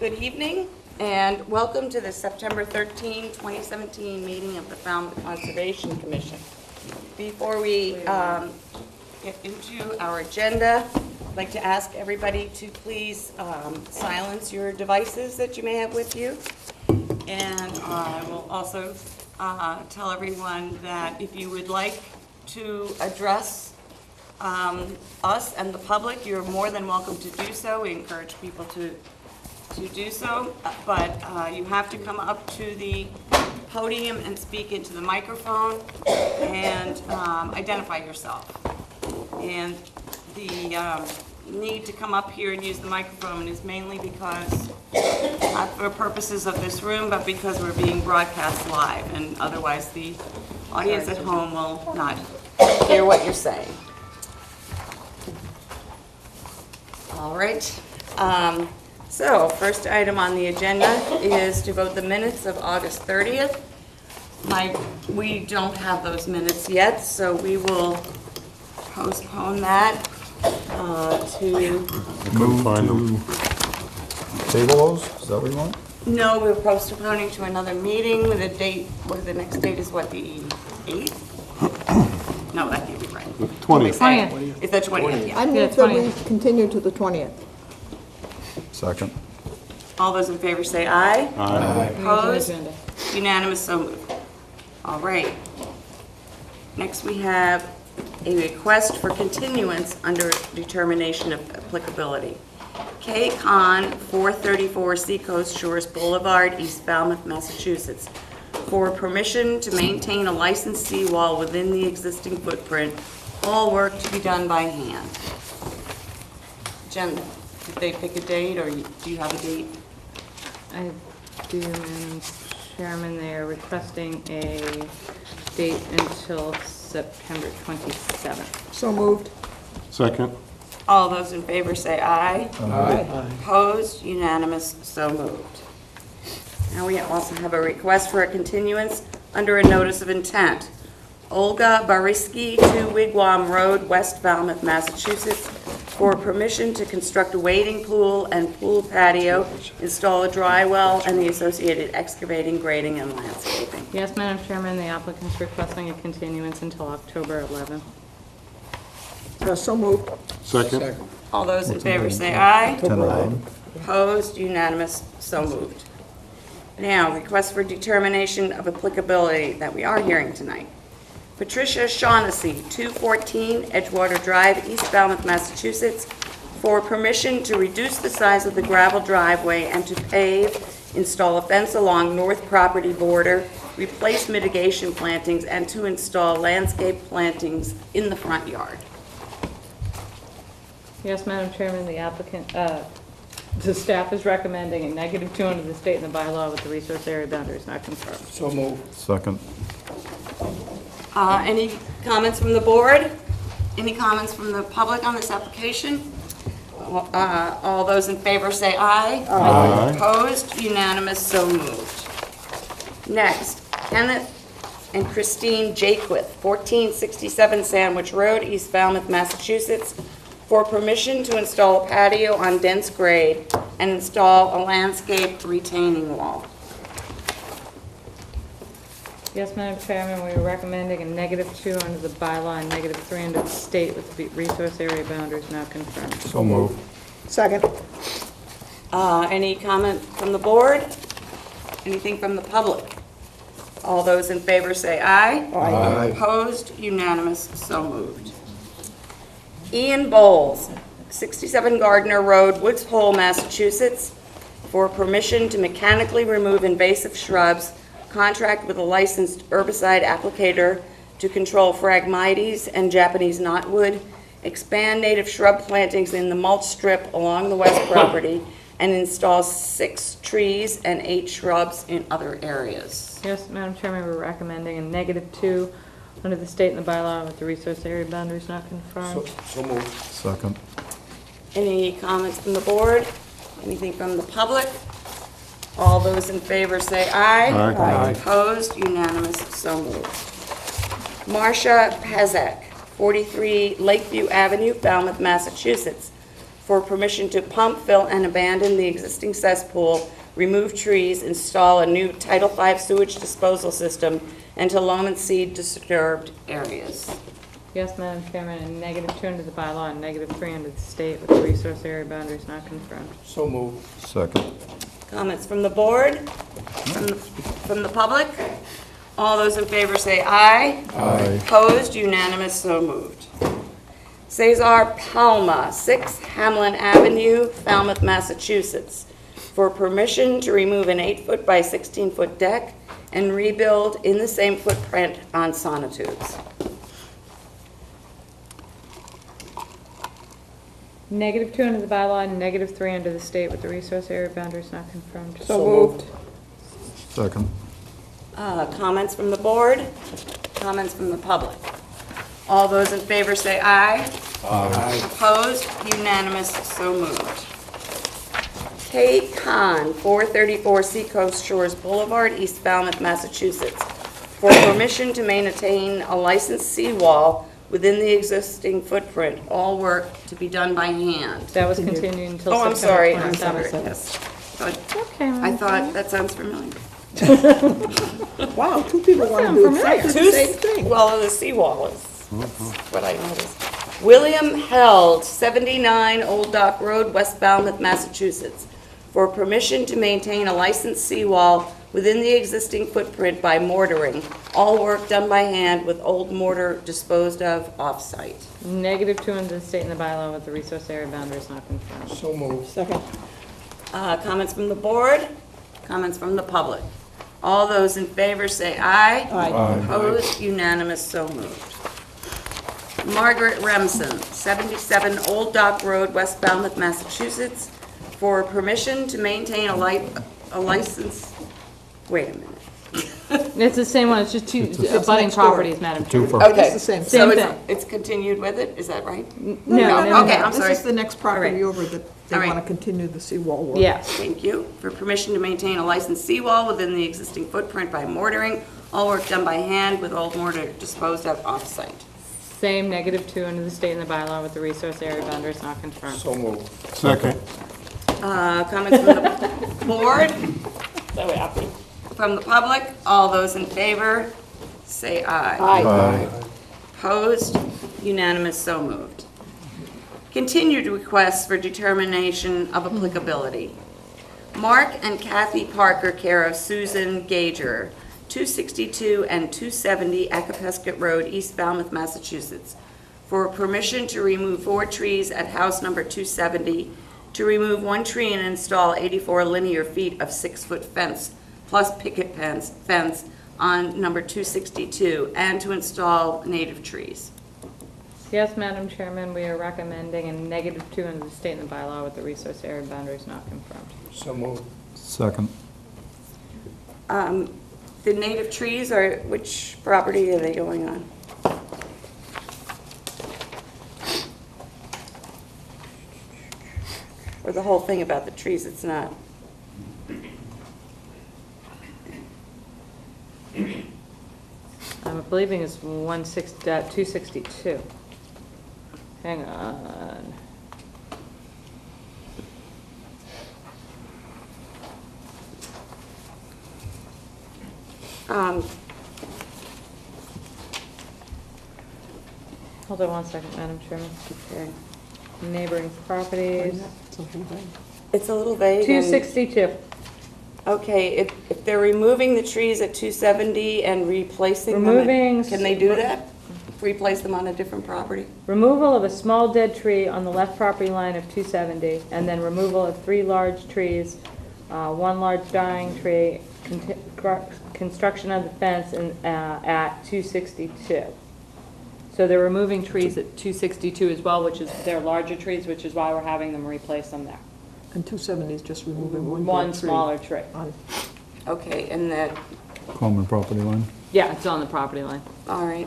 Good evening and welcome to the September 13, 2017 meeting of the Falmouth Conservation Commission. Before we get into our agenda, I'd like to ask everybody to please silence your devices that you may have with you. And I will also tell everyone that if you would like to address us and the public, you're more than welcome to do so. We encourage people to do so, but you have to come up to the podium and speak into the microphone and identify yourself. And the need to come up here and use the microphone is mainly because, not for purposes of this room, but because we're being broadcast live, and otherwise the audience at home will not hear what you're saying. All right. So, first item on the agenda is to vote the minutes of August 30th. We don't have those minutes yet, so we will postpone that to... Move to table those? Is that what you want? No, we're postponing to another meeting with a date. What the next date is? What, the 8th? No, that can't be right. 20th. It's the 20th. Yeah. I move that we continue to the 20th. Second. All those in favor say aye. Aye. Opposed? Unanimous, so moved. All right. Next we have a request for continuance under determination of applicability. K. Con, 434 Seacoast Shores Boulevard, East Falmouth, Massachusetts, for permission to maintain a licensed seawall within the existing footprint, all work to be done by hand. Jen, did they pick a date, or do you have a date? I do, Madam Chairman. They are requesting a date until September 27th. So moved. Second. All those in favor say aye. Aye. Opposed? Unanimous, so moved. Now we also have a request for a continuance under a notice of intent. Olga Bariski, 2 Wigwam Road, West Falmouth, Massachusetts, for permission to construct a wading pool and pool patio, install a dry well, and the associated excavating, grading, and landscaping. Yes, Madam Chairman, the applicant is requesting a continuance until October 11th. So moved. Second. All those in favor say aye. 10-11. Opposed? Unanimous, so moved. Now, request for determination of applicability that we are hearing tonight. Patricia Shaughnessy, 214 Edgewater Drive, East Falmouth, Massachusetts, for permission to reduce the size of the gravel driveway and to pave, install a fence along north property border, replace mitigation plantings, and to install landscape plantings in the front yard. Yes, Madam Chairman, the applicant, the staff is recommending a -2 under the state and the bylaw with the resource area boundaries not confirmed. So moved. Second. Any comments from the board? Any comments from the public on this application? All those in favor say aye. Aye. Opposed? Unanimous, so moved. Next, Kenneth and Christine Jaquith, 1467 Sandwich Road, East Falmouth, Massachusetts, for permission to install a patio on dense grade and install a landscape retaining wall. Yes, Madam Chairman, we are recommending a -2 under the bylaw and -3 under the state with the resource area boundaries not confirmed. So moved. Second. Any comment from the board? Anything from the public? All those in favor say aye. Aye. Opposed? Unanimous, so moved. Ian Bowles, 67 Gardner Road, Woods Hole, Massachusetts, for permission to mechanically remove invasive shrubs, contract with a licensed herbicide applicator to control Phragmites and Japanese knotwood, expand native shrub plantings in the mulch strip along the west property, and install 6 trees and 8 shrubs in other areas. Yes, Madam Chairman, we're recommending a -2 under the state and the bylaw with the resource area boundaries not confirmed. So moved. Second. Any comments from the board? Anything from the public? All those in favor say aye. Aye. Opposed? Unanimous, so moved. Marcia Pezek, 43 Lakeview Avenue, Falmouth, Massachusetts, for permission to pump, fill, and abandon the existing cesspool, remove trees, install a new Title V sewage disposal system, and to loam and seed disturbed areas. Yes, Madam Chairman, and -2 under the bylaw and -3 under the state with the resource area boundaries not confirmed. So moved. Second. Comments from the board? From the public? All those in favor say aye. Aye. Opposed, unanimous, so moved. Cesar Palma, 6 Hamlin Avenue, Falmouth, Massachusetts, for permission to remove an 8-foot by 16-foot deck and rebuild in the same footprint on sonotubes. -2 under the bylaw and -3 under the state with the resource area boundaries not confirmed. So moved. Second. Comments from the board? Comments from the public? All those in favor say aye. Aye. Opposed? Unanimous, so moved. Kay Khan, 434 Seacoast Shores Boulevard, East Falmouth, Massachusetts, for permission to maintain a licensed seawall within the existing footprint, all work to be done by hand. That was continued until Oh, I'm September sorry, I'm 27th. sorry, yes. But Okay, I thought, that sounds familiar. Wow, 2 people want to do exactly the same thing. Well, the seawall is what I noticed. William Held, 79 Old Dock Road, West Falmouth, Massachusetts, for permission to maintain a licensed seawall within the existing footprint by mortaring, all work done by hand with old mortar disposed of off-site. -2 under the state and the bylaw with the resource area boundaries not confirmed. So moved. Second. Comments from the board? Comments from the public? All those in favor say aye. Aye. Opposed, unanimous, so moved. Margaret Remsen, 77 Old Dock Road, West Falmouth, Massachusetts, for permission to maintain a license, wait a minute. It's the same one, it's just two It's abutting next door. properties, Madam Two Chair. for, Okay. It's the same So Same it's- thing. It's continued with it, is that right? No, okay, I'm sorry. This is the next property All over that they All right. want to continue the seawall work. Yes. Thank you. For permission to maintain a licensed seawall within the existing footprint by mortaring, all work done by hand with old mortar disposed of off-site. Same -2 under the state and the bylaw with the resource area boundaries not confirmed. So moved. second. Comments from the board? From the public? All those in favor, say aye. Aye. Opposed? Unanimous, so moved. Continued requests for determination of applicability. Mark and Kathy Parker, care of Susan Gager, 262 and 270 Acapesket Road, East Falmouth, Massachusetts, for permission to remove 4 trees at house number 270, to remove 1 tree and install 84 linear feet of 6-foot fence plus picket fence on number 262, and to install native trees. Yes, Madam Chairman, we are recommending a -2 under the state and the bylaw with the resource area boundaries not confirmed. So moved. Second. The native trees are, which property are they going on? Or the whole thing about the trees, it's not. I'm believing it's 262. Hang on. Hold on one second, Madam Chairman. Okay. Neighboring properties. It's a little vague. and- 262. Okay, if they're removing the trees at 270 and replacing them, Removing- can they do that? Replace them on a different property? Removal of a small dead tree on the left property line of 270, and then removal of 3 large trees, 1 large dying tree, construction of the fence at 262. So they're removing trees at 262 as well, which is, they're larger trees, which is why we're having them replace them there. And 270 is just removing one One dead tree smaller tree. on- Okay, and that, Common property line. Yeah, it's on the property line. all right.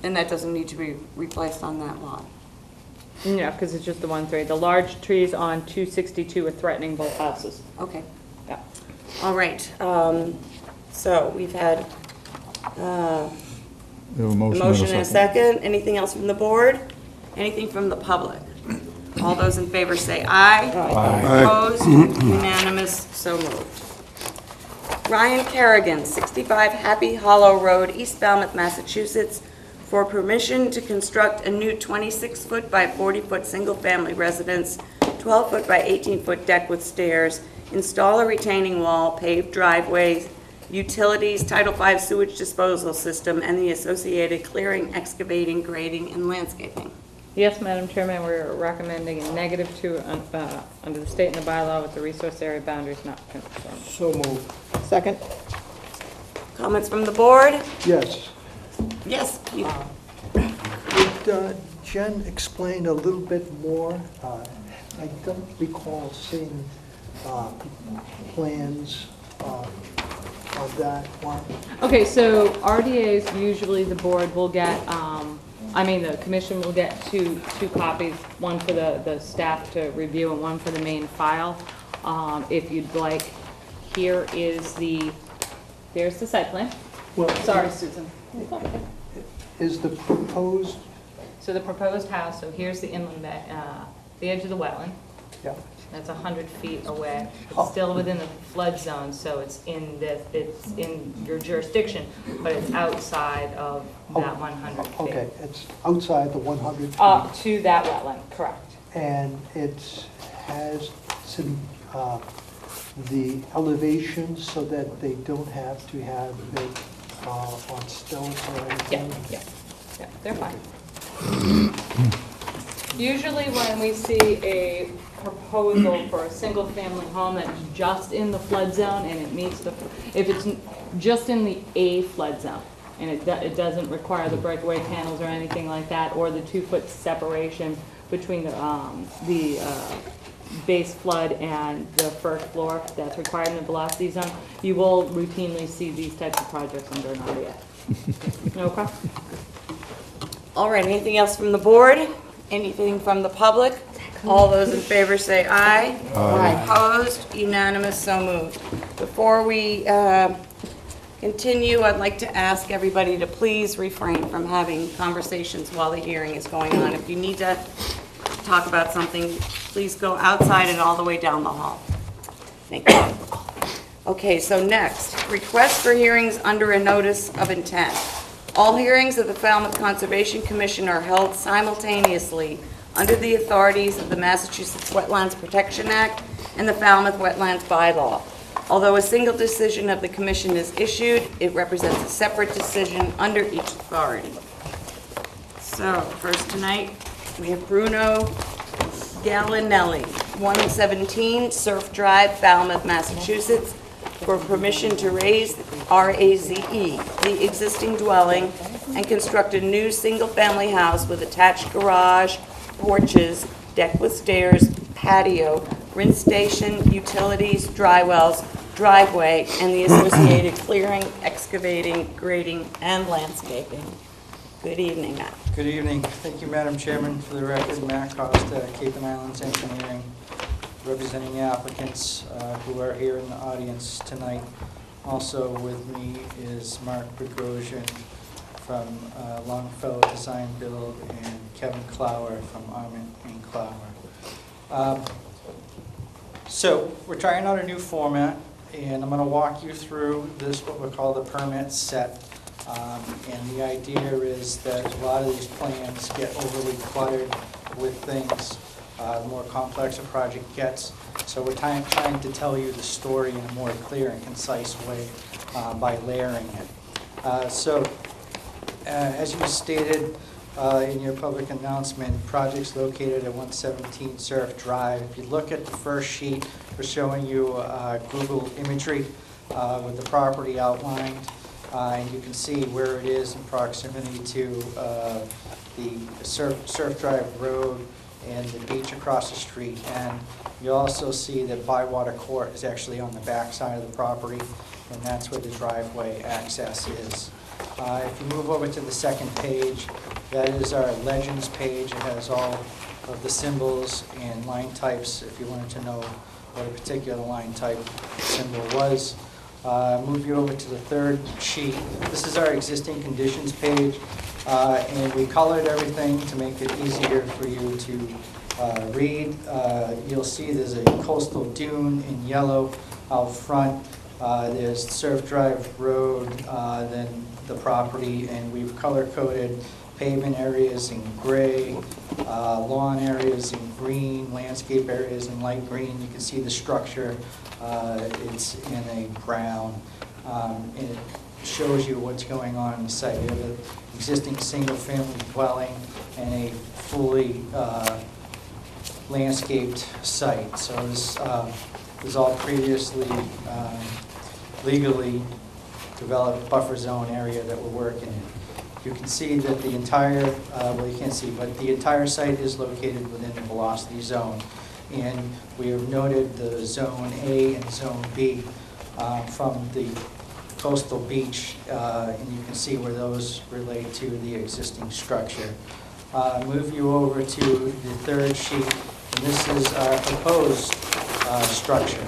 And that doesn't need to be replaced on that lot? Yeah, because it's just the one tree. The large trees on 262 are threatening both houses. Okay, Yeah. all right. So we've had We have a a motion motion and and a second. Anything else from the board? Anything from the public? All those in favor say aye. Aye. Opposed? Unanimous, so moved. Ryan Kerrigan, 65 Happy Hollow Road, East Falmouth, Massachusetts, for permission to construct a new 26-foot by 40-foot single-family residence, 12-foot by 18-foot deck with stairs, install a retaining wall, paved driveways, utilities, Title V sewage disposal system, and the associated clearing, excavating, grading, and landscaping. Yes, Madam Chairman, we're recommending a -2 under the state and the bylaw with the resource area boundaries not confirmed. So moved. Second? Comments from the board? Yes. Yes, Peter. Would Jen explain a little bit more? I don't recall seeing plans on that one. Okay, so RDAs, usually the board will get, the commission will get two copies, one for the staff to review and one for the main file. If you'd like, there's the site plan. Well, Sorry, Susan. is the proposed, So the proposed house, so here's the inland, the edge of the wetland. yeah, That's 100 feet away. Oh. It's still within the flood zone, so it's in your jurisdiction, but it's outside of that 100 feet. okay, it's outside the 100 feet. Up to that wetland, correct. And it has some, the elevations so that they don't have to have it on stilts or Yeah, anything? yeah, they're fine. Usually when we see a proposal for a single-family home that's just in the flood zone and it meets if it's just in the A flood zone, and it doesn't require the breakaway panels or anything like that, or the 2-foot separation between the base flood and the first floor that's required in the velocity zone, you will routinely see these types of projects under an RDA. Okay? All right, anything else from the board? Anything from the public? All those in favor say aye. Aye. Opposed? Unanimous, so moved. Before we continue, I'd like to ask everybody to please refrain from having conversations while the hearing is going on. If you need to talk about something, please go outside and all the way down the hall. Thank you. Okay, so next, request for hearings under a notice of intent. All hearings of the Falmouth Conservation Commission are held simultaneously under the authorities of the Massachusetts Wetlands Protection Act and the Falmouth Wetlands Bylaw. Although a single decision of the commission is issued, it represents a separate decision under each authority. So, first tonight, we have Bruno Gallinelli, 117 Surf Drive, Falmouth, Massachusetts, for permission to raise RAZE, the existing dwelling, and construct a new single-family house with attached garage, porches, deck with stairs, patio, rinse station, utilities, dry wells, driveway, and the associated clearing, excavating, grading, and landscaping. Good evening, Matt. Good evening. Thank you, Madam Chairman. For the record, Matt Costa, Cape and Islands Engineering, representing the applicants who are here in the audience tonight. Also with me is Mark Bogosian from Longfellow Design Build and Kevin Clower from Arment and Clower. So we're trying out a new format, and I'm going to walk you through this, what we call the permit set. And the idea is that a lot of these plans get overly cluttered with things. The more complex a project gets. So we're trying to tell you the story in a more clear and concise way by layering it. As you stated in your public announcement, projects located at 117 Surf Drive. If you look at the first sheet, we're showing you Google imagery with the property outlined. And you can see where it is in proximity to the Surf Drive Road and the beach across the street. And you also see that Bywater Court is actually on the back side of the property, and that's where the driveway access is. If you move over to the second page, that is our legends page. It has all of the symbols and line types if you wanted to know what a particular line type symbol was. Move you over to the third sheet. This is our existing conditions page, and we colored everything to make it easier for you to read. You'll see there's a coastal dune in yellow out front. There's Surf Drive Road, then the property, and we've color-coded pavement areas in gray, lawn areas in green, landscape areas in light green. You can see the structure, it's in a brown, and it shows you what's going on in the site. We have an existing single-family dwelling and a fully landscaped site. So this was all previously legally developed buffer zone area that we're working in. You can see that the entire, well, you can't see, but the entire site is located within the velocity zone. And we have noted the Zone A and Zone B from the coastal beach, and you can see where those relate to the existing structure. Move you over to the third sheet, and this is our proposed structure.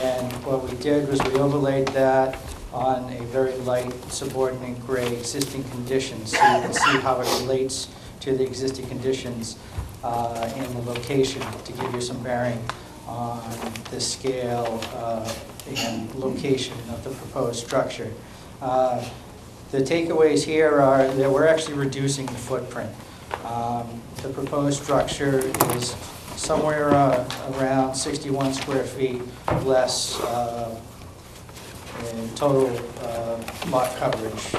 And what we did was we overlaid that on a very light subordinate gray existing conditions, so you can see how it relates to the existing conditions and the location to give you some bearing on the scale and location of the proposed structure. The takeaways here are that we're actually reducing the footprint. The proposed structure is somewhere around 61 square feet less in total lot coverage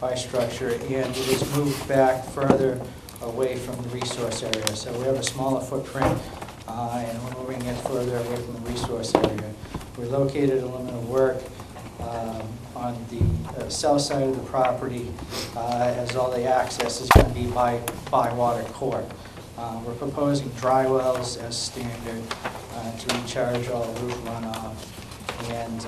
by structure, and it is moved back further away from the resource area. So we have a smaller footprint and we're moving it further away from the resource area. We're located a limit of work on the south side of the property, as all the access is going to be by water court. We're proposing dry wells as standard to recharge all roof runoff, and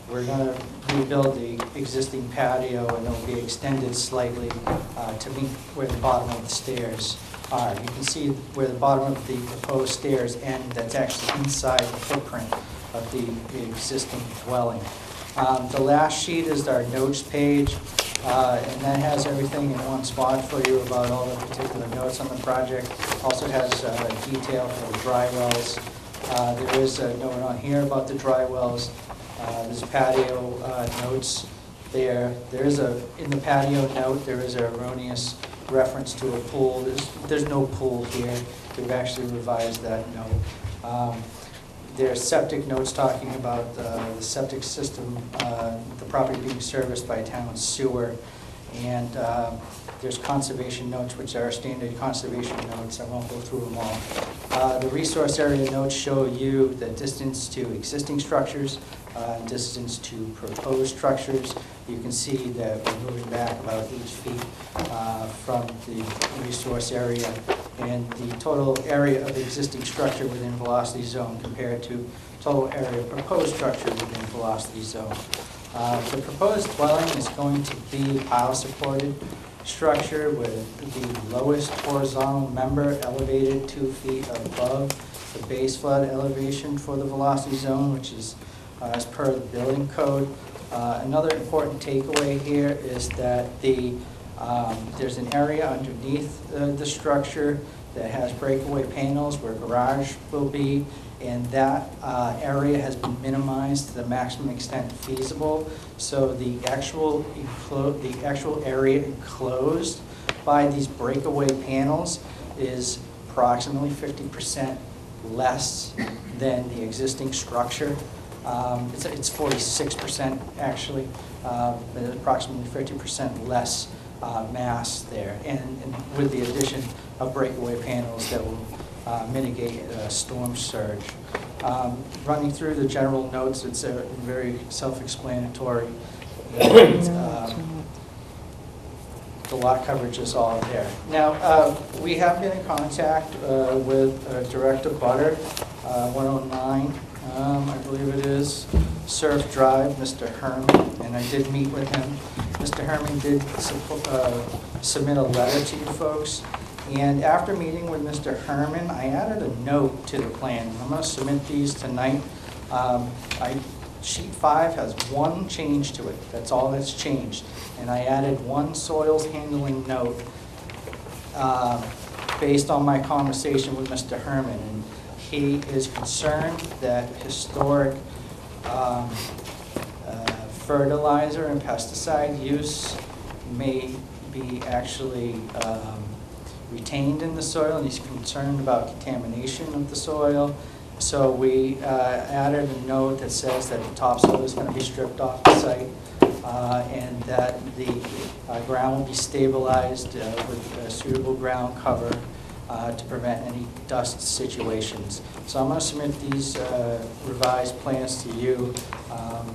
we're going to rebuild the existing patio, and it will be extended slightly to meet where the bottom of the stairs are. You can see where the bottom of the proposed stairs end. That's actually inside the footprint of the existing dwelling. The last sheet is our notes page, and that has everything in one spot for you about all the particular notes on the project. Also has detail for the dry wells. There is a note on here about the dry wells. There's patio notes there. There is in the patio note, there is an erroneous reference to a pool. There's no pool here. We've actually revised that note. There's septic notes talking about the septic system, the property being serviced by town sewer, and there's conservation notes, which are standard conservation notes. I won't go through them all. The resource area notes show you the distance to existing structures, distance to proposed structures. You can see that we're moving back about 8 feet from the resource area, and the total area of the existing structure within velocity zone compared to total area of proposed structure within velocity zone. The proposed dwelling is going to be pile-supported structure with the lowest horizontal member elevated 2 feet above the base flood elevation for the velocity zone, which is as per the building code. Another important takeaway here is that there's an area underneath the structure that has breakaway panels where garage will be, and that area has been minimized to the maximum extent feasible. So the actual area enclosed by these breakaway panels is approximately 50% less than the existing structure. It's 46% actually, but approximately 50% less mass there, and with the addition of breakaway panels that will mitigate storm surge. Running through the general notes, it's very self-explanatory. The lot coverage is all there. Now, we have been in contact with Director Butter, 109, I believe it is, Surf Drive, Mr. Herman, and I did meet with him. Mr. Herman did submit a letter to you folks, and after meeting with Mr. Herman, I added a note to the plan. I'm going to submit these tonight. Sheet 5 has one change to it. That's all that's changed. And I added one soils handling note based on my conversation with Mr. Herman, and he is concerned that historic fertilizer and pesticide use may be actually retained in the soil, and he's concerned about contamination of the soil. So we added a note that says that the topsoil is going to be stripped off the site, and that the ground will be stabilized with a suitable ground cover to prevent any dust situations. So I'm going to submit these revised plans to you,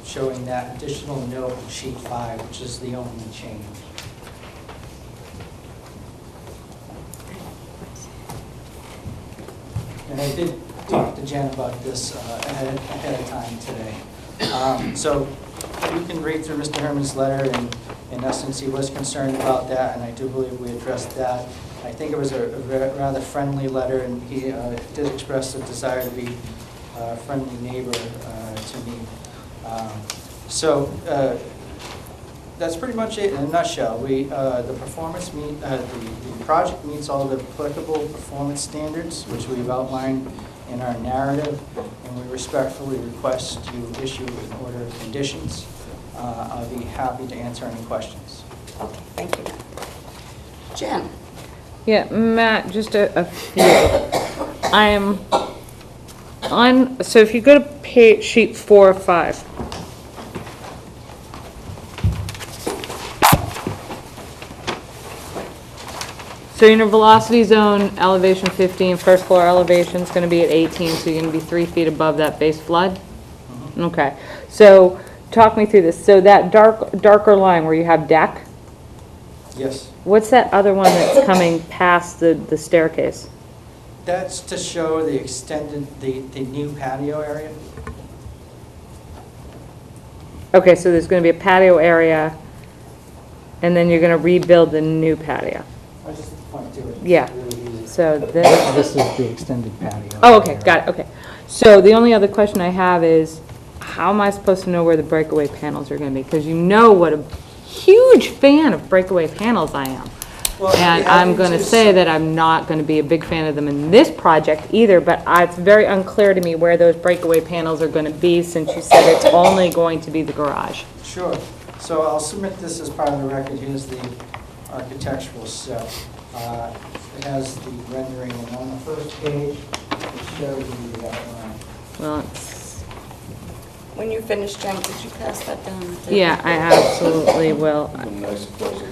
showing that additional note in sheet 5, which is the only change. And I did talk to Jen about this ahead of time today. So you can read through Mr. Herman's letter, and in essence, he was concerned about that, and I do believe we addressed that. I think it was a rather friendly letter, and he did express a desire to be a friendly neighbor to me. So that's pretty much it in a nutshell. The project meets all the applicable performance standards, which we've outlined in our narrative, and we respectfully request you issue an order of conditions. I'll be happy to answer any questions. Okay, thank you. Jen? Yeah, Matt, just a few. I am on, so if you go to page, sheet 4 or 5. So your velocity zone, elevation 15, first floor elevation is going to be at 18, so you're going to be 3 feet above that base flood? Okay, so talk me through this. So that darker line where you have deck, Yes. what's that other one that's coming past the staircase? That's to show the extended, the new patio area. Okay, so there's going to be a patio area, and then you're going to rebuild the new patio. I just point to it. Yeah. It's really easy. So this, This is the extended patio. oh, okay, got it, okay. So the only other question I have is, how am I supposed to know where the breakaway panels are going to be? Because you know what a huge fan of breakaway panels I am. Well, And yeah, I'm going to say that I'm not going to be a big fan of them in this project either, but it's very unclear to me where those breakaway panels are going to be, since you said it's only going to be the garage. Sure. So I'll submit this as part of the record. Here's the architectural set. It has the rendering, and on the first page, it shows the outline. Well, it's, When you finish, Jen, could you pass that down? the table? yeah, I absolutely will. And I suppose it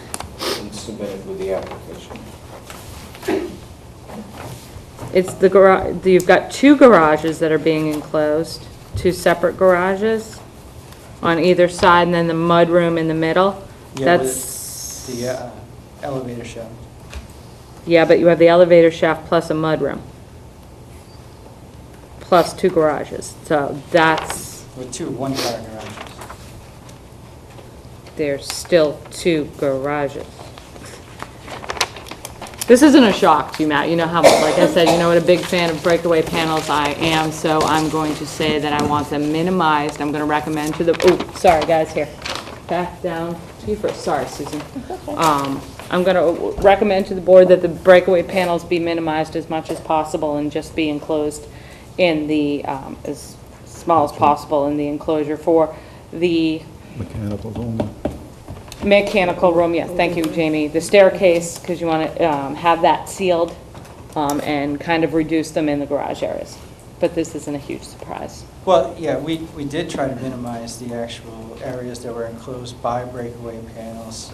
and submit it with the application. It's the garage, you've got 2 garages that are being enclosed, 2 separate garages on either side, and then the mudroom in the middle. Yeah, That's, with the elevator shaft. yeah, but you have the elevator shaft plus a mudroom, plus 2 garages. So that's, With 2 one-car garages. there's still 2 garages. This isn't a shock to you, Matt. You know how, like I said, you know what a big fan of breakaway panels I am, so I'm going to say that I want them minimized. I'm going to recommend to the, oh, sorry, guys, here. Back down to you first. Sorry, Susan. I'm going to recommend to the board that the breakaway panels be minimized as much as possible and just be enclosed in the, as small as possible in the enclosure for the Mechanicals only. mechanical room. Yes, thank you, Jamie. The staircase, because you want to have that sealed and kind of reduce them in the garage areas. But this isn't a huge surprise. Well, yeah, we did try to minimize the actual areas that were enclosed by breakaway panels.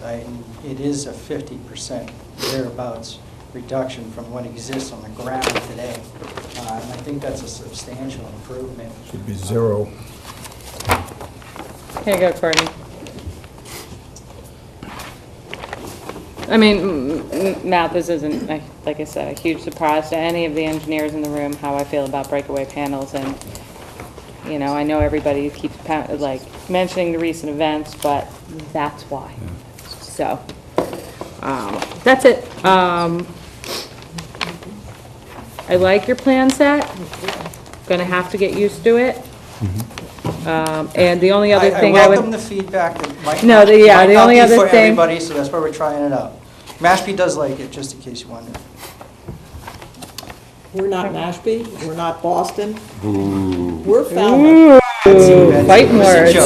It is a 50% thereabouts reduction from what exists on the ground today. And I think that's a substantial improvement. Should be 0. Here you go, Courtney. I mean, Matt, this isn't, like I said, a huge surprise to any of the engineers in the room how I feel about breakaway panels. And, you know, I know everybody keeps like mentioning the recent events, but that's why. So, that's it. I like your plan set. Gonna have to get used to it. And the only other thing I would. I welcome the feedback. That might No, not, the- yeah, might the not only be other for thing- everybody, so that's why we're trying it out. Mashpee does like it, just in case you wondered. We're not Mashpee, we're not Boston. We're Falmouth. Fighting words.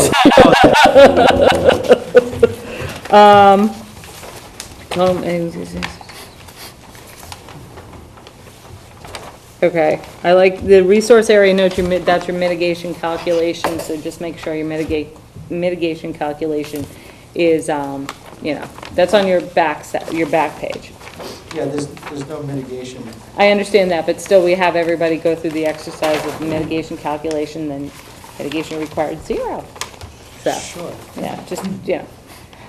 Okay, I like the resource area note, that's your mitigation calculation, so just make sure your mitigation calculation is, that's on your back page. Yeah, there's no mitigation. I understand that, but still, we have everybody go through the exercise of mitigation calculation, then mitigation required 0. So, Sure. yeah, just,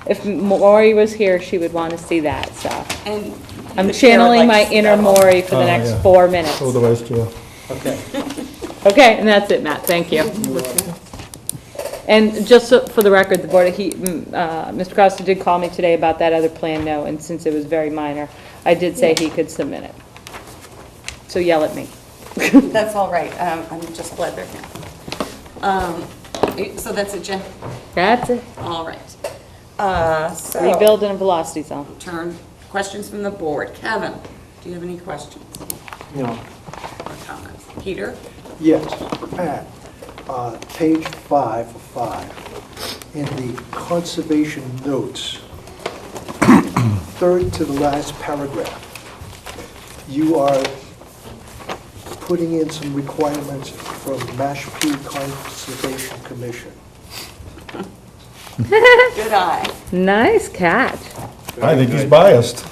if Maury was here, she would want to see that, so. And I'm the chair channeling my likes inner that. Maury for the next yeah. 4 minutes. Oh, the vice chair. Okay. Okay, and that's it, Matt, thank you. And just for the record, the board, Mr. Costa did call me today about that other plan note, and since it was very minor, I did say he could submit it. So yell at me. That's all right. I'm just glad they're here. So that's agenda. That's it. All right. So Rebuild in a velocity zone. turn questions from the board. Kevin, do you have any questions No. or comments? Peter? Yes, Pat, page 5 of 5, in the conservation notes, third to the last paragraph, you are putting in some requirements from Mashpee Conservation Commission. Good eye. Nice catch. I think he's biased.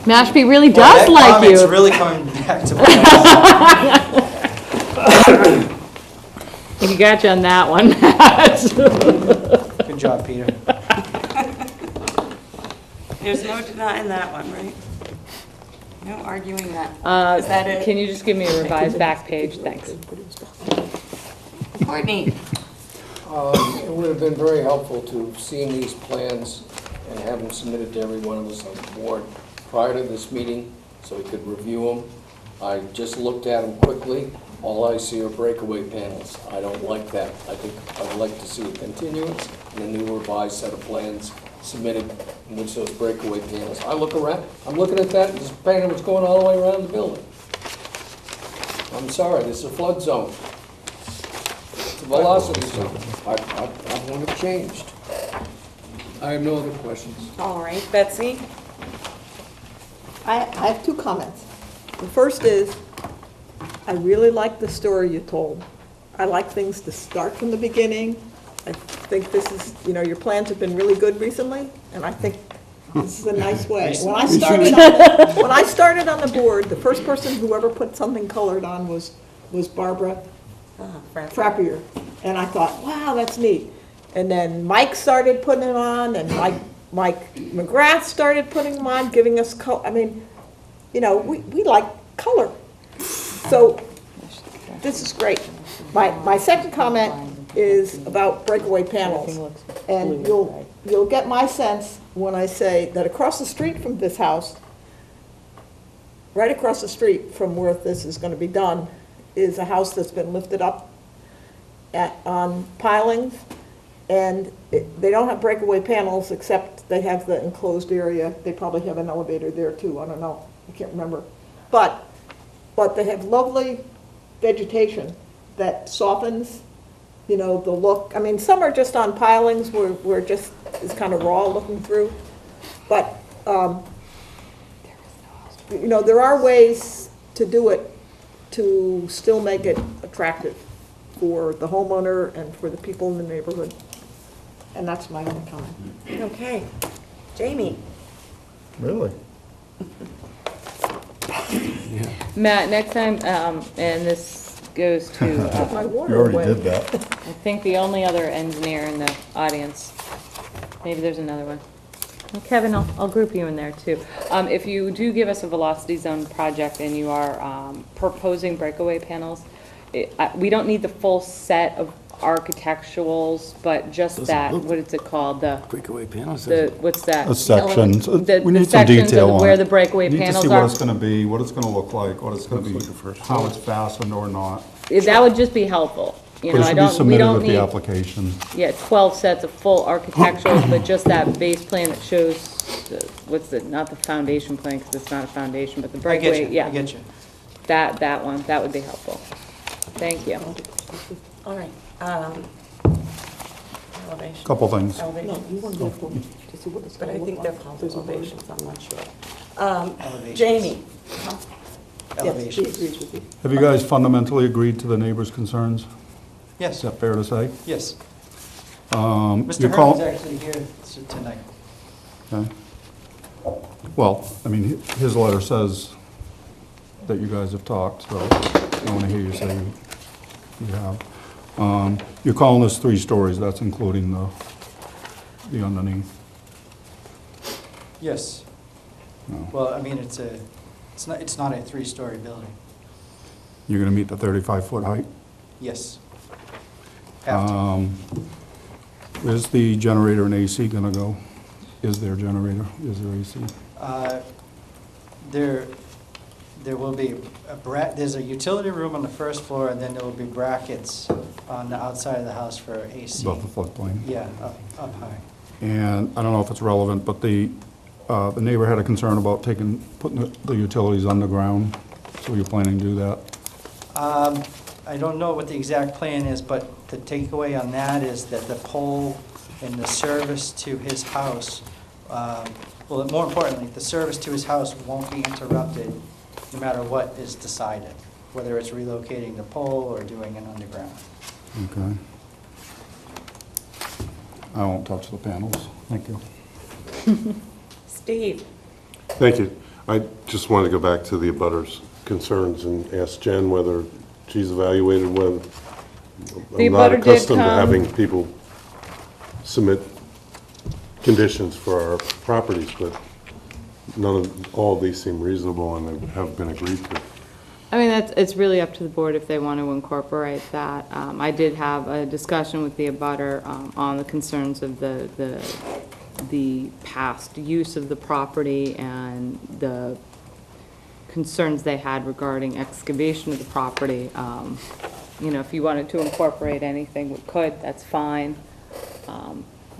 Mashpee really Well, does that like comment's you. really coming back to my He got you on that one. Good job, Peter. There's no denying that one, right? No arguing that. Is that it? Can you just give me a revised back page? Thanks. Courtney? It would have been very helpful to have seen these plans and have them submitted to every one of us on the board prior to this meeting, so we could review them. I just looked at them quickly. All I see are breakaway panels. I don't like that. I think I would like to see a continuance and a new revised set of plans submitted in which those breakaway panels. I'm looking at that, and this panel was going all the way around the building. I'm sorry, this is a flood zone. It's a velocity zone. I want it changed. I have no other questions. All right, Betsy? I have 2 comments. The first is, I really like the story you told. I like things to start from the beginning. I think this is, your plans have been really good recently, and I think this is a nice way. When I started on the board, the first person who ever put something colored on was Barbara Frappier. And I thought, wow, that's neat. And then Mike started putting it on, and Mike McGrath started putting them on, giving us we like color. So this is great. My second comment is about breakaway panels. And you'll get my sense when I say that across the street from this house, right across the street from where this is going to be done, is a house that's been lifted up on pilings. And they don't have breakaway panels, except they have the enclosed area. They probably have an elevator there too, I don't know, I can't remember. But they have lovely vegetation that softens, the look. I mean, some are just on pilings where it just is kind of raw looking through. But, there are ways to do it to still make it attractive for the homeowner and for the people in the neighborhood. And that's my only comment. Okay. Jamie? Really? Matt, next time, and this goes to, My You water already away. did that. I think the only other engineer in the audience. Maybe there's another one. Well, Kevin, I'll group you in there too. If you do give us a velocity zone project and you are proposing breakaway panels, we don't need the full set of architecturals, but just that, what is it called? Breakaway panels. What's that? A section. The We need some sections detail of on where it. the breakaway Need to panels see what are. it's gonna be, what it's gonna look like, what it's gonna be, how it's fastened or not. That would just be helpful. But it should be We submitted don't with the need, application. 12 sets of full architecturals, but just that base plan that shows, not the foundation plan, because it's not a foundation, but the I get breakaway, you, yeah. I get you. That one, that would be helpful. Thank you. All right. Elevation. Couple things. No, Elevation. you want to go for, to see what it's But going I to think look they're like. called There's a word. elevations, I'm not sure. Elevations. Jamie? Yes, she Elevations. agrees with you. Have you guys fundamentally agreed to the neighbors' concerns? Is Yes, that fair to say? yes. You Mr. call- Herman's actually here tonight. Okay. Well, I mean, his letter says that you guys have talked, so I want to hear you say you have. You're calling this 3 stories, that's including the underneath? Yes. No. Well, I mean, it's not a 3-story building. You're going to meet the 35-foot height? Yes. Have to. Where's the generator and AC going to go? Is there a generator? Is there AC? There will be there's a utility room on the first floor, and then there will be brackets on the outside of the house for AC. Above the floodplain? Yeah, up high. And I don't know if it's relevant, but the neighbor had a concern about putting the utilities underground, so you're planning to do that? I don't know what the exact plan is, but the takeaway on that is that the pole and the service to his house, well, more importantly, the service to his house won't be interrupted no matter what is decided, whether it's relocating the pole or doing an underground. Okay. I won't touch the panels. Thank you. Steve? Thank you. I just wanted to go back to the abutters' concerns and ask Jen whether she's evaluated when, The I'm not abutter did accustomed to come. having people submit conditions for our properties, but all of these seem reasonable and have been agreed to. I mean, it's really up to the board if they want to incorporate that. I did have a discussion with the abutter on the concerns of the past use of the property and the concerns they had regarding excavation of the property. You know, if you wanted to incorporate anything, we could, that's fine.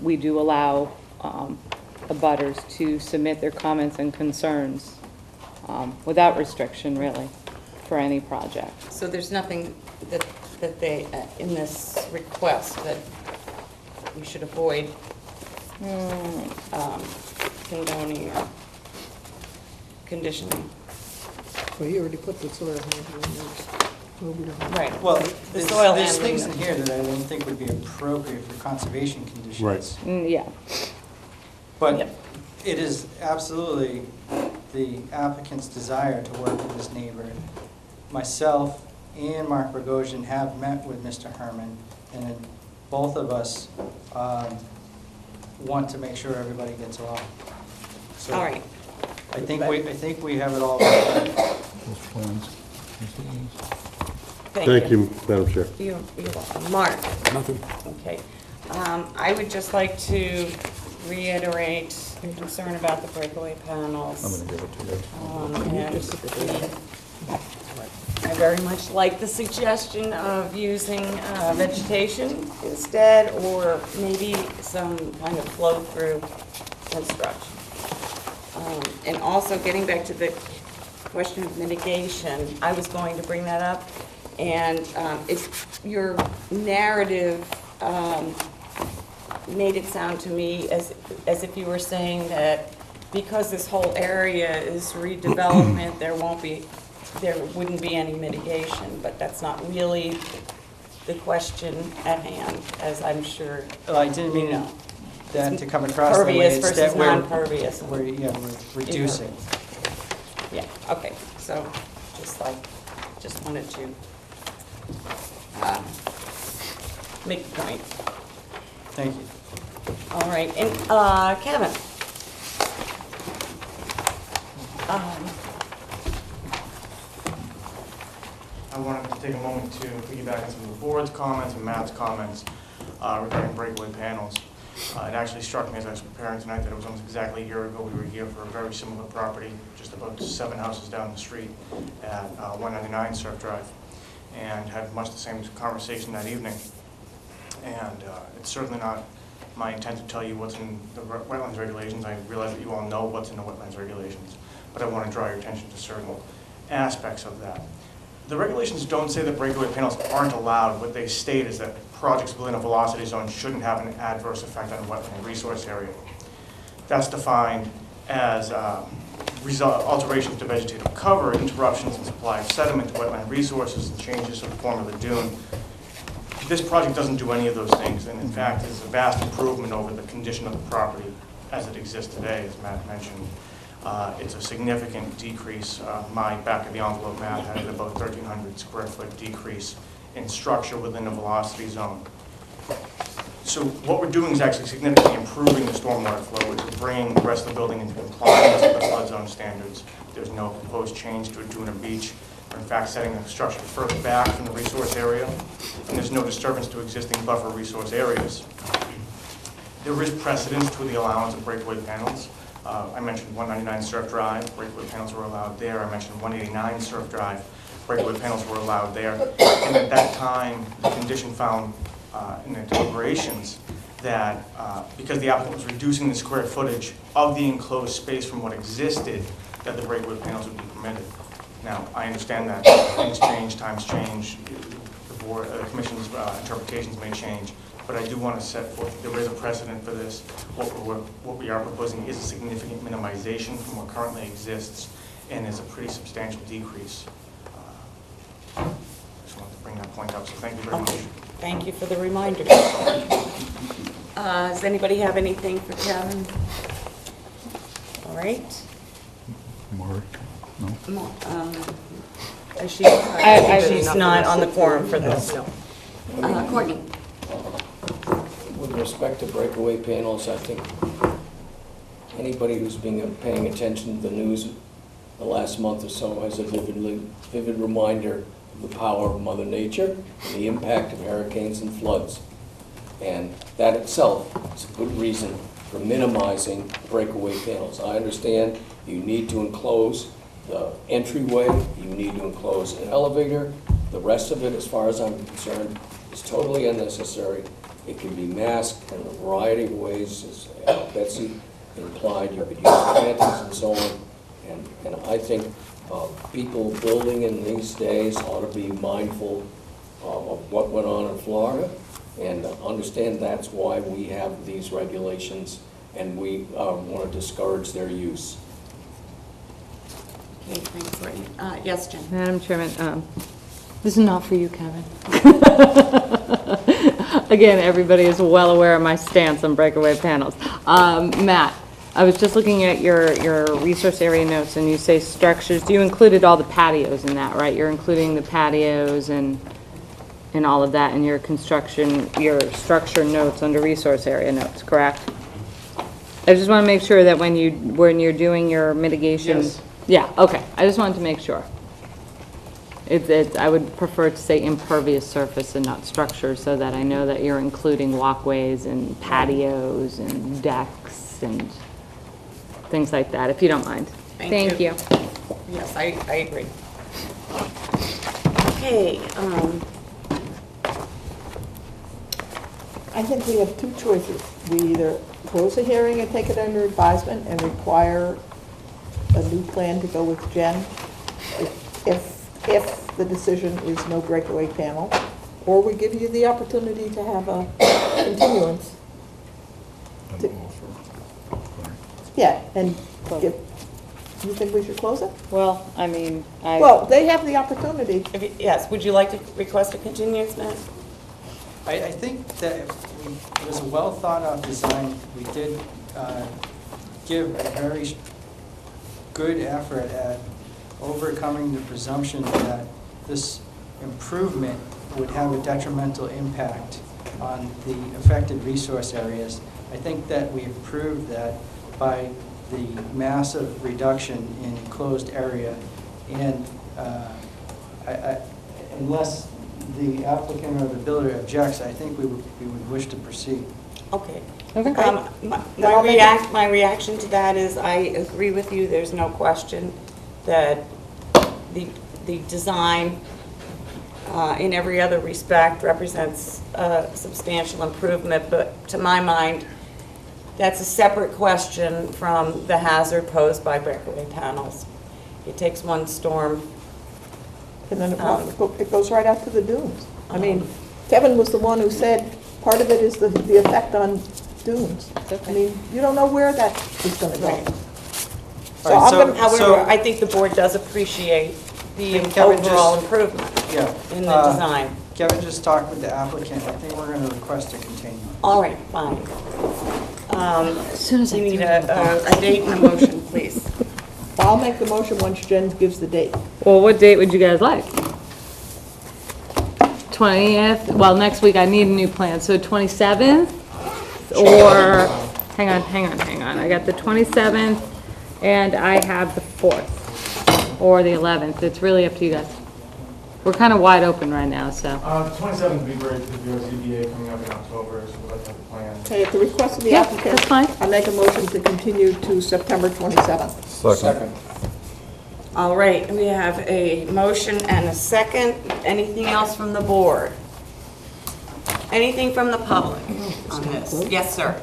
We do allow abutters to submit their comments and concerns without restriction, really, for any project. So there's nothing that they, in this request, that we should avoid condoning or conditioning? Well, you already put the soil handling in there. Right. Well, The soil there's handling. things in here that I don't think would be appropriate for conservation conditions. Right. Yeah. But Yep. it is absolutely the applicant's desire to work with his neighbor. Myself and Mark Bogosian have met with Mr. Herman, and both of us want to make sure everybody gets along. So All right. I think we have it all. Right. Those plans. Thank you, Madam Chair. You're welcome. Mark? Nothing. Okay. I would just like to reiterate your concern about the breakaway panels. I'm going to give it to you. And I very much like the suggestion of using vegetation instead, or maybe some kind of flow-through construction. And also, getting back to the question of mitigation, I was going to bring that up, and your narrative made it sound to me as if you were saying that because this whole area is redevelopment, there wouldn't be any mitigation, but that's not really the question at hand, as I'm sure Well, I didn't you mean know. that to come across that way. Pervious It's versus that we're- non-pervious. We're reducing. Yeah, okay, so just wanted to make a point. Thank you. All right, and Kevin? I wanted to take a moment to piggyback on some of the board's comments and Matt's comments regarding breakaway panels. It actually struck me as I was preparing tonight that it was almost exactly a year ago we were here for a very similar property, just about 7 houses down the street at 199 Surf Drive, and had much the same conversation that evening. And it's certainly not my intent to tell you what's in the wetlands regulations. I realize that you all know what's in the wetlands regulations, but I want to draw your attention to certain aspects of that. The regulations don't say that breakaway panels aren't allowed. What they state is that projects within a velocity zone shouldn't have an adverse effect on wetland resource area. That's defined as alterations to vegetative cover, interruptions in supply of sediment to wetland resources, and changes to the form of the dune. This project doesn't do any of those things, and in fact is a vast improvement over the condition of the property as it exists today, as Matt mentioned. It's a significant decrease. My back of the envelope math had about 1,300 square foot decrease in structure within a velocity zone. So what we're doing is actually significantly improving the stormwater flow. We're bringing the rest of the building into compliance with the flood zone standards. There's no proposed change to a dune or beach. We're in fact setting the structure further back from the resource area, and there's no disturbance to existing buffer resource areas. There is precedence to the allowance of breakaway panels. I mentioned 199 Surf Drive, breakaway panels were allowed there. I mentioned 189 Surf Drive, breakaway panels were allowed there. And at that time, the condition found in the deliberations that because the applicant was reducing the square footage of the enclosed space from what existed, that the breakaway panels would be permitted. Now, I understand that things change, times change, the board, the commission's interpretations may change, but I do want to set forth, there is a precedent for this. What we are proposing is a significant minimization from what currently exists and is a pretty substantial decrease. Just wanted to bring that point up, so thank you very much. Thank you for the reminder. Does anybody have anything for Kevin? All right. Mark? No? She's not on the quorum for this. Courtney? With respect to breakaway panels, I think anybody who's been paying attention to the news the last month or so has a vivid reminder of the power of Mother Nature and the impact of hurricanes and floods. And that itself is a good reason for minimizing breakaway panels. I understand you need to enclose the entryway, you need to enclose an elevator. The rest of it, as far as I'm concerned, is totally unnecessary. It can be masked in a variety of ways, as Betsy implied. You could use plantings and so on. And I think people building in these days ought to be mindful of what went on in Florida and understand that's why we have these regulations and we want to discourage their use. Okay, thanks, Courtney. Yes, Jen? Madam Chairman, this is not for you, Kevin. Again, everybody is well aware of my stance on breakaway panels. Matt, I was just looking at your resource area notes, and you say structures. You included all the patios in that, right? You're including the patios and all of that in your construction, your structure notes under resource area notes, correct? I just want to make sure that when you're doing your mitigation. Yes. Yeah, okay. I just wanted to make sure. I would prefer to say impervious surface and not structure, so that I know that you're including walkways and patios and decks and things like that, if you don't mind. Thank you. Yes, I agree. Okay, I think we have two choices. We either close the hearing and take it under advisement and require a new plan to go with Jen if the decision is no breakaway panel, or we give you the opportunity to have a continuance. Yeah, and give, you think we should close it? Well, I mean, Well, they have the opportunity. yes, would you like to request a continuance, Matt? I think that it was a well-thought-out design. We did give a very good effort at overcoming the presumption that this improvement would have a detrimental impact on the affected resource areas. I think that we have proved that by the massive reduction in enclosed area, and unless the applicant or the builder objects, I think we would wish to proceed. Okay. Okay. My reaction to that is I agree with you. There's no question that the design in every other respect represents a substantial improvement, but to my mind, that's a separate question from the hazard posed by breakaway panels. It takes one storm And then it goes right out to the dunes. I mean, Kevin was the one who said, part of it is the effect on dunes. I mean, you don't know where that is gonna go. Right. So All right, I'm so- gonna, However, I think the board does appreciate the Can Kevin overall just- improvement Yeah. in the design. Kevin just talked with the applicant. I think we're going to request a continuance. All right, fine. As soon as I We need do a date and a motion, please. I'll make the motion once Jen gives the date. Well, what date would you guys like? 20th, well, next week I need a new plan, so 27th? Or, hang on, I got the 27th, and I have the 4th, or the 11th, it's really up to you guys. We're kind of wide open right now, so. The 27th would be great because we have ZBA coming up in October, so we'd like to have a plan. Okay, at the request of the Yeah, applicant. that's fine. I make a motion to continue to September 27th. Second. All right, we have a motion and a second. Anything else from the board? Anything from the public on this? Yes, sir.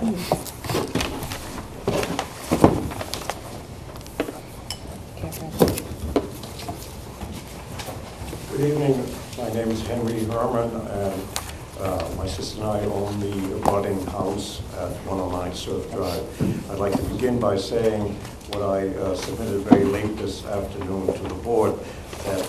Good evening. My name is Henry Herman, and my sister and I own the abutting house at 109 Surf Drive. I'd like to begin by saying what I submitted very late this afternoon to the board, that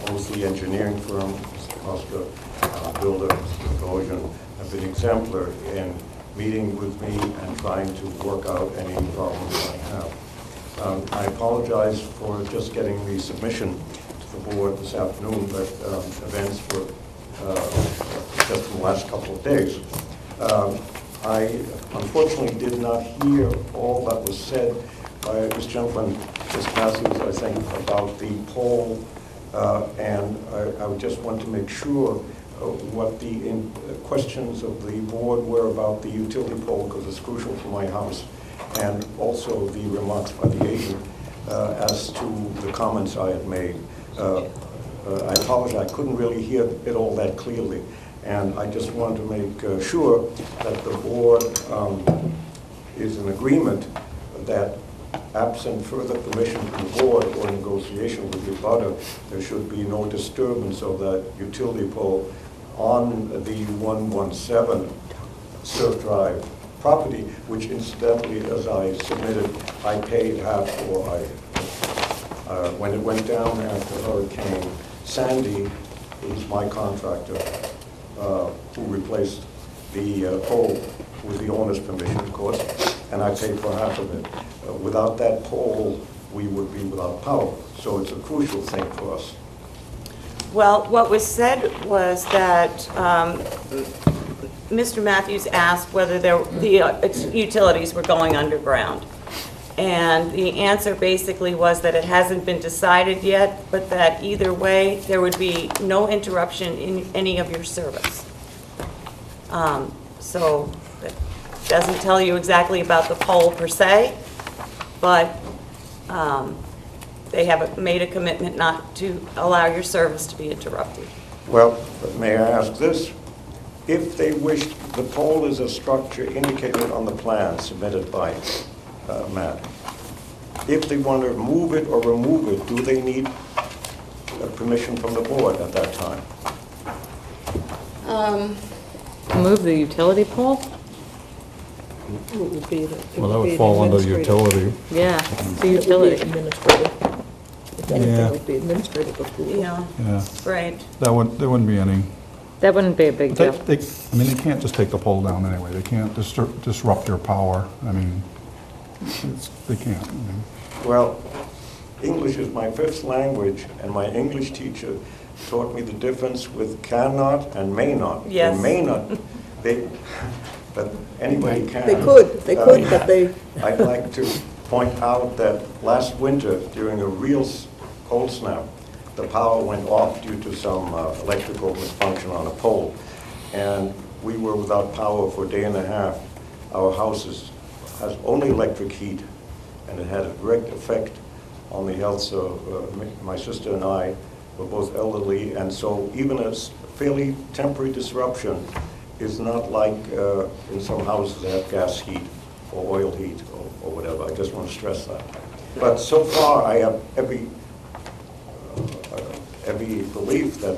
both the engineering firm, Mr. Costa, builder, Mr. Gogin, have been exemplar in meeting with me and trying to work out any problems I have. I apologize for just getting the submission to the board this afternoon, but events were just in the last couple of days. I unfortunately did not hear all that was said by this gentleman, Ms. Matthews, I think, about the poll, and I would just want to make sure what the questions of the board were about the utility pole, because it's crucial for my house, and also the remarks by the agent as to the comments I had made. I apologize, I couldn't really hear it all that clearly, and I just wanted to make sure that the board is in agreement that absent further permission from the board or negotiation with the abutter, there should be no disturbance of that utility pole on the 117 Surf Drive property, which incidentally, as I submitted, I paid half for. When it went down after Hurricane Sandy, it was my contractor who replaced the pole with the owner's permission, of course, and I paid for half of it. Without that pole, we would be without power, so it's a crucial thing for us. Well, what was said was that Mr. Matthews asked whether the utilities were going underground. And the answer basically was that it hasn't been decided yet, but that either way, there would be no interruption in any of your service. So it doesn't tell you exactly about the pole per se, but they have made a commitment not to allow your service to be interrupted. Well, may I ask this? If they wish, the pole is a structure indicated on the plan submitted by Matt. If they want to move it or remove it, do they need permission from the board at that time? Move the utility pole? It would be the- it Well, that be would an fall under administrative- utility. Yeah, it's a It would be utility. administrative. If anything, Yeah. it would be administrative approval. Yeah, Yeah, right. there wouldn't be any. That wouldn't be a big deal. I mean, they can't just take the pole down anyway. They can't disrupt your power. I mean, they can't. I mean, Well, English is my fifth language, and my English teacher taught me the difference with cannot and may not. Yes. They may not, but anybody can. They could, but they, I'd like to point out that last winter, during a real cold snap, the power went off due to some electrical dysfunction on a pole, and we were without power for a day and a half. Our house has only electric heat, and it had a direct effect on the health of my sister and I. We're both elderly, and so even a fairly temporary disruption is not like in some houses that have gas heat or oil heat or whatever. I just want to stress that. But so far, I have every every belief that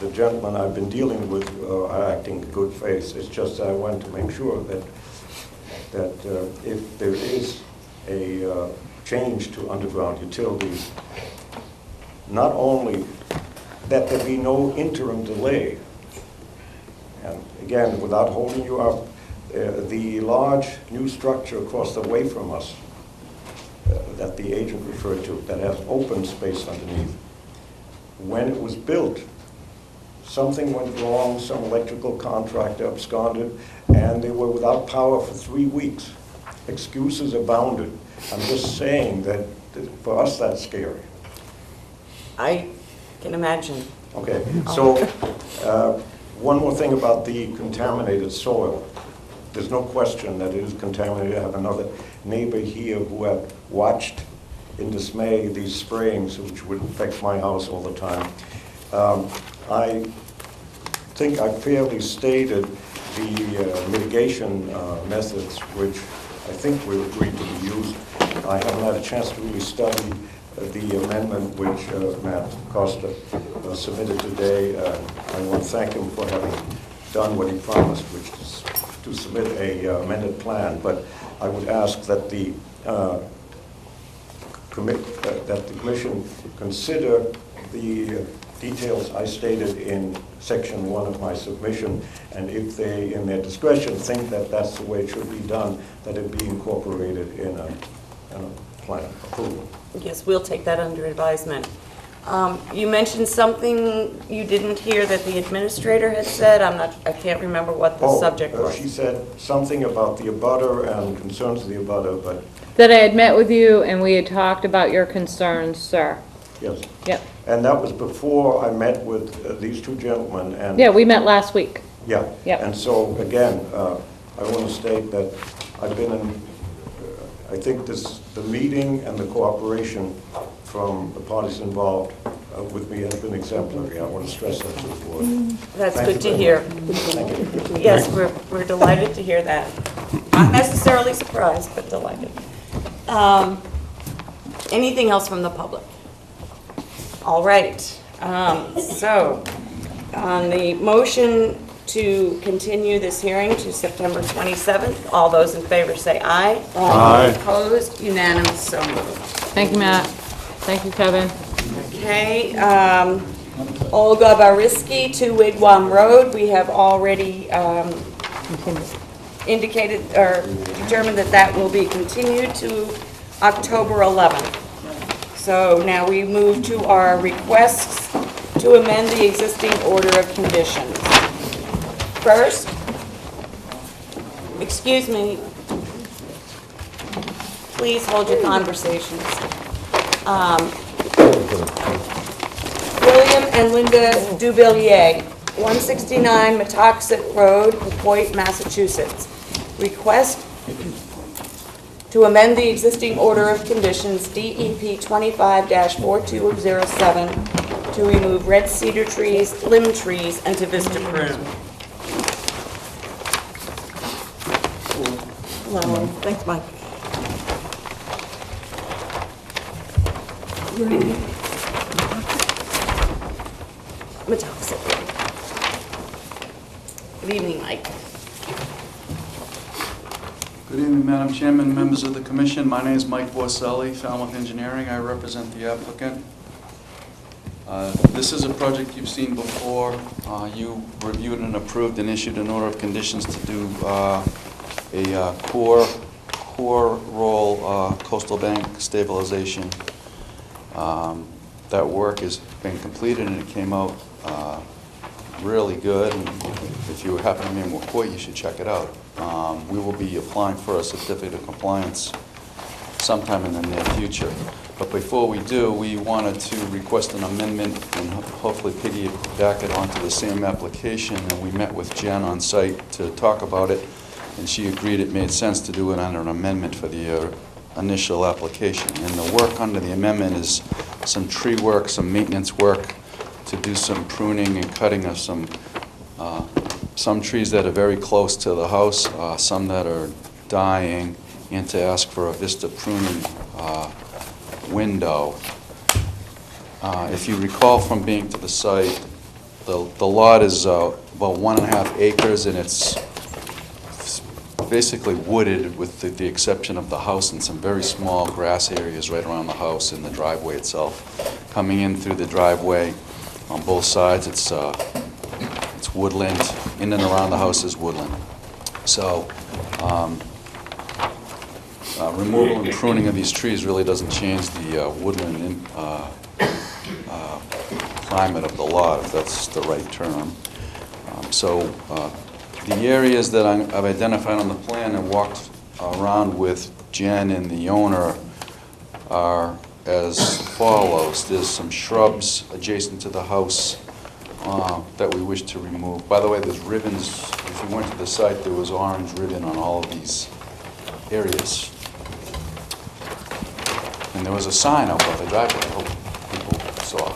the gentlemen I've been dealing with are acting in good faith. It's just that I want to make sure that if there is a change to underground utilities, not only that there be no interim delay, and again, without holding you up, the large new structure across the way from us that the agent referred to, that has open space underneath, when it was built, something went wrong, some electrical contractor absconded, and they were without power for 3 weeks. Excuses abounded. I'm just saying that for us, that's scary. I can imagine. Okay, so one more thing about the contaminated soil. There's no question that it is contaminated. I have another neighbor here who have watched in dismay these sprayings, which would affect my house all the time. I think I fairly stated the mitigation methods, which I think we agreed to be used. I haven't had a chance to really study the amendment which Matt Costa submitted today. I want to thank him for having done what he promised, which is to submit a amended plan. But I would ask that the commission consider the details I stated in section 1 of my submission, and if they, in their discretion, think that that's the way it should be done, that it be incorporated in a plan approval. Yes, we'll take that under advisement. You mentioned something you didn't hear that the administrator had said. I can't remember what the subject was. She said something about the abutter and concerns of the abutter, but That I had met with you and we had talked about your concerns, sir. yes. Yep. And that was before I met with these two gentlemen, and Yeah, we met last week. yeah. Yep. And so, again, I want to state that I've been in, I think the meeting and the cooperation from the parties involved with me has been exemplary. I want to stress that to the board. That's Thank good you to very hear. much. Thank you. Yes, we're delighted to hear that. Not necessarily surprised, but delighted. Anything else from the public? All right. So, on the motion to continue this hearing to September 27th, all those in favor say aye. Aye. Opposed? Unanimous, so moved. Thank you, Matt. Thank you, Kevin. Okay, Olga Bariski, 2 Wigwam Road. We have already indicated or determined that that will be continued to October 11th. So now we move to our requests to amend the existing order of conditions. First, excuse me, please hold your conversations. William and Linda Duvillier, 169 Metoxet Road, Hoyt, Massachusetts. Request to amend the existing order of conditions, DEP 25-4207, to remove red cedar trees, limb trees, and to vista prune. Hello. Thanks, Mike. Metoxet. Good evening, Mike. Good evening, Madam Chairman, members of the commission. My name is Mike Borselli, Falmouth Engineering. I represent the applicant. This is a project you've seen before. You reviewed and approved and issued an order of conditions to do a core roll coastal bank stabilization. That work has been completed and it came out really good. And if you happen to be in Wacoit, you should check it out. We will be applying for a certificate of compliance sometime in the near future. But before we do, we wanted to request an amendment and hopefully piggyback it onto the same application. And we met with Jen on site to talk about it, and she agreed it made sense to do it under an amendment for the initial application. And the work under the amendment is some tree work, some maintenance work, to do some pruning and cutting of some trees that are very close to the house, some that are dying, and to ask for a vista pruning window. If you recall from being to the site, the lot is about 1.5 acres, and it's basically wooded with the exception of the house and some very small grass areas right around the house and the driveway itself. Coming in through the driveway on both sides, it's woodland. In and around the house is woodland. So removal and pruning of these trees really doesn't change the woodland climate of the lot, if that's the right term. The areas that I've identified on the plan and walked around with Jen and the owner are as follows. There's some shrubs adjacent to the house that we wish to remove. By the way, there's ribbons. If you went to the site, there was orange ribbon on all of these areas. And there was a sign out by the driveway, I hope people saw.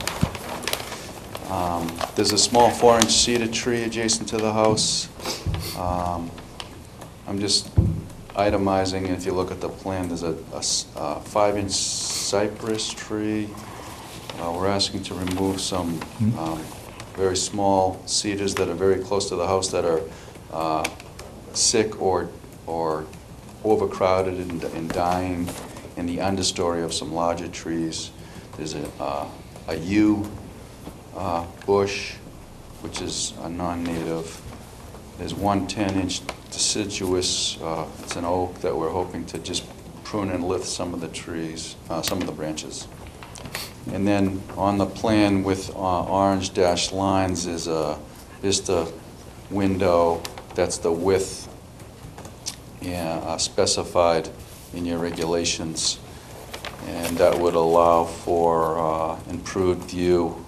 There's a small 4-inch cedar tree adjacent to the house. I'm just itemizing, if you look at the plan, there's a 5-inch cypress tree. We're asking to remove some very small cedars that are very close to the house that are sick or overcrowded and dying in the understory of some larger trees. There's a yew bush, which is a non-native. There's one 10-inch deciduous, it's an oak that we're hoping to just prune and lift some of the trees, some of the branches. And then on the plan with orange dashed lines is a vista window. That's the width specified in your regulations. And that would allow for improved view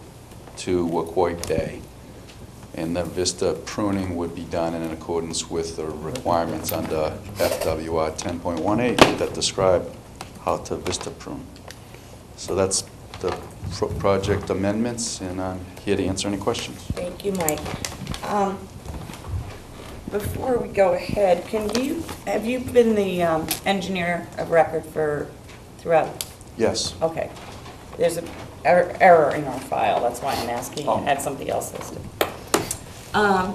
to Wacoit Bay. And the vista pruning would be done in accordance with the requirements under FWR 10.18 that describe how to vista prune. So that's the project amendments, and I'm here to answer any questions. Thank you, Mike. Before we go ahead, have you been the engineer of record throughout? Yes. Okay. There's an error in our file, that's why I'm asking. I had something else listed.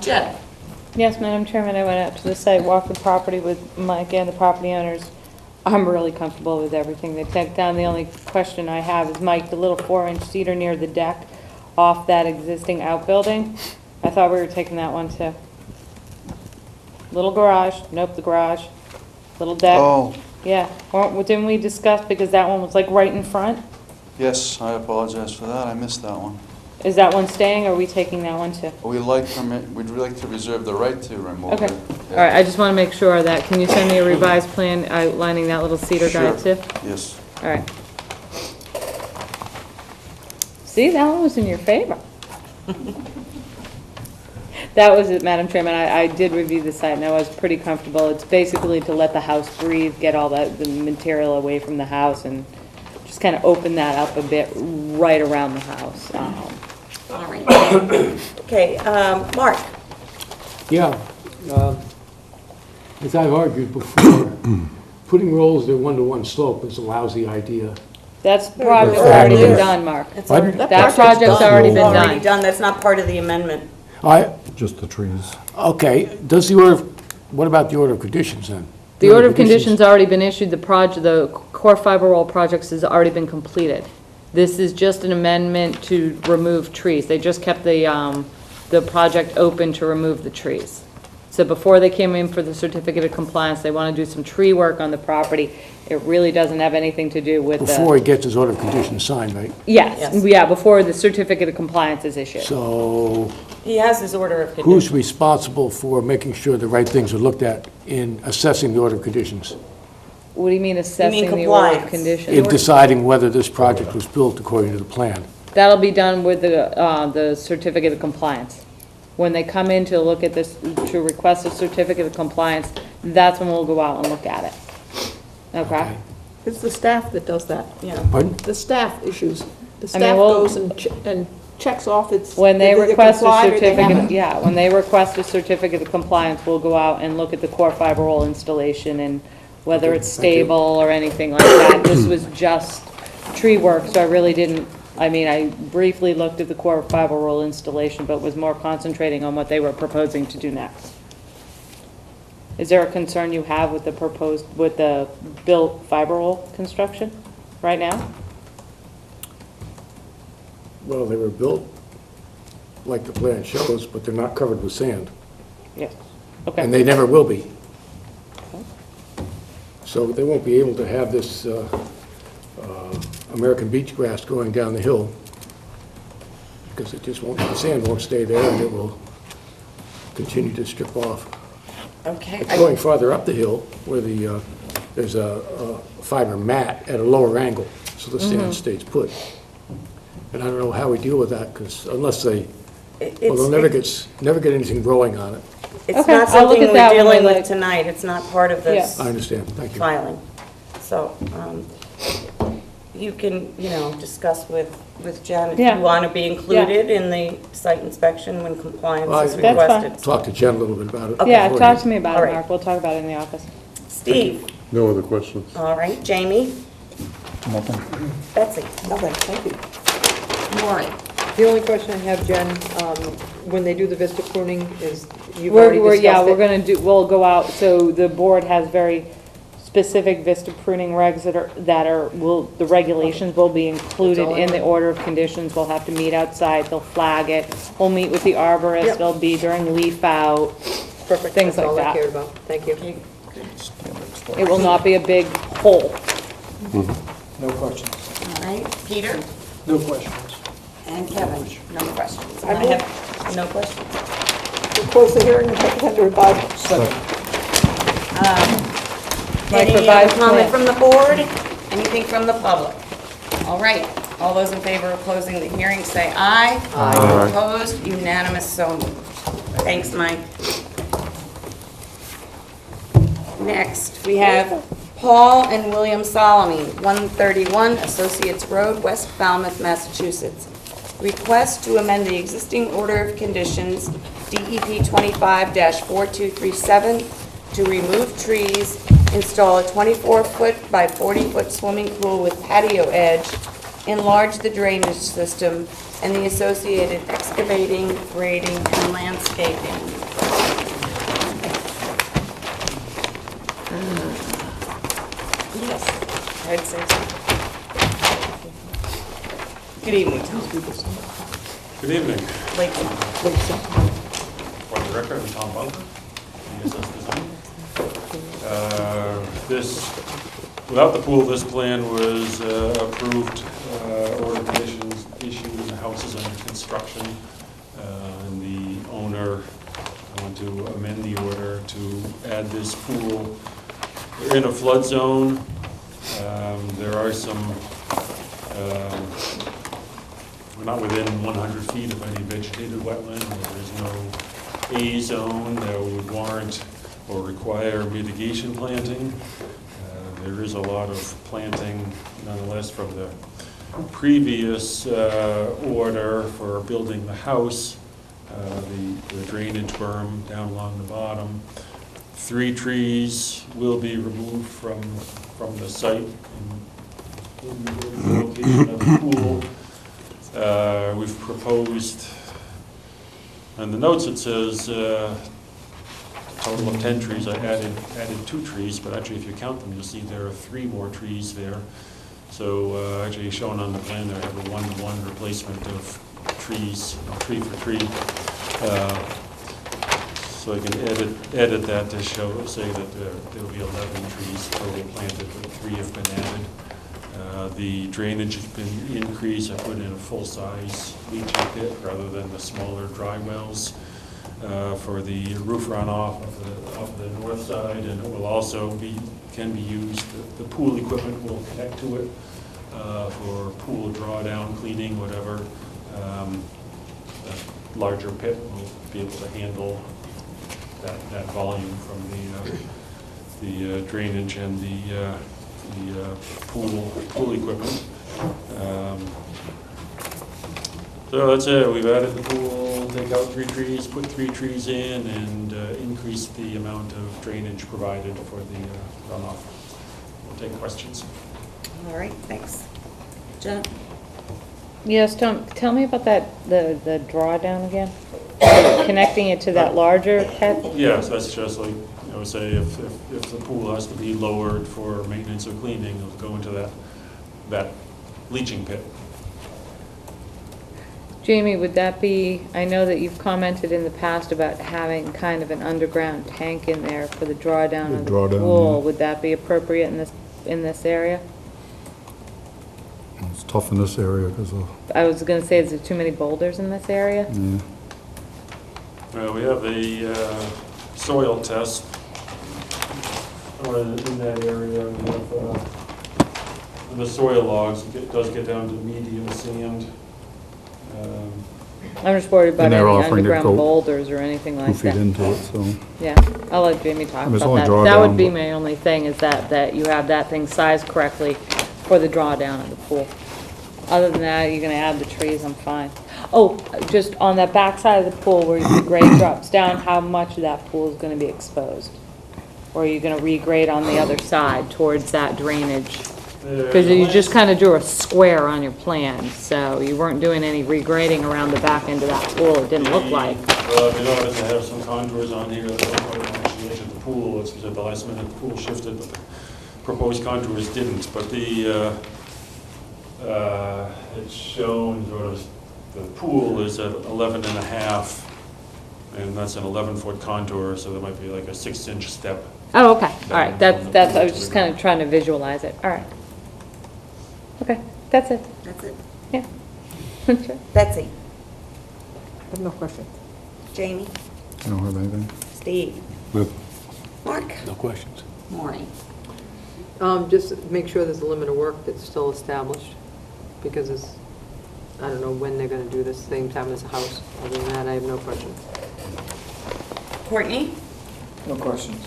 Jen? Yes, Madam Chairman, I went out to the site, walked the property with Mike and the property owners. I'm really comfortable with everything they took down. The only question I have is, Mike, the little 4-inch cedar near the deck off that existing outbuilding, I thought we were taking that one too. Little garage, nope, the garage, little deck. Oh, Yeah, didn't we discuss, because that one was like right in front? yes, I apologize for that. I missed that one. Is that one staying, or are we taking that one too? We'd like to reserve the right to remove it. Okay, all right, I just want to make sure of that. Can you send me a revised plan outlining that little cedar guide too? Sure, yes. All right. See, that one was in your favor. That was it, Madam Chairman. I did review the site, and I was pretty comfortable. It's basically to let the house breathe, get all the material away from the house, and just kind of open that up a bit right around the house. All right. Okay, Mark? Yeah, as I've argued before, putting rolls at 1-to-1 slope is a lousy idea. That's project's already been done, Mark. Pardon? That project's already been Already done. done, that's not part of the amendment. Just the trees. Okay, what about the order of conditions then? The order of conditions already been issued. The core fiber roll projects has already been completed. This is just an amendment to remove trees. They just kept the project open to remove the trees. So before they came in for the certificate of compliance, they want to do some tree work on the property. It really doesn't have anything to do with Before he gets his order of conditions signed, right? Yes. Yes, yeah, before the certificate of compliance is issued. So He has his order of who's conditions. responsible for making sure the right things are looked at in assessing the order of conditions? What do you mean assessing the order of compliance? conditions? In deciding whether this project was built according to the plan? That'll be done with the certificate of compliance. When they come in to look at this, to request a certificate of compliance, that's when we'll go out and look at it. Okay? It's the staff that does that. Yeah. Pardon? The staff issues. The I mean, staff we'll- goes and checks off its. When they whether request a complied or they certificate, haven't. yeah, when they request a certificate of compliance, we'll go out and look at the core fiber roll installation and whether Okay, it's thank you. stable or anything like that. This was just tree work, so I really didn't I mean, I briefly looked at the core fiber roll installation, but was more concentrating on what they were proposing to do next. Is there a concern you have with the built fiber roll construction right now? Well, they were built like the plan shows, but they're not covered with sand. Yes. And Okay. they never will be. So they won't be able to have this American beach grass going down the hill, because it just won't, the sand won't stay there, and it will continue to strip off. Okay. It's going farther up the hill where there's a fiber mat at a lower angle, so the sand stays put. And I don't know how we deal with that, because unless they, well, they'll never get anything growing on it. It's Okay, not I'll look something at we're that when dealing we with look. tonight. It's not part of this I understand, thank you. filing. So, you can, discuss with Jen if Yeah. you want to be included in the site inspection when compliance Well, is That's fine. requested. Talk to Jen a little bit about it. Yeah, beforehand. talk to me about All it, right. Mark. We'll talk about it in the office. Steve? No other questions? All right. Jamie? Nothing. Betsy? Nothing, thank you. Maureen? The only question I have, Jen, when they do the vista pruning, is, you've already Yeah, discussed we're it? we'll go out, so the board has very specific vista pruning regs the regulations will be included That's all I in the want. order of conditions. We'll have to meet outside, they'll flag it. We'll meet with the arborist, Yep. they'll be during leaf out. Perfect, things that's all like I that. cared about. Thank you. It will not be a big hole. No questions. All right. Peter? No questions. And Kevin? No questions. I And I have no questions. We'll close the hearing and take it under advisement. Second. Any revised other comment plan. from the board? Anything from the public? All right, all those in favor of closing the hearing, say aye. Aye. Opposed, unanimous, so moved. Thanks, Mike. Next, we have Paul and William Solomon, 131 Associates Road, West Falmouth, Massachusetts. Request to amend the existing order of conditions, DEP 25-4237, to remove trees, install a 24-foot by 40-foot swimming pool with patio edge, enlarge the drainage system, and the associated excavating, grading, and landscaping. Yes, I'd say so. Good evening, Tom. Good evening. Lake. For the record, I'm Tom Bunker, ESS Design. Without the pool, this plan was approved, order conditions issued, and the house is under construction. And the owner wanted to amend the order to add this pool. We're in a flood zone. There are some, we're not within 100 feet of any vegetated wetland. There's no A zone that would warrant or require mitigation planting. There is a lot of planting nonetheless from the previous order for building the house, the drainage berm down along the bottom. 3 trees will be removed from the site in the location of the pool. We've proposed, on the notes it says a total of 10 trees. I added 2 trees, but actually if you count them, you'll see there are 3 more trees there. So actually shown on the plan there, I have a 1-to-1 replacement of trees, tree for tree. So I can edit that to say that there will be 11 trees total planted, but 3 have been added. The drainage has been increased. I put in a full-size leaching pit rather than the smaller dry wells for the roof runoff of the north side, and it will also can be used. The pool equipment will connect to it for pool drawdown, cleaning, whatever. The larger pit will be able to handle that volume from the drainage and the pool equipment. So that's it. We've added the pool, take out 3 trees, put 3 trees in, and increase the amount of drainage provided for the runoff. We'll take questions. All right, thanks. Jen? Yes, Tom, tell me about that, the drawdown again? Connecting it to that larger head? Yes, that's just like, say if the pool has to be lowered for maintenance or cleaning, it'll go into that leaching pit. Jamie, would that be, I know that you've commented in the past about having kind of an underground tank in there for the drawdown of the Drawdown, pool. yeah. Would that be appropriate in this area? It's tough in this area because of, I was gonna say, is there too many boulders in this area? yeah. Well, we have a soil test in that area. We have the soil logs, it does get down to medium sand. I'm just worried about And any they're offering to underground go boulders or anything 2 like feet that. into it, so. Yeah, I'll let Jamie talk I mean, it's about only that. That would drawdown, be but- my only thing, is that you have that thing sized correctly for the drawdown of the pool. Other than that, you're gonna add the trees, I'm fine. Oh, just on that back side of the pool where the grade drops down, how much of that pool is gonna be exposed? Or are you gonna regrade on the other side towards that drainage? Because you just kind of drew a square on your plan, so you weren't doing any regrading around the back end of that pool, it didn't look like. Well, in order to have some contours on here that don't actually edge of the pool, it's at the last minute the pool shifted, but the proposed contours didn't. But it's shown sort of, the pool is at 11 and a half, and that's an 11-foot contour, so there might be like a 6-inch step. Oh, okay, all right, that's, I was just kind of trying to visualize it, all right. Okay, that's it, That's it. yeah. Sure. Betsy? I have no question. Jamie? I don't have anything. Steve? Good. Mark? No questions. Maureen? Just make sure there's a limit of work that's still established, because it's, I don't know when they're gonna do this, same time as a house. Other than that, I have no questions. Courtney? No questions.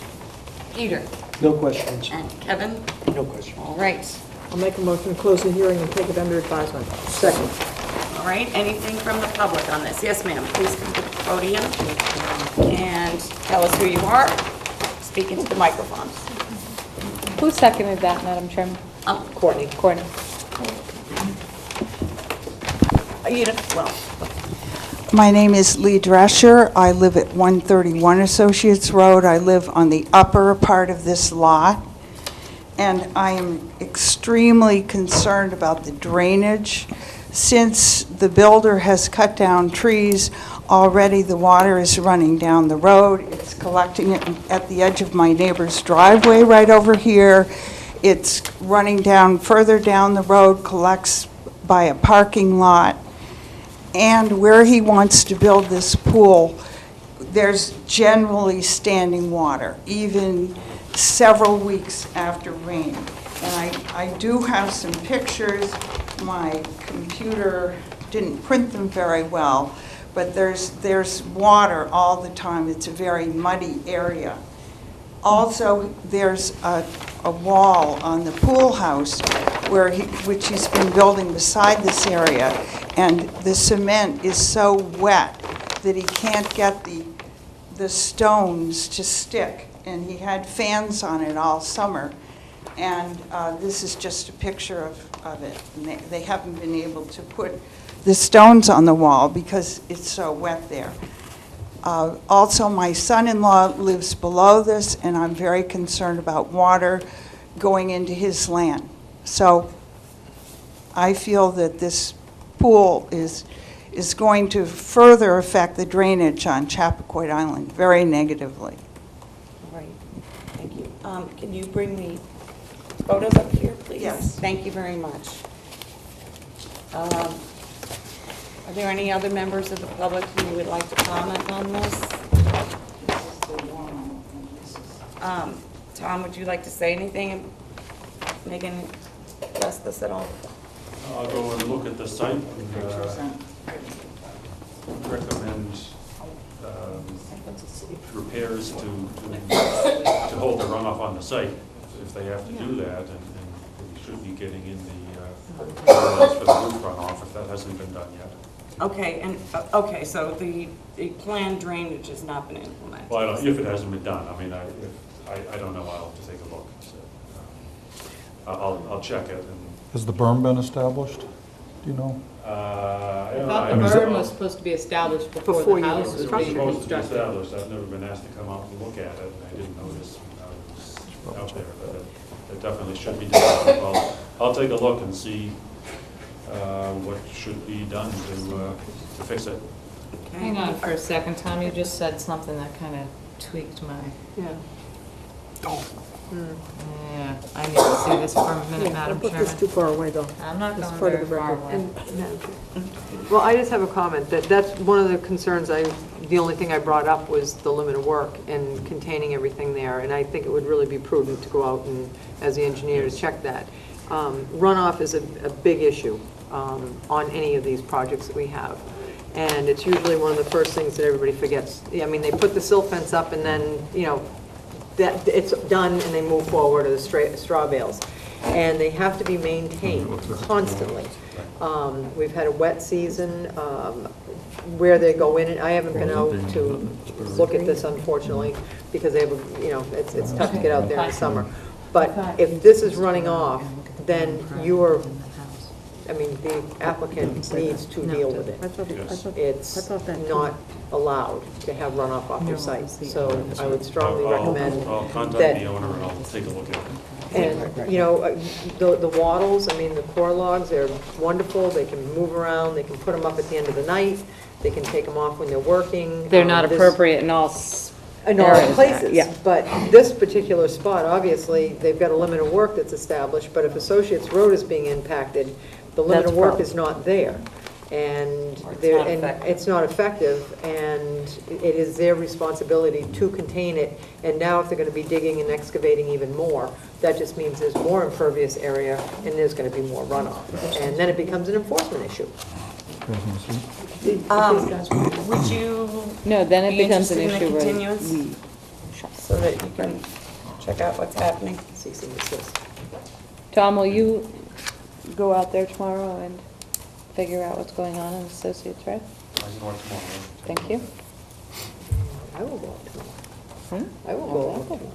Peter? No questions. And Kevin? No questions. All right. I'll make a motion to close the hearing and take it under advisement. Second. All right, anything from the public on this? Yes, ma'am, please come to the podium and tell us who you are. Speak into the microphone. Who seconded that, Madam Chairman? Courtney. Courtney. Well, My name is Lee Drescher. I live at 131 Associates Road. I live on the upper part of this lot, and I am extremely concerned about the drainage. Since the builder has cut down trees, already the water is running down the road. It's collecting it at the edge of my neighbor's driveway right over here. It's running down further down the road, collects by a parking lot. And where he wants to build this pool, there's generally standing water, even several weeks after rain. And I do have some pictures. My computer didn't print them very well, but there's water all the time. It's a very muddy area. Also, there's a wall on the pool house which he's been building beside this area, and the cement is so wet that he can't get the stones to stick, and he had fans on it all summer. And this is just a picture of it. And they haven't been able to put the stones on the wall because it's so wet there. Also, my son-in-law lives below this, and I'm very concerned about water going into his land. So I feel that this pool is going to further affect the drainage on Chappaquiddick Island very negatively. all right, thank you. Can you bring the photos up here, please? Yes. Thank you very much. Are there any other members of the public who would like to comment on this? Tom, would you like to say anything? Megan, address this at all? I'll go and look at the site and recommend repairs to hold the runoff on the site if they have to do that, and we should be getting in the permits for the roof runoff if that hasn't been done yet. Okay, and, okay, so the planned drainage has not been implemented? Well, I don't, if it hasn't been done, I mean, I don't know, I'll have to take a look. So, I'll check it. And Has the berm been established? Do you know? I don't know. thought I mean, the is it- berm was supposed to be established Before before you the house was It's being supposed to be constructed. established. I've never been asked to come out and look at it. I didn't know this when I was out there, but it definitely should be done. I'll take a look and see what should be done to fix it. Hang on for a second, Tom, you just said something that kind of tweaked my, Yeah. yeah, I need to see this for a minute, Madam Don't put this too Chairman. far away, though. I'm not It's going part of very the far record. away. Well, I just have a comment, that's one of the concerns the only thing I brought up was the limit of work and containing everything there, and I think it would really be prudent to go out and, as the engineers, check that. Runoff is a big issue on any of these projects that we have, and it's usually one of the first things that everybody forgets. I mean, they put the silt fence up and then, that it's done and they move forward to the straw bales. And they have to be maintained constantly. We've had a wet season where they go in, and I haven't been out to look at this unfortunately, because they have, it's tough to get out there in the summer. But if this is running off, then the applicant needs to deal with it. It's not allowed to have runoff off your site, so I would strongly recommend I'll contact that. the owner and I'll take a look at it. And, the wattles, the core logs, they're wonderful, they can move around, they can put them up at the end of the night, they can take them off when they're working. They're not This- appropriate in all in all areas, places. yeah. But this particular spot, obviously, they've got a limit of work that's established, but if Associates Road is being impacted, the limit That's of a work problem. is not there. And Or it's they're, not and effective. it's not effective, and it is their responsibility to contain it. And now if they're gonna be digging and excavating even more, that just means there's more impervious area and there's gonna be more runoff. And then it becomes an enforcement issue. Would you No, then it be becomes an interested in the issue where continuance? So that you can check out what's happening? Cease and desist. Tom, will you go out there tomorrow and figure out what's going on in Associates Road? I can work tomorrow. Thank you. I will go out tomorrow. Hmm? I will go out tomorrow.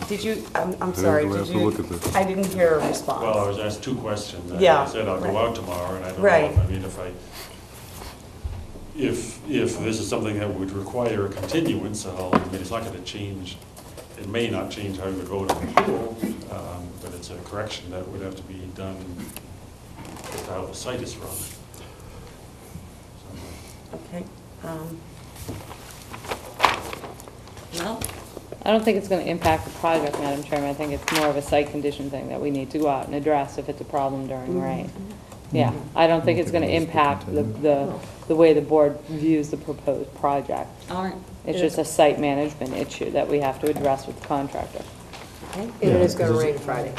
Did you, I'm sorry, we did have to you? look at this. I didn't hear a response. Well, I was asked two questions. Yeah. I said I'll go Right. out tomorrow, and I don't Right. know, if this is something that would require a continuance, it's not gonna change, it may not change how you would vote on approval, but it's a correction that would have to be done with how the site is run. Okay. No? I don't think it's going to impact the project, Madam Chairman. I think it's more of a site condition thing that we need to go out and address if it's a problem during rain. Yeah, I don't think it's going to impact the way the board views the proposed project. All right. It's just a site management issue that we have to address with the contractor. Okay. And it is gonna rain Friday.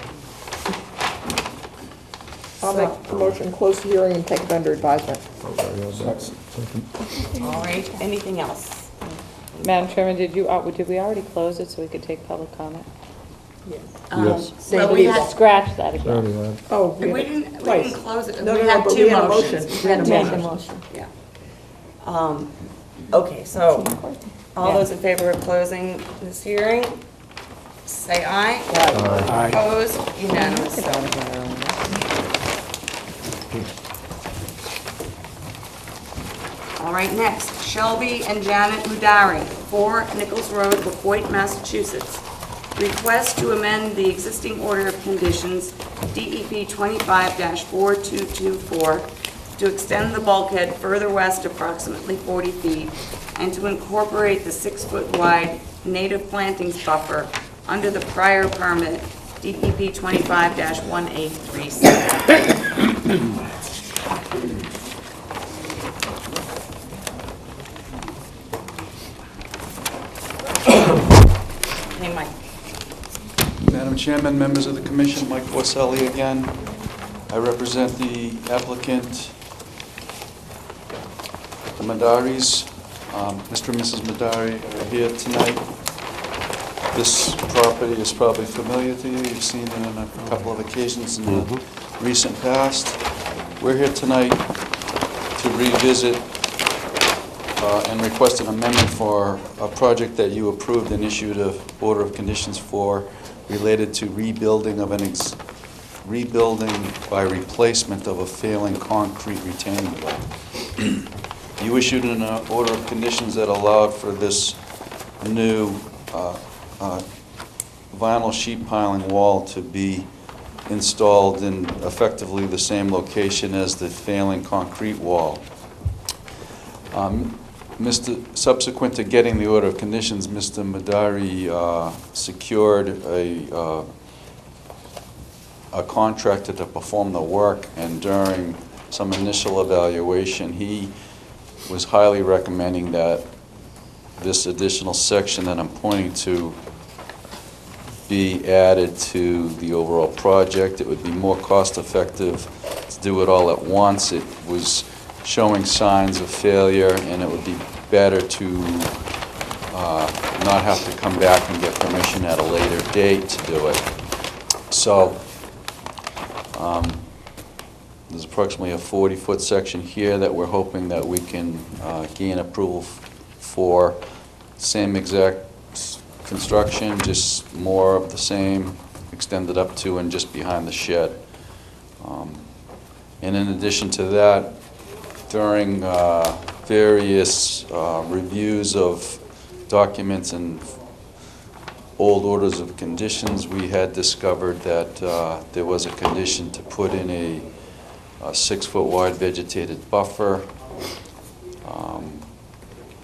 I'll make a motion, close the hearing and take it under advisement. All right, anything else? Madam Chairman, did we already close it so we could take public comment? Yes. Well, we had, Scratch that again. Oh, we didn't close it. No, We no, had but two we had a motions. motion. We had a Make a motion. Yeah. Okay, so, all those in favor of closing this hearing, say aye. Aye. Opposed, unanimous. All right, next, Shelby and Janet Mudari, 4 Nichols Road, Wacoit, Massachusetts. Request to amend the existing order of conditions, DEP 25-4224, to extend the bulkhead further west approximately 40 feet and to incorporate the 6-foot wide native plantings buffer under the prior permit, DEP 25-1837. Hey, Mike. Madam Chairman, members of the commission, Mike Borselli again. I represent the applicant, the Madaris. Mr. and Mrs. Madari are here tonight. This property is probably familiar to you. You've seen it on a couple of occasions in the recent past. We're here tonight to revisit a and request an amendment for a project that you approved and issued a order of conditions for related to rebuilding by replacement of a failing concrete retaining wall. You issued an order of conditions that allowed for this new vinyl sheet piling wall to be installed in effectively the same location as the failing concrete wall. Subsequent to getting the order of conditions, Mr. Madari secured a contractor to perform the work, and during some initial evaluation, he was highly recommending that this additional section that I'm pointing to be added to the overall project. It would be more cost-effective to do it all at once. It was showing signs of failure, and it would be better to not have to come back and get permission at a later date to do it. So there's approximately a 40-foot section here that we're hoping that we can gain approval for. Same exact construction, just more of the same, extended up to and just behind the shed. And in addition to that, during various reviews of documents and old orders of conditions, we had discovered that there was a condition to put in a 6-foot wide vegetated buffer.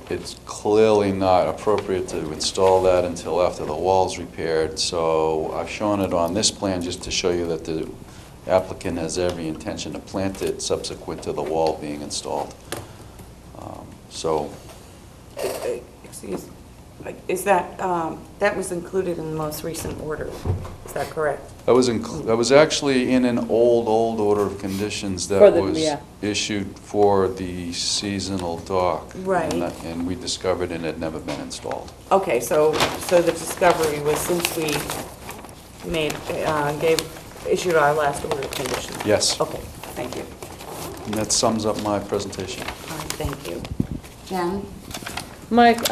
It's clearly not appropriate to install that until after the wall's repaired, so I've shown it on this plan just to show you that the applicant has every intention to plant it subsequent to the wall being installed. Excuse, is that, that was included in the most recent order, is that correct? That was actually in an old order of conditions that was issued for the seasonal dock. Right. And we discovered it had never been installed. Okay, so the discovery was since we issued our last order of conditions? Yes. Okay, thank you. And that sums up my presentation. All right, thank you. Jen? Mike,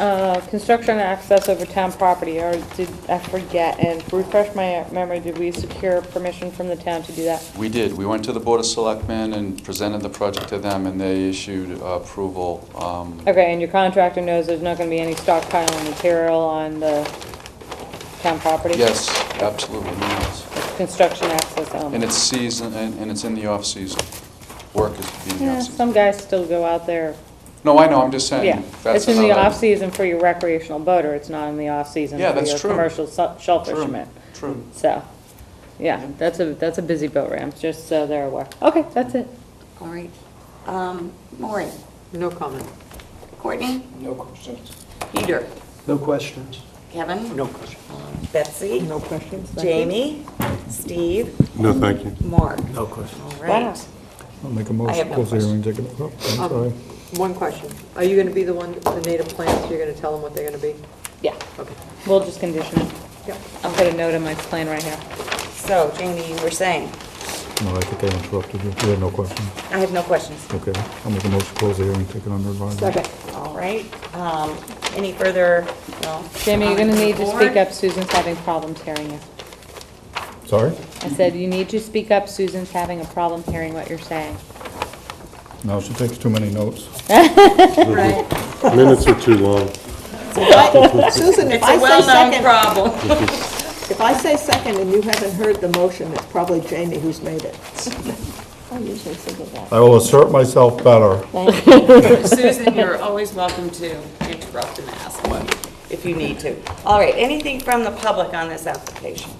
construction access over town property, or did I forget, and refresh my memory, did we secure permission from the town to do that? We did. We went to the Board of Selectmen and presented the project to them, and they issued approval. Okay, and your contractor knows there's not gonna be any stockpiling material on the town property? Yes, absolutely, yes. Construction access only? And it's season, and it's in the off-season. Work is being Yeah, off-season. some guys still go out there. No, I know, I'm just saying. Yeah, that's it's in the how that- off-season for your recreational boater, it's not in the off-season Yeah, for that's your true. commercial shell True, fishermen. True. So, yeah, that's a busy boat ramp, just so they're aware. Okay, that's it. All right. Maureen? No comment. Courtney? No questions. Peter? No questions? Kevin? No questions. Betsy? No questions? Thank you. Jamie? Steve? No, thank you. Mark? No question. All right. I'll make a I motion, have no close the hearing, take it up. I'm sorry. One question. Are you going to be the one, the native plants, you're going to tell them what they're going to be? Yeah, Okay. we'll just condition it. Yep. I'll put a note on my plan right here. So, Jamie, you were saying? No, I think I interrupted you. You had no question. I have no questions. Okay, I'll make a motion, close the hearing, take it under advisement. Second. All right. Any further, no? Jamie, you're gonna need to Board? speak up, Susan's having problems hearing you. Sorry? I said, you need to speak up, Susan's having a problem hearing what you're saying. No, she takes too many notes. Right. Minutes are too long. Susan, if It's I a say well-known second, problem. if I say second and you haven't heard the motion, it's probably Jamie who's made it. I usually think of that. I will assert myself better. Susan, you're always welcome to interrupt and ask if you need to. All right, anything from the public on this application?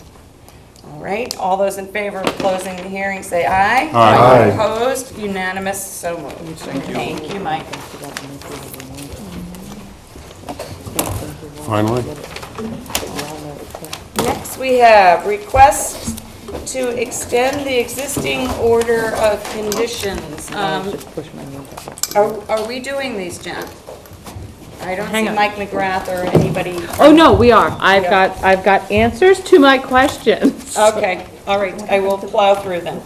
All right, all those in favor of closing the hearing, say aye. Aye. Opposed, unanimous, so moved. Thank you, Mike. Finally? Next, we have requests to extend the existing order of conditions. Are we doing these, Jen? I don't Hang see on. Mike McGrath or anybody. Oh, no, we are. I've Yeah. got answers to my questions. Okay, all right, I will plow through them.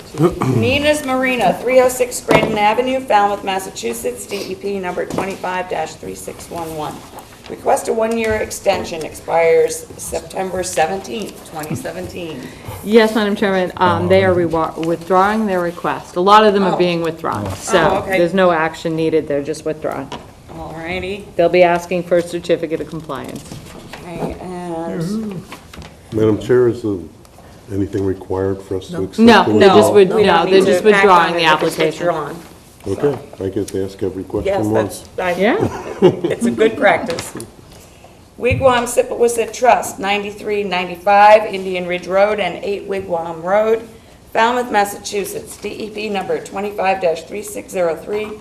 Nina's Marina, 306 Scranton Avenue, Falmouth, Massachusetts, DEP number 25-3611. Request a one-year extension, expires September 17th, 2017. Yes, Madam Chairman, they are withdrawing their request. A lot of them are Oh. being withdrawn, Oh, so okay. there's no action needed, they're just withdrawn. All righty, They'll be asking for a certificate of compliance. okay, and Madam Chair, is anything required for us to accept? No, the they're just withdrawal? we don't they're need just to act withdrawing on the it if it's application. withdrawn. Okay, I get to ask every Yes, question once. Yeah? it's a good practice. Wigwam Sipawissa Trust, 9395 Indian Ridge Road and 8 Wigwam Road, Falmouth, Massachusetts, DEP number 25-3603.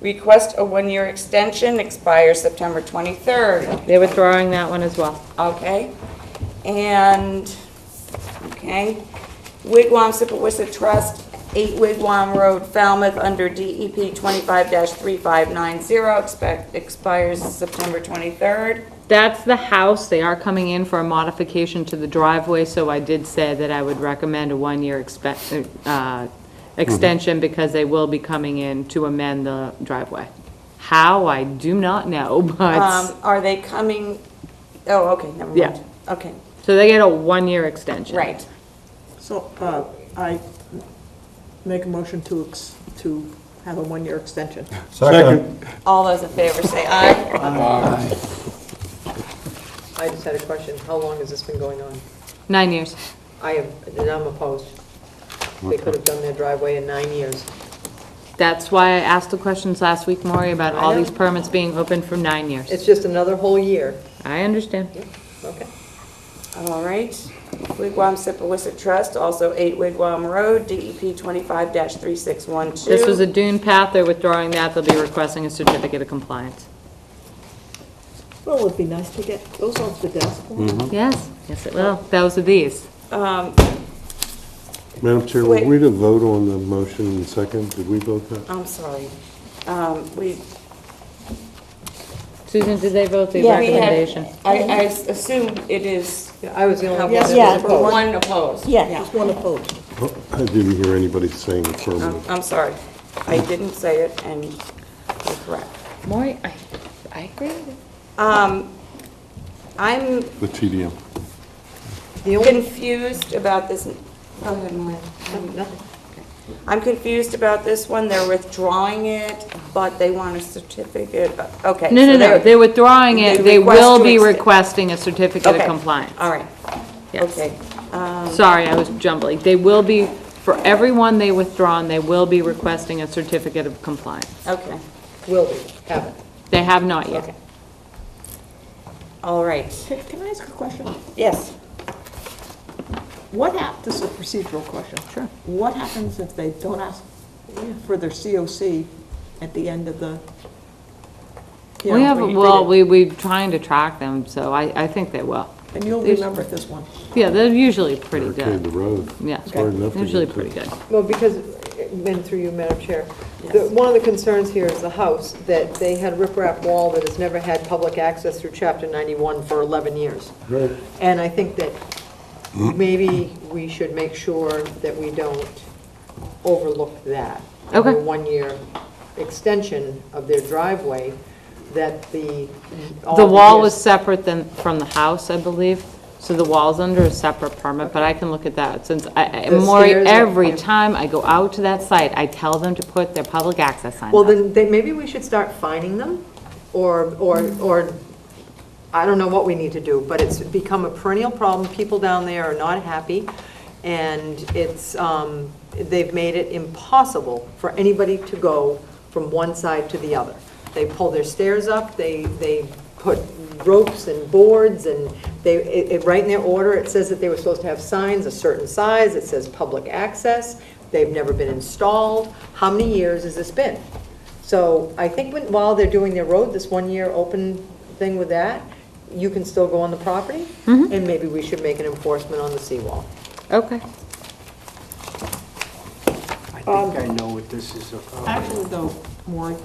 Request a one-year extension, expires September 23rd. They're withdrawing that one as well. Okay, and, okay, Wigwam Sipawissa Trust, 8 Wigwam Road, Falmouth, under DEP 25-3590, expires September 23rd. That's the house, they are coming in for a modification to the driveway, so I did say that I would recommend a one-year extension because they will be coming in to amend the driveway. How, I do not know, but, Are they coming, oh, okay, never Yeah. mind. Okay, so they get a one-year extension. right. So, I make a motion to have a one-year extension. Second. All those in favor say aye. I just had a question. How long has this been going on? 9 years. And I'm opposed. They could have done their driveway in 9 years. That's why I asked the questions last week, Maury, about I all know. these permits being open for 9 years. It's just another whole year. I understand. Okay. All right. Wigwam Sipawissa Trust, also 8 Wigwam Road, DEP 25-3612. This was a dune path, they're withdrawing that, they'll be requesting a certificate of compliance. Well, it'd be nice to get those off the desk. Yes, yes it will. Those are these. Madam Chair, were Wait. we to vote on the motion in second? Did we vote that? I'm sorry. We Susan, did they vote the Yeah, we had- recommendation? I assume it is. Yeah, I was the only one Yes, that yeah. was opposed. One opposed. Yeah, just one opposed. Oh, I didn't hear anybody saying affirmative. I'm sorry. I didn't say it, and you're correct. Maury, I agree. I'm The TDM. The only, confused about this. Go ahead, Maureen. nothing. I'm confused about this one. They're withdrawing it, but they want a certificate. Okay. No, so they're withdrawing it, they request will to be extend- requesting a certificate of Okay. compliance. All right. Yes. Okay. Sorry, I was jumbling. They will be, for everyone they withdrawn, they will be requesting a certificate of compliance. Okay. Will be, haven't. They have not yet. Okay. All right. Can I ask a question? Yes. What this is a procedural question. Sure. What happens if they don't ask for their COC at the end of the, you We know, have, when you well, did it? we're trying to track them, so I think they will. And you'll remember this one. Yeah, they're usually pretty Barricade the good. road. Yeah, It's hard enough to usually get to. pretty good. Well, because, and through you, Madam Chair, one of the concerns here is the house, that they had a riprap wall that has never had public access through Chapter 91 for 11 years. Right. And I think that maybe we should make sure that we don't overlook that. Okay. The one-year extension of their driveway, that all The wall years- was separate from the house, I believe, so the wall's under a separate permit, but I can look at that, since The Maury, stairs are- every time I go out to that site, I tell them to put their public access signs Well, up. then maybe we should start fining them, or I don't know what we need to do, but it's become a perennial problem. People down there are not happy, and they've made it impossible for anybody to go from one side to the other. They pull their stairs up, they put ropes and boards, and right in their order, it says that they were supposed to have signs a certain size, it says public access, they've never been installed. How many years has this been? So I think while they're doing their road, this one-year open thing with that, you can still go on the property, and maybe we should make an enforcement on the seawall. Okay. I think I know what this is about. Actually, though, Maury,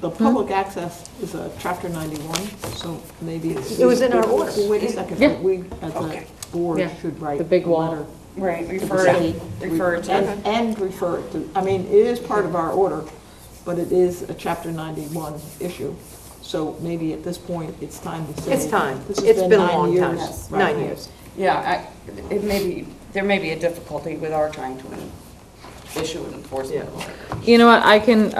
the public access is a chapter 91, so maybe it's. It was in our order. Well, wait a second, Yeah. we, as a Okay. board, Yeah, should write the big a wall. letter. Right, to refer the it, city. refer to. And refer it to, I mean, it is part of our order, but it is a chapter 91 issue. So maybe at this point, it's time to say. It's time. This has It's been a 9 long time. years. 9 years. Yeah, it may be, there may be a difficulty with our trying to issue an enforcement order. You know what, I can,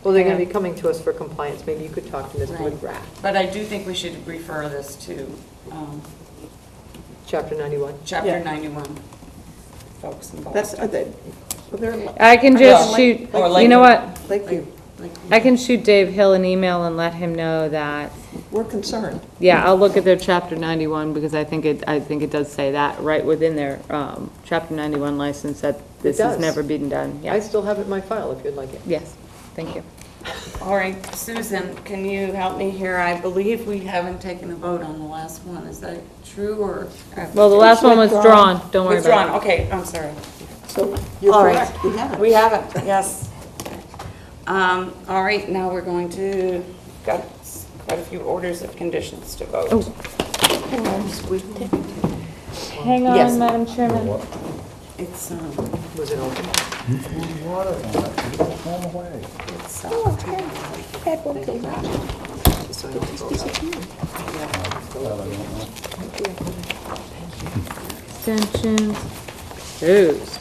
Well, they're going to be coming to us for compliance. Maybe you could talk to Mr. Right. McGrath. But I do think we should refer this to Chapter 91. Chapter Yeah. 91, folks involved. That's, I can just shoot, Or you know what? Lakeview, I can shoot Dave Hill an email and let him know that, we're concerned. yeah, I'll look at their chapter 91 because I think it does say that right within their, chapter 91 license that this has does. never been done. I Yeah. still have it in my file if you'd like it. Yes, thank you. All right, Susan, can you help me here? I believe we haven't taken a vote on the last one. Is that true or? Well, the last one was drawn, don't worry Withdrawn, about it. okay, I'm sorry. So you're All right. correct, we haven't. We haven't, yes. All right, now we're going to, got quite a few orders of conditions to vote. Oh. Hang Yes. on, Madam Chairman. It's, Was it open? it's, Extensions, closed.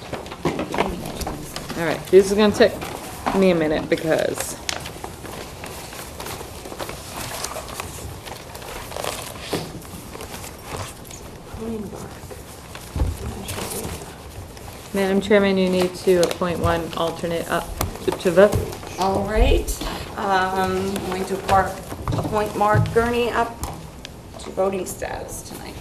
All right, this is gonna take me a minute because Madam Chairman, you need to appoint one alternate up to vote. all right, I'm going to appoint Mark Gurney up to voting status tonight.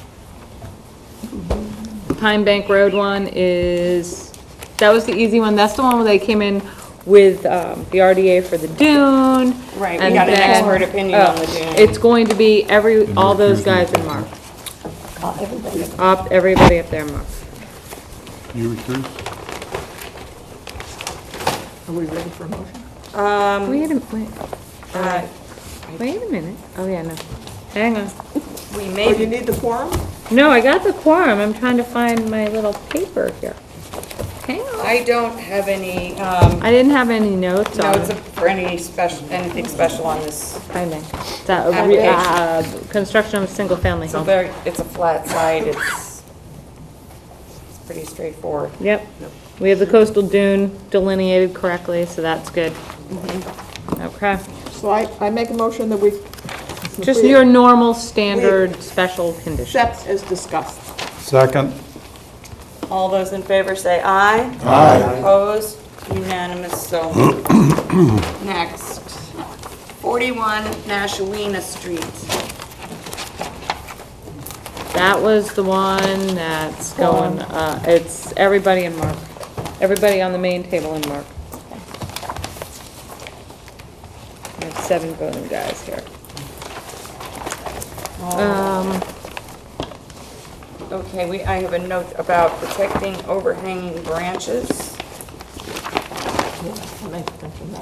Pine Bank Road one is, that was the easy one. That's the one where they came in with the RDA for the dune. Right, we and got an then- expert opinion on the dune. It's going to be all those guys in Mark. Everybody up there, Mark. You recuse? Are we ready for a motion? Wait a minute. Oh, yeah, no. Hang on. We Oh, may you need the quorum? No, I got the quorum. I'm trying to find my little paper here. Hang on. I don't have any I didn't have any notes on notes it. for anything special on this. Pine Bank. It's a construction of a single-family home. It's a flat site, it's pretty straightforward. Yep. We have the coastal dune delineated correctly, so that's good. Okay. So I make a motion that we. Just your normal, standard, special conditions. Accept as discussed. Second. All those in favor say aye. Aye. Opposed? Unanimous, so moved. Next, 41 Nashawina Street. That was the one that's going, it's everybody in Mark. Everybody on the main table in Mark. We have 7 voting guys here. Okay, I have a note about protecting overhanging branches,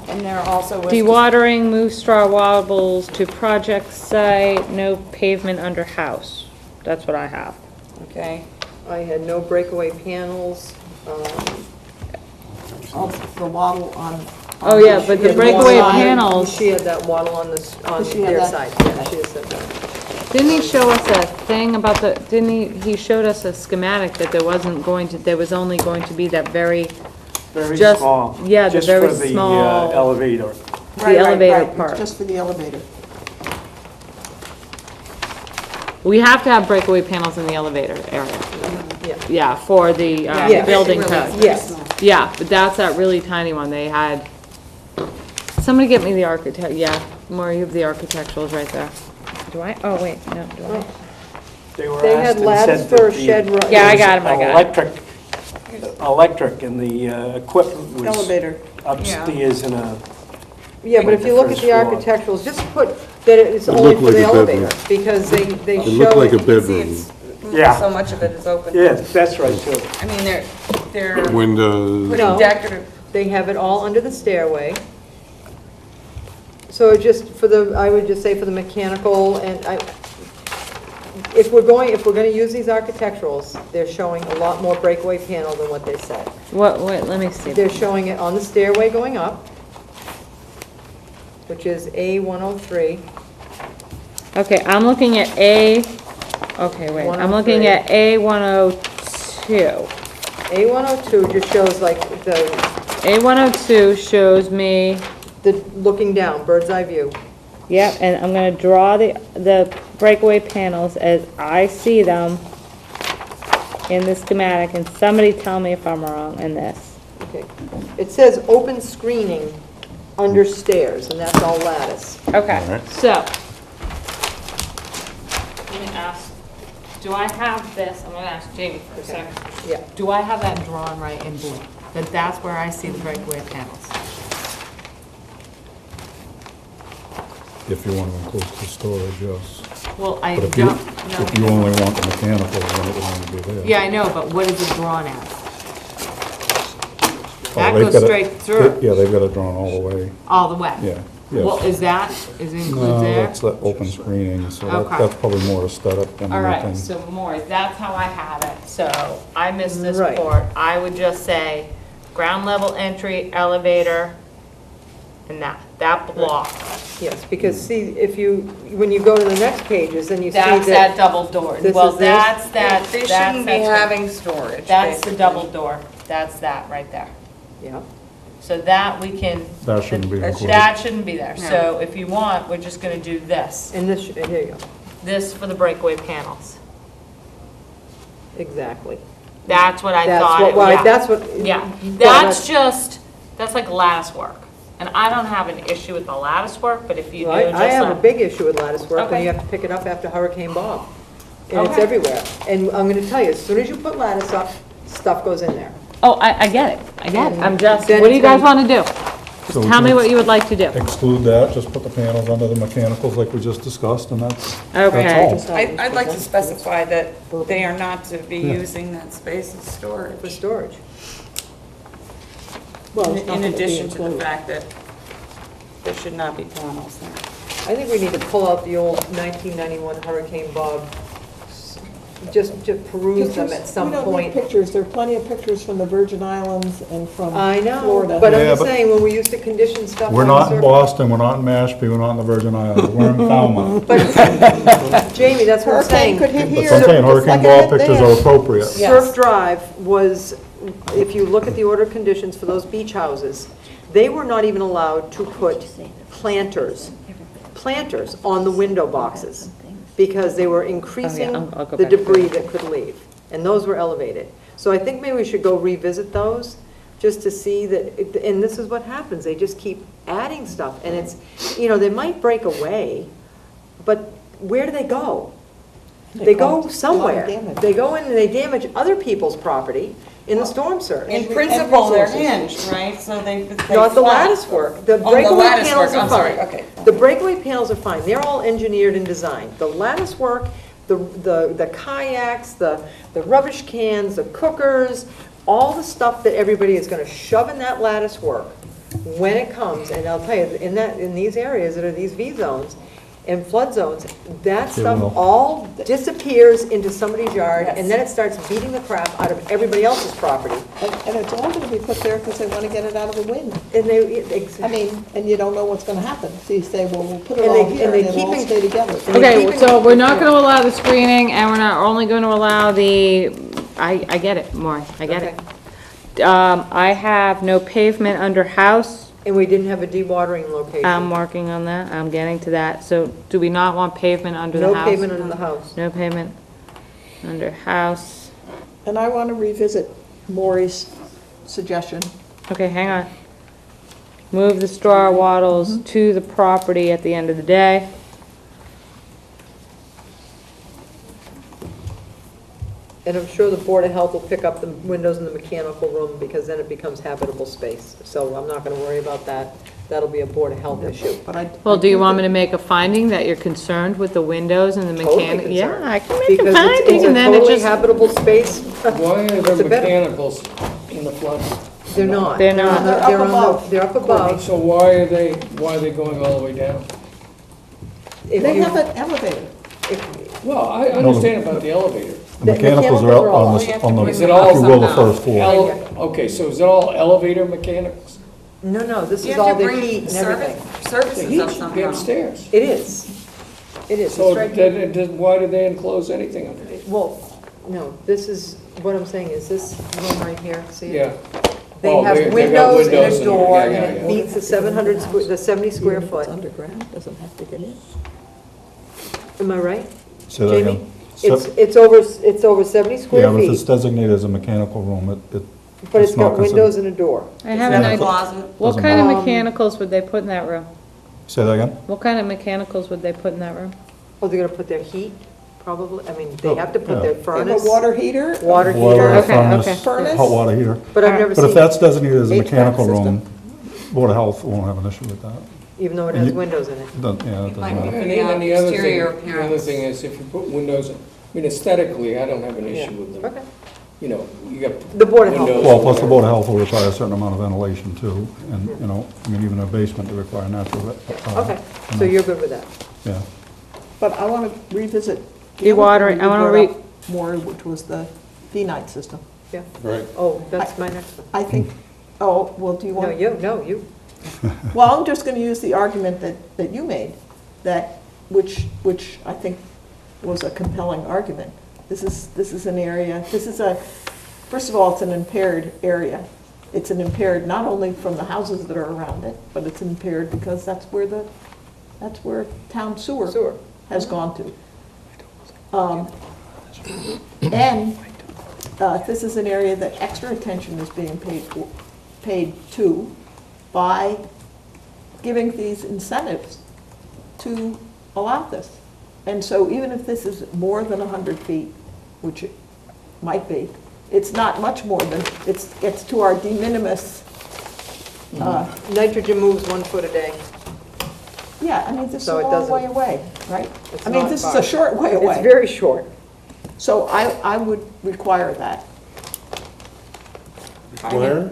and there also was. Dewatering, move straw wobbles to project site, no pavement under house. That's what I have. Okay, I had no breakaway panels. The waddle on. Oh, yeah, but the Yeah, breakaway one side. panels, She had that waddle on She had their that? side. Yeah, she had said that. didn't he show us a thing about he showed us a schematic that there was only going to be that very, Very Just- small. yeah, the very Just for the small- elevator. the elevator Right, part. just for the elevator. We have to have breakaway panels in the elevator area. Yeah. Yeah, for the Yeah. building Really, code. very Yes. small. Yeah, but that's that really tiny one. They had, somebody get me the architect, yeah, Maureen, you have the architecturals right there. Do I? Oh, wait, no, do I? They had asked and ladders said for that the- shed run. Yeah, I got 'em, I got 'em. Electric, and the equipment was Elevator. upstairs in a, Yeah, but if you look at the First floor. architecturals, just put that it's It only looked for like the a bedroom. elevator, because they It show looked like a it. bedroom. Yeah. so much of it is open. yeah, that's right, too. I mean, they're Windows. putting No. decorative, They have it all under the stairway, So just for the, I would just say for the mechanical, and if we're gonna use these architecturals, they're showing a lot more breakaway panel than what they said. Wait, let me see. They're showing it on the stairway going up, which is A103. Okay, I'm looking at okay, wait, I'm looking at A102. A102 just shows like A102 shows me, the looking down, bird's eye view. yep, and I'm gonna draw the breakaway panels as I see them in the schematic, and somebody tell me if I'm wrong in this. Okay. It says open screening under stairs, and that's all lattice. Okay, All right. so, let me ask, do I have this, I'm gonna ask Jamie for a second. Yeah. Do I have that drawn right in blue? That's where I see the breakaway panels. If you want to include the storage, yes. Well, I But if you, don't if you know. only want the mechanical, then it would only be there. Yeah, I know, but what is it drawn as? Oh, That they've goes got it- straight through, Yeah, they've got it drawn all the way, all the way? yeah. Well, Yes. is it includes No, there? that's the open screening, so Okay. that's probably more aesthetic than All right, anything. so more, that's how I have it, so I missed this Right. part. I would just say ground level entry, elevator, and that block. Yes, because see, when you go to the next pages, then you see That's that that, double door. this Well, is this. that's that, They that's shouldn't be that- having storage. That's the basically. double door, that's that right there. yeah. So that we can. That shouldn't be included. That shouldn't be there, No. so if you want, we're just gonna do this, And this, here you go, this for the breakaway panels. exactly. That's what I That's thought. what, why, yeah. that's what. Yeah, well, that's just, that's like lattice work. And I don't have an issue with the lattice work, but if you do, Well, just I have a let- big issue with lattice work when Okay. you have to pick it up after Hurricane Bob. And it's Okay. everywhere. And I'm gonna tell you, as soon as you put lattice up, stuff goes in there. Oh, I get it, I'm just, Then what do you it's guys gonna- wanna do? So Just tell me we what you would like to do. exclude that, just put the panels under the mechanicals like we just discussed, and that's Okay. all. I'd like to specify that they are not to be using that space as storage. For storage. Well, it's not In gonna be addition to the included. fact that there should not be panels there. I think we need to pull out the old 1991 Hurricane Bob, just to peruse them at some We don't need point. pictures, there are plenty of pictures from the Virgin Islands and from I know, Florida. but I'm Yeah, just but- saying, when we used to condition stuff. We're on not in surface- Boston, we're not in Mashpee, we're not in the Virgin Islands, we're in Falmouth. Jamie, that's what I'm Hurricane saying. could hit here. That's what I'm saying, just Hurricane like it Bob hit pictures there. are appropriate. Yes. Surf Drive was, if you look at the order of conditions for those beach houses, they were not even allowed to put planters on the window boxes because they were increasing I'll go the back to debris that could leave. And those were elevated. So I think maybe we should go revisit those just to see that, and this is what happens, they just keep adding stuff. And it's, they might break away, but where do they go? They go cause a lot of somewhere. damage. They go in and they damage other people's property in the storm surge. In principle, they're hinged, right? So they Not the flat. lattice work. The Oh, the breakaway lattice panels work, are I'm sorry, fine. okay. The breakaway panels are fine. They're all engineered and designed. The lattice work, the kayaks, the rubbish cans, the cookers, all the stuff that everybody is gonna shove in that lattice work when it comes, and I'll tell you, in these areas that are these V zones and flood zones, that It stuff will. all disappears into somebody's yard, Yes. and then it starts beating the crap out of everybody else's property. And it's all gonna be put there because they wanna get it out of the wind. And I mean, and you don't know what's gonna happen. So you say, well, we'll put it And all they- here and and they it'll all keep it- stay together. and they Okay, keep so it- we're not gonna allow the screening, and we're not only gonna allow the, I get it, Maury, I get it. I have no pavement under house. And we didn't have a dewatering location. I'm working on that, I'm getting to that. So do we not want pavement under the No house? pavement under the house. No pavement under house. And I wanna revisit Maury's suggestion. Okay, hang on. Move the straw wattles to the property at the end of the day. And I'm sure the Board of Health will pick up the windows in the mechanical room, because then it becomes habitable space. So I'm not gonna worry about that. That'll be a Board of Health issue. But I. Well, do you want me to make a finding that you're concerned with the windows and the Totally mechanic? Yeah, concerned. I can make a Because it's finding, and a then it totally just, habitable space. Why are It's the a better- mechanicals in the flood? They're not. They're not. They're up above. They're up above. So why are they going all the way down? If They you- have an elevator. Well, I understand about the elevator. The mechanicals are out on the, Is if it you all will, the first floor. Okay, so is it all elevator mechanics? No, this You is have all to the bring heat and everything. The services heat up should be somehow. upstairs. It is. It is. So It's right here. then why do they enclose anything underneath? Well, no, this is, what I'm saying is this room right here, see it? Yeah. They Oh, have they got windows and windows a and- door, yeah, and yeah, it yeah. meets the 700 the 70 square Even if foot. it's underground, doesn't have to get in. Am I right? Say that Jamie? again. It's over 70 Yeah, square but if it's feet, designated as a mechanical room, but it's not got considered- windows and a door. I have And an a idea. closet. What Doesn't kind of matter. mechanicals would they put in that room? Say that again? What kind of mechanicals would they put in that room? Oh, they're gonna put their heat, probably, I mean, they Oh, have to put yeah. their They have furnace. a water heater. Water Water, heater. Okay, furnace, okay. Furnace. hot water heater. But I've never But if seen, that's designated as a HVAC mechanical system. room, Board of Health won't have an issue with that. even though it and has you- windows in it. Yeah, it might doesn't be- matter. And then the other Exterior thing, the other appearance. thing is if you put windows, I mean aesthetically, I don't have an Yeah. issue with them. Okay. You know, you got The Board of Health. windows. Well, plus the Board of Health will require a certain amount of ventilation too, and, you know, I mean, even a basement, they require natural. Okay, so you're good with that? Yeah. But I want to revisit. the other Dewatering, thing I you wanna brought up more, which was the D-night system. Yeah. Right. Oh, that's my next one. I think, oh, well, do you No, want? you. Well, I'm just going to use the argument that you made, which I think was a compelling argument. This is an area, first of all, it's an impaired area. It's an impaired not only from the houses that are around it, but it's impaired because that's where town sewer has gone to. And this is an area that extra attention is being paid to by giving these incentives to allow this. And so even if this is more than 100 feet, which it might be, it's not much more than, it's to our de minimis. Nitrogen moves 1 foot a day. Yeah, I mean, this is So a it long doesn't- way away, right? It's I mean, not this is far. a short way away. It's very short. So I would require that. Where?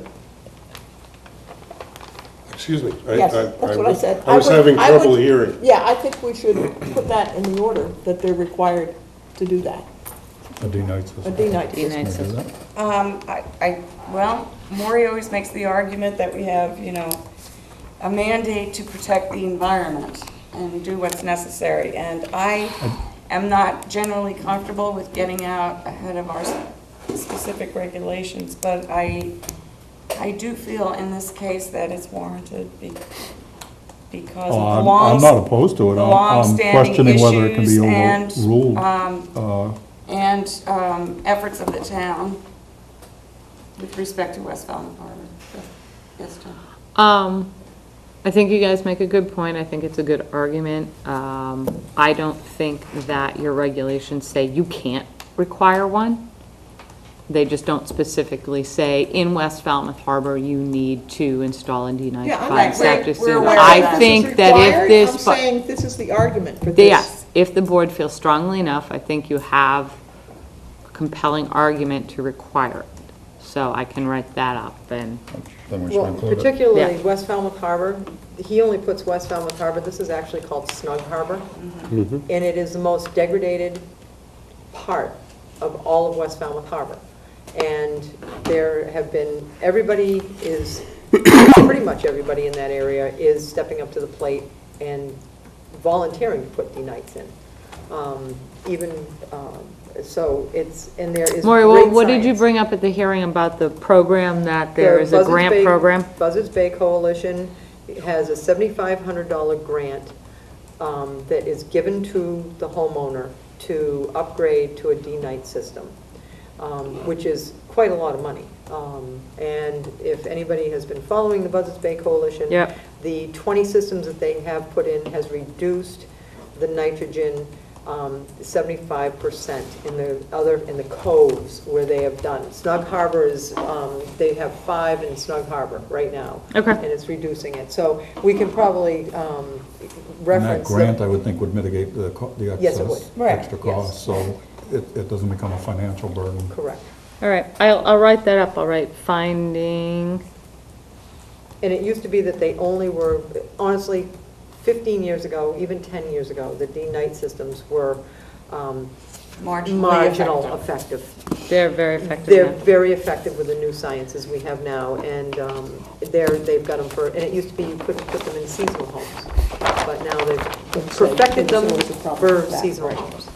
Excuse me. Yes, that's what I said. I was would- having I would- trouble hearing. Yeah, I think we should put that in the order, that they're required to do that, A D-night a system. D-night D-night system. Maybe that. Well, Maury always makes the argument that we have, a mandate to protect the environment and do what's necessary. And I am not generally comfortable with getting out ahead of our specific regulations, but I do feel in this case that it's warranted because Oh, of the I'm not opposed to it. the I'm long-standing questioning whether it can be issues and, overruled. efforts of the town with respect to West Falmouth Harbor. Yes, Tom? I think you guys make a good point. I think it's a good argument. I don't think that your regulations say you can't require one. They just don't specifically say, in West Falmouth Harbor, you need to install a D95 Yeah, I'm septic we're system. aware of I that. think that if this. I'm saying this is the argument for this. Yes, if the board feels strongly enough, I think you have a compelling argument to require it. So I can write that up and, Then we should Well, include it. particularly Yeah. West Falmouth Harbor, he only puts West Falmouth Harbor, this is actually called Snug Harbor. Mhm. And it is the most degraded part of all of West Falmouth Harbor. And there have been, pretty much everybody in that area is stepping up to the plate and volunteering to put D-nights in. So it's, and there is Maury, great what did you science. bring up at the hearing about the program, that there The is a Buzzards grant Bay- program? Buzzards Bay Coalition has a $7,500 grant that is given to the homeowner to upgrade to a D-night system, which is quite a lot of money. And if anybody has been following the Buzzards Bay Coalition, Yep. the 20 systems that they have put in has reduced the nitrogen 75% in the coves where they have done. Snug Harbor is, they have 5 in Snug Harbor right now. Okay. And it's reducing it. So we can probably And that reference. grant, I would think, would mitigate the Yes, it excess, would. extra Right. costs, so it doesn't become a financial burden. Correct. All right, I'll write that up. I'll write finding. And it used to be that they only were, honestly, 15 years ago, even 10 years ago, the D-night systems were marginal effective. They're very effective They're now. very effective with the new sciences we have now, and they've got them for, and it used to be you couldn't put them in seasonal homes, but now they've perfected them for seasonal homes.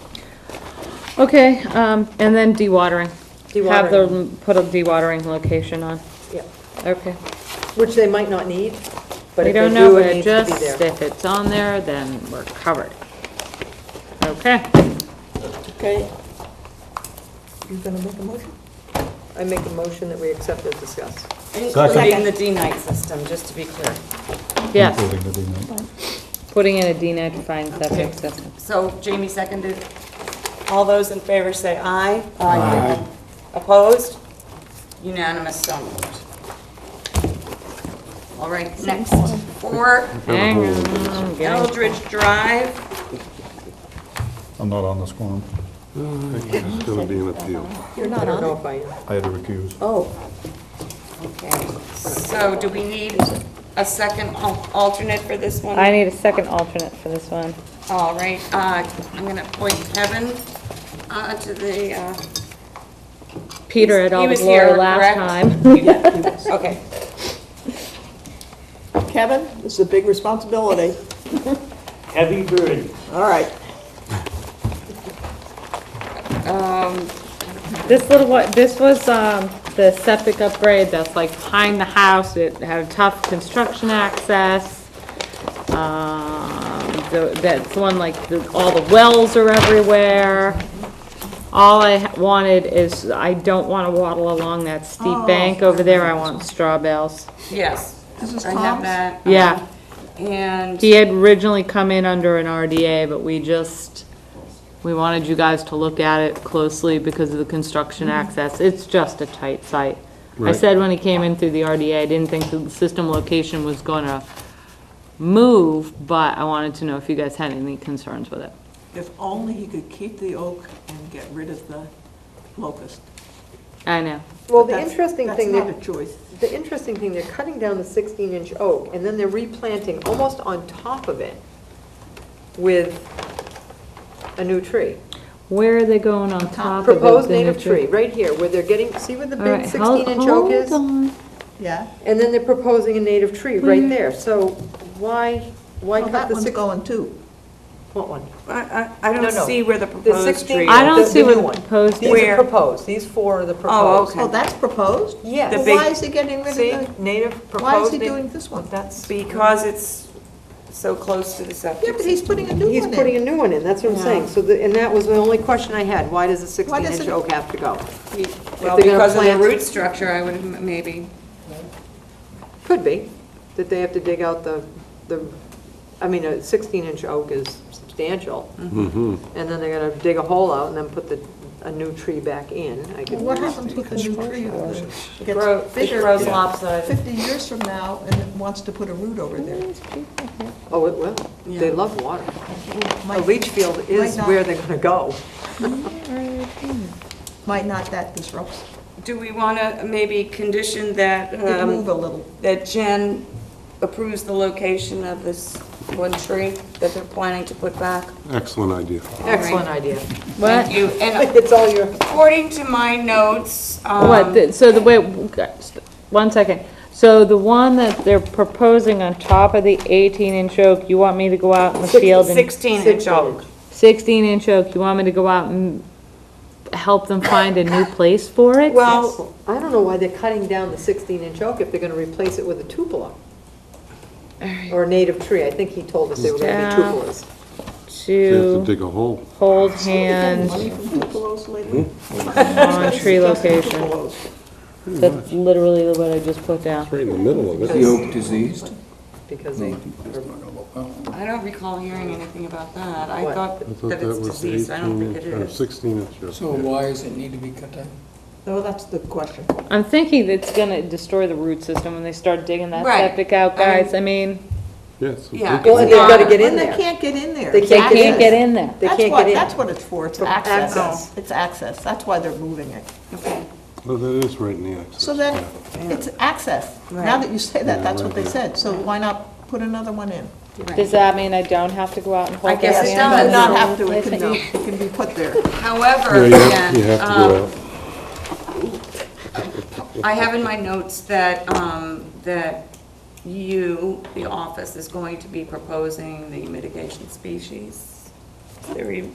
Okay, and then dewatering. Have Dewatering. them put a dewatering location on. Yeah, Okay. which they might not need, but We if they don't know, do, it but needs to be just there. if it's on there, then we're covered. Okay. Okay. You gonna make a motion? I make a motion that we accept as discussed. Including the D-night system, just to be clear. Yes, Including the D-night. putting in a denaturifying septic system. So Jamie seconded. All those in favor say aye. Aye. Opposed? Unanimous, so moved. All right, next, 4 Hang on, getting- Eldridge Drive. I'm not on this one. It's going to be an appeal. You're I not don't know on it? if I am. I had to recuse. Oh, Okay, so do we need a second alternate for this one? I need a second alternate for this one. All right, I'm going to appoint Kevin to the, Peter had all he the was glory here, last correct? time. okay. Kevin, this is a big responsibility. Heavy burden. All right. This was the septic upgrade that's like behind the house. It had tough construction access. That's one like all the wells are everywhere. All I wanted is, I don't want to waddle along that steep bank over there. I want straw bales. Yes, This is I have Tom's? that. Yeah. And He had originally come in under an RDA, but we wanted you guys to look at it closely because of the construction access. It's just a tight site. I Right. said when he came in through the RDA, I didn't think the system location was gonna move, but I wanted to know if you guys had any concerns with it. If only he could keep the oak and get rid of the locust. I know. Well, But the that's- interesting thing, That's not a choice. the interesting thing, they're cutting down the 16-inch oak, and then they're replanting almost on top of it with a new tree. Where are they going on top of it? Proposed the new native tree, right here, where they're getting, see where the All big right, hold- 16-inch oak is? hold on. Yeah. And then they're proposing a native tree right there, so why Well, cut that the one's six? going too. What one? I No, don't no. see where the The proposed 16 tree I is. don't the see new what the one. proposed These Where? are proposed, these four are the proposed. okay. Oh, that's proposed? Yes. The Well, big- why is he getting rid of See, the, native, why is proposed. he na- doing this one? That's, Because it's so close to the septic. Yeah, but he's putting a new he's one putting in. a new one in, that's what I'm Yeah. saying. So, and that was the only question I had, why does the Why does 16-inch it- oak have to go? Well, If they're gonna because of the plant- root structure, I would maybe. Could be, that they have to dig out I mean, a 16-inch oak is substantial. And then they're gonna dig a hole out and then put a new tree back in. I could. What happens with the new tree? It It gets grows bigger lopsided. 50 years from now and it wants to put a root over there. Oh, it will. They Yeah. love water. A Might- leach field is might not where be. they're gonna go. Might not, that disrupts, Do we want to maybe condition that, it move a little. that Jen approves the location of this one tree that they're planning to put back? Excellent idea. Excellent idea. What? Thank you. And It's all your, according to my notes, So the way, one second. So the one that they're proposing on top of the 18-inch oak, you want me to go out in the field and 16-inch oak. 16-inch oak, you want me to go out and help them find a new place for it? Well, I don't know why they're cutting down the 16-inch oak if they're gonna replace it with a tupelo. Or a native tree. I think he told us they were gonna be Down. tupelas. You have to To dig a hole. hold Getting hand money from Tupelos lately? on tree Just location. Tupelos. That's literally what I just put down. It's right in the middle of Is it. the oak diseased? Because they, I don't recall hearing anything about that. I What? thought I thought that that it's was diseased. I don't think it 18 or is. 16 inch. So why does it need to be cut down? So that's the question. I'm thinking it's gonna destroy the root system when they start digging that Right. septic out, guys. I mean, Yes. Yeah. well, and they've gotta get in When they there. can't get in there. They they can't can't get in there. They That's can't what- get in. That's what it's for, it's For access. access. It's access, that's why they're moving it. Okay. Well, that is right in the access. So then, yeah. it's access. Now Right. that you say that, that's what they said, so why not put another one in? Does that mean I don't have to go out and hold I guess that it in? does. But not have to, Yes, I do. it can be put there. However, Yeah, you again, have to go out. I have in my notes that, that you, the office, is going to be proposing the mitigation species. Theory.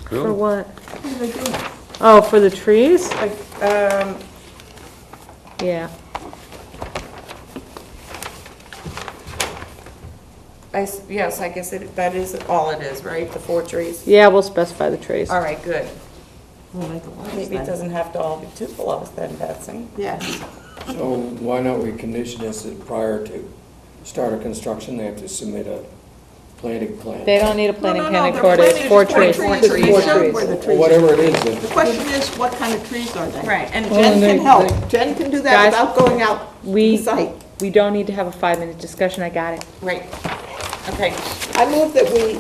For what? Oh, for the trees? Yeah. Yes, I guess that is all it is, right? The 4 trees? Yeah, we'll specify the trees. All right, good. Maybe it doesn't have to all be 2 below then, Betsy. Yes. So why not we condition this that prior to start of construction, they have to submit a planting plan? They don't need a planting No, plan they're cord, it's planting 4 just trees. Four They trees. showed where the Or trees are. whatever it is, The then. question is, what kind of trees are they? Right, and Jen they- can help. Jen can do that Guys, without going out to we- the site. We don't need to have a 5-minute discussion, I got it. right. Okay, I move that we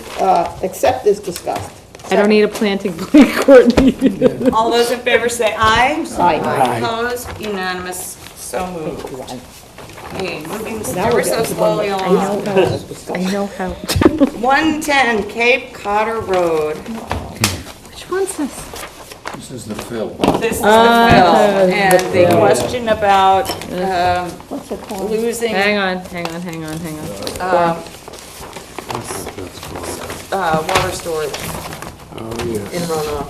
accept as discussed. I don't need a planting plan coordinator. all those in favor say aye. Aye. Opposed, unanimous, so moved. Okay, moving Now ever we're so getting to slowly one along. I know how. 110 Cape Cotter Road. Which one's this? This is the fill. This is the bill, and the question about losing Hang on. water storage. In runoff.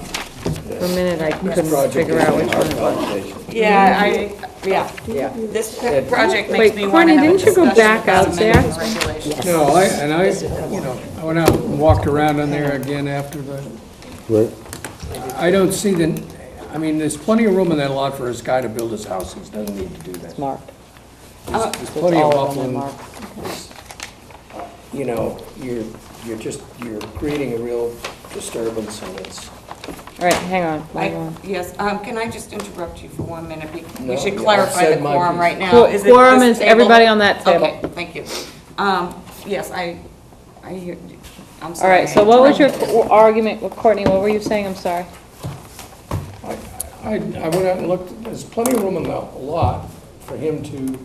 For a minute, I couldn't figure out which one it was. Yeah, this project makes Wait, me want Courtney, to have a didn't you go discussion back about out there? amending the regulations. No, I went out and walked around in there again after the, Right. I don't see there's plenty of room in that lot for this guy to build his house, he doesn't need to do that. Marked. There's plenty of All of them are upland, marked. You're creating a real disturbance, and it's, All right, hang on. Yes, can I just interrupt you for 1 minute? We No, should yeah, clarify I've the said my quorum piece. right now. Is it Quorum this is table? everybody on that table. Okay, thank you. Yes, I'm All sorry. right, so what was your argument, Courtney, what were you saying? I'm sorry. I went out and looked, there's plenty of room in the lot for him to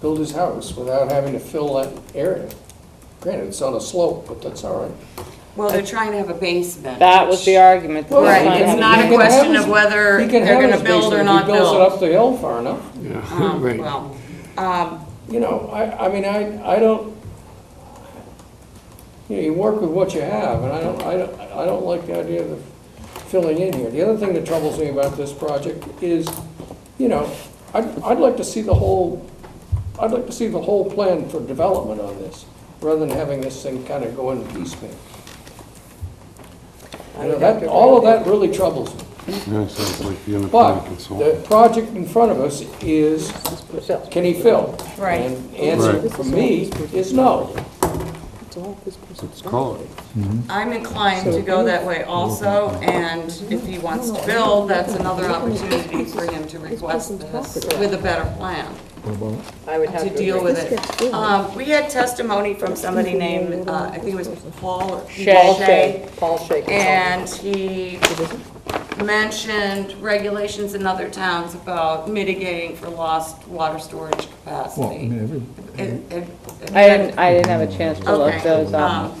build his house without having to fill that area. Granted, it's on a slope, but that's all right. Well, they're trying to have a basement. That was the argument. that we're Right, trying to it's have. not He a can have question his- of whether He can they're have gonna his build or basement not if he builds it build. up the hill far enough. Yeah, right. Well, I don't, you work with what you have, and I don't like the idea of filling in here. The other thing that troubles me about this project is, I'd like to see the whole plan for development on this, rather than having this thing kind of go in piecemeal. All of that really troubles me. Yeah, sounds like the But independent consultant. the project in front of us is, can he fill? Right. And answer Right. for me is no. Let's call it. I'm inclined to go that way also, and if he wants to build, that's another opportunity for him to request this with a better plan I would have to to deal agree. with it. We had testimony from somebody named, I think it was Paul Shay. Paul Shea. and he mentioned regulations in other towns about mitigating for lost water storage Well, I capacity. mean, I didn't have a chance to look Okay, those up.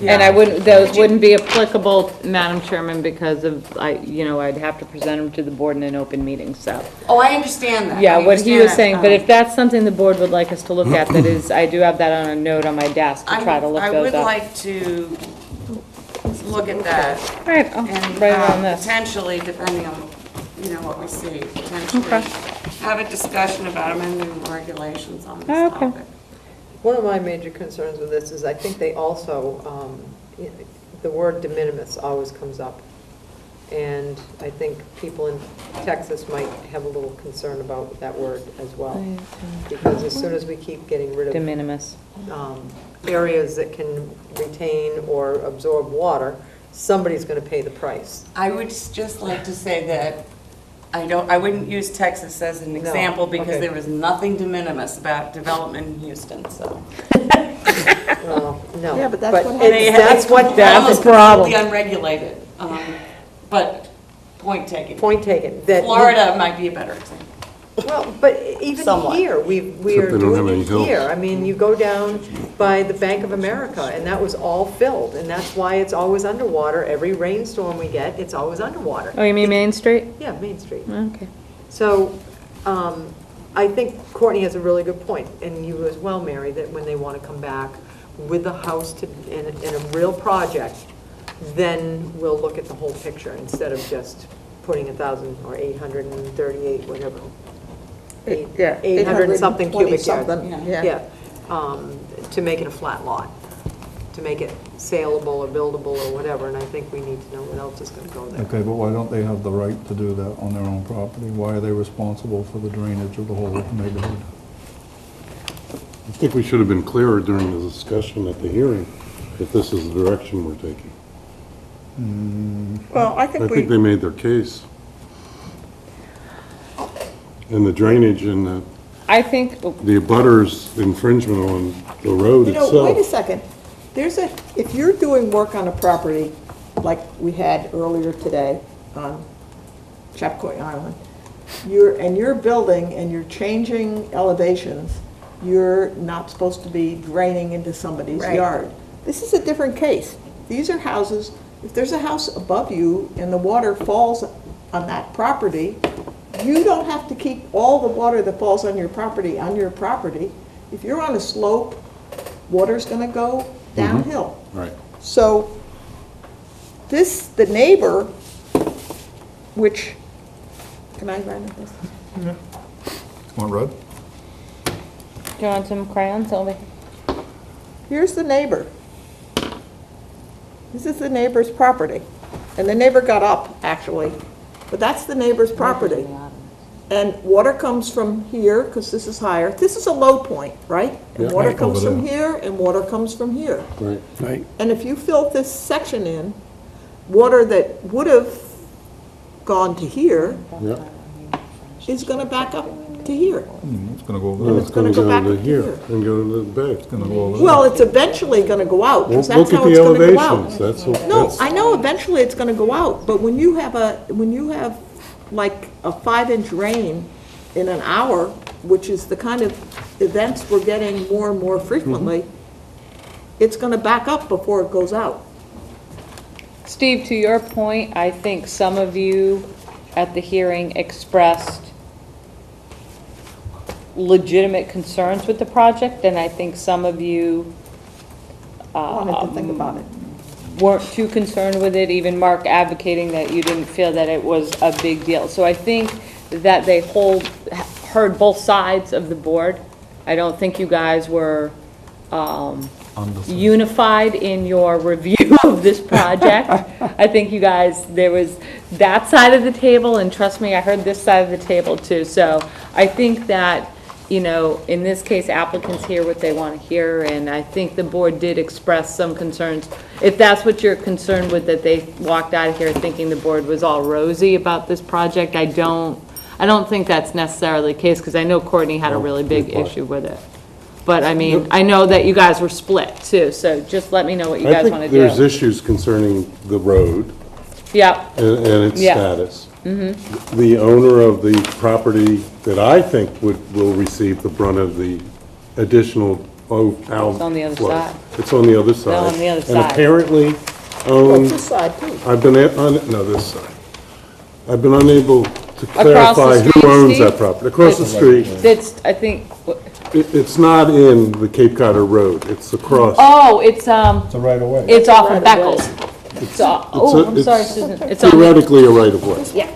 yeah. And those wouldn't be applicable, Madam Chairman, because I'd have to present them to the board in an open meeting, so. Oh, I understand that. Yeah, I what he understand was that. saying, but if that's something the board would like us to look at, that is, I do have that on a note on my desk to try to look I those would up. like to look at that. All right, I'll And write it on this. potentially, depending on, what we see, potentially Okay. have a discussion about amending the regulations on this Oh, okay. topic. One of my major concerns with this is I think they also, the word de minimis always comes up. And I think people in Texas might have a little concern about that word as well. Because as soon as we keep getting rid De of minimis. areas that can retain or absorb water, somebody's going to pay the price. I would just like to say that I wouldn't use Texas as an example because okay. there was nothing de minimis about development in Houston, so. Well, no. Yeah, but that's what it's- They- That's what, it's that's almost the problem. completely unregulated. But Point taken. Point taken. That Florida might be a better example. Well, but even Somewhat. here, we are Except they don't have doing any it hills. here. I mean, you go down by the Bank of America, and that was all filled, and that's why it's always underwater. Every rainstorm we get, it's always underwater. Oh, you mean Main Street? Yeah, Main Street. Okay. So, I think Courtney has a really good point, and you as well, Mary, that when they want to come back with a house in a real project, then we'll look at the whole picture instead of just putting 1,000 or 838, whatever. Yeah, 800 something cubic yards. something, yeah. Yeah, to make it a flat lot, to make it saleable or buildable or whatever, and I think we need to know what else is going to go there. Okay, but why don't they have the right to do that on their own property? Why are they responsible for the drainage of the whole neighborhood? I think we should have been clearer during the discussion at the hearing if this is the direction we're taking. Well, I I think think they made their case. And the drainage and I think, the abutters infringement on the road you know, wait a itself. second. If you're doing work on a property, like we had earlier today on Chapcoy Island, you're building and you're changing elevations, you're not supposed to be draining into somebody's Right. yard. This is a different case. These are houses, if there's a house above you and the water falls on that property, you don't have to keep all the water that falls on your property. If you're on a slope, water's gonna go downhill. Right. So the neighbor, which, can I run this? Want red? do you want some crayons, Sylvie? Here's the neighbor. This is the neighbor's property. And the neighbor got up, actually, but that's the neighbor's property. And water comes from here, because this is higher. This is a low point, right? And Yeah. water Right, comes over from there. here, and water comes from here. Right. Right. And if you fill this section in, water that would have gone to here Yeah. is gonna back up to here. It's gonna go over No, there. it's gonna go go back to up to here here. and go to the bay. It's gonna go over there. Well, it's eventually gonna go out, because Look that's at how the it's gonna go out. elevations, that's. No, I know eventually it's gonna go out, but when you have like a 5-inch rain in an hour, which is the kind of events we're getting more and more frequently, it's gonna back up before it goes out. Steve, to your point, I think some of you at the hearing expressed legitimate concerns with the project, and I think some of you Wanted to think about it. weren't too concerned with it, even Mark advocating that you didn't feel that it was a big deal. So I think that they heard both sides of the board. I don't think you guys were unified in your review of this project. I think you guys, there was that side of the table, and trust me, I heard this side of the table too. So I think that, you know, in this case, applicants hear what they want to hear, and I think the board did express some concerns. If that's what you're concerned with, that they walked out of here thinking the board was all rosy about this project, I don't think that's necessarily the case, because I know Courtney had a really big issue with it. But I mean, I know that you guys were split too, so just let me know what you guys want to I think there's do. issues concerning the road Yeah, and its Yeah. status. The owner of the property that I think will receive the brunt of the additional It's on the other flow. side. It's on the other side. on the other And side. apparently Well, owned, this side too. this side. I've been unable to Across the clarify street, who owns Steve? that property. Across the street. that's, I think, It's not in the Cape Coder Road, it's across. oh, it's It's a right of way. It's off of right of way. Beckles. Oh, I'm sorry, Susan. It's on, Theoretically a right of way. yeah.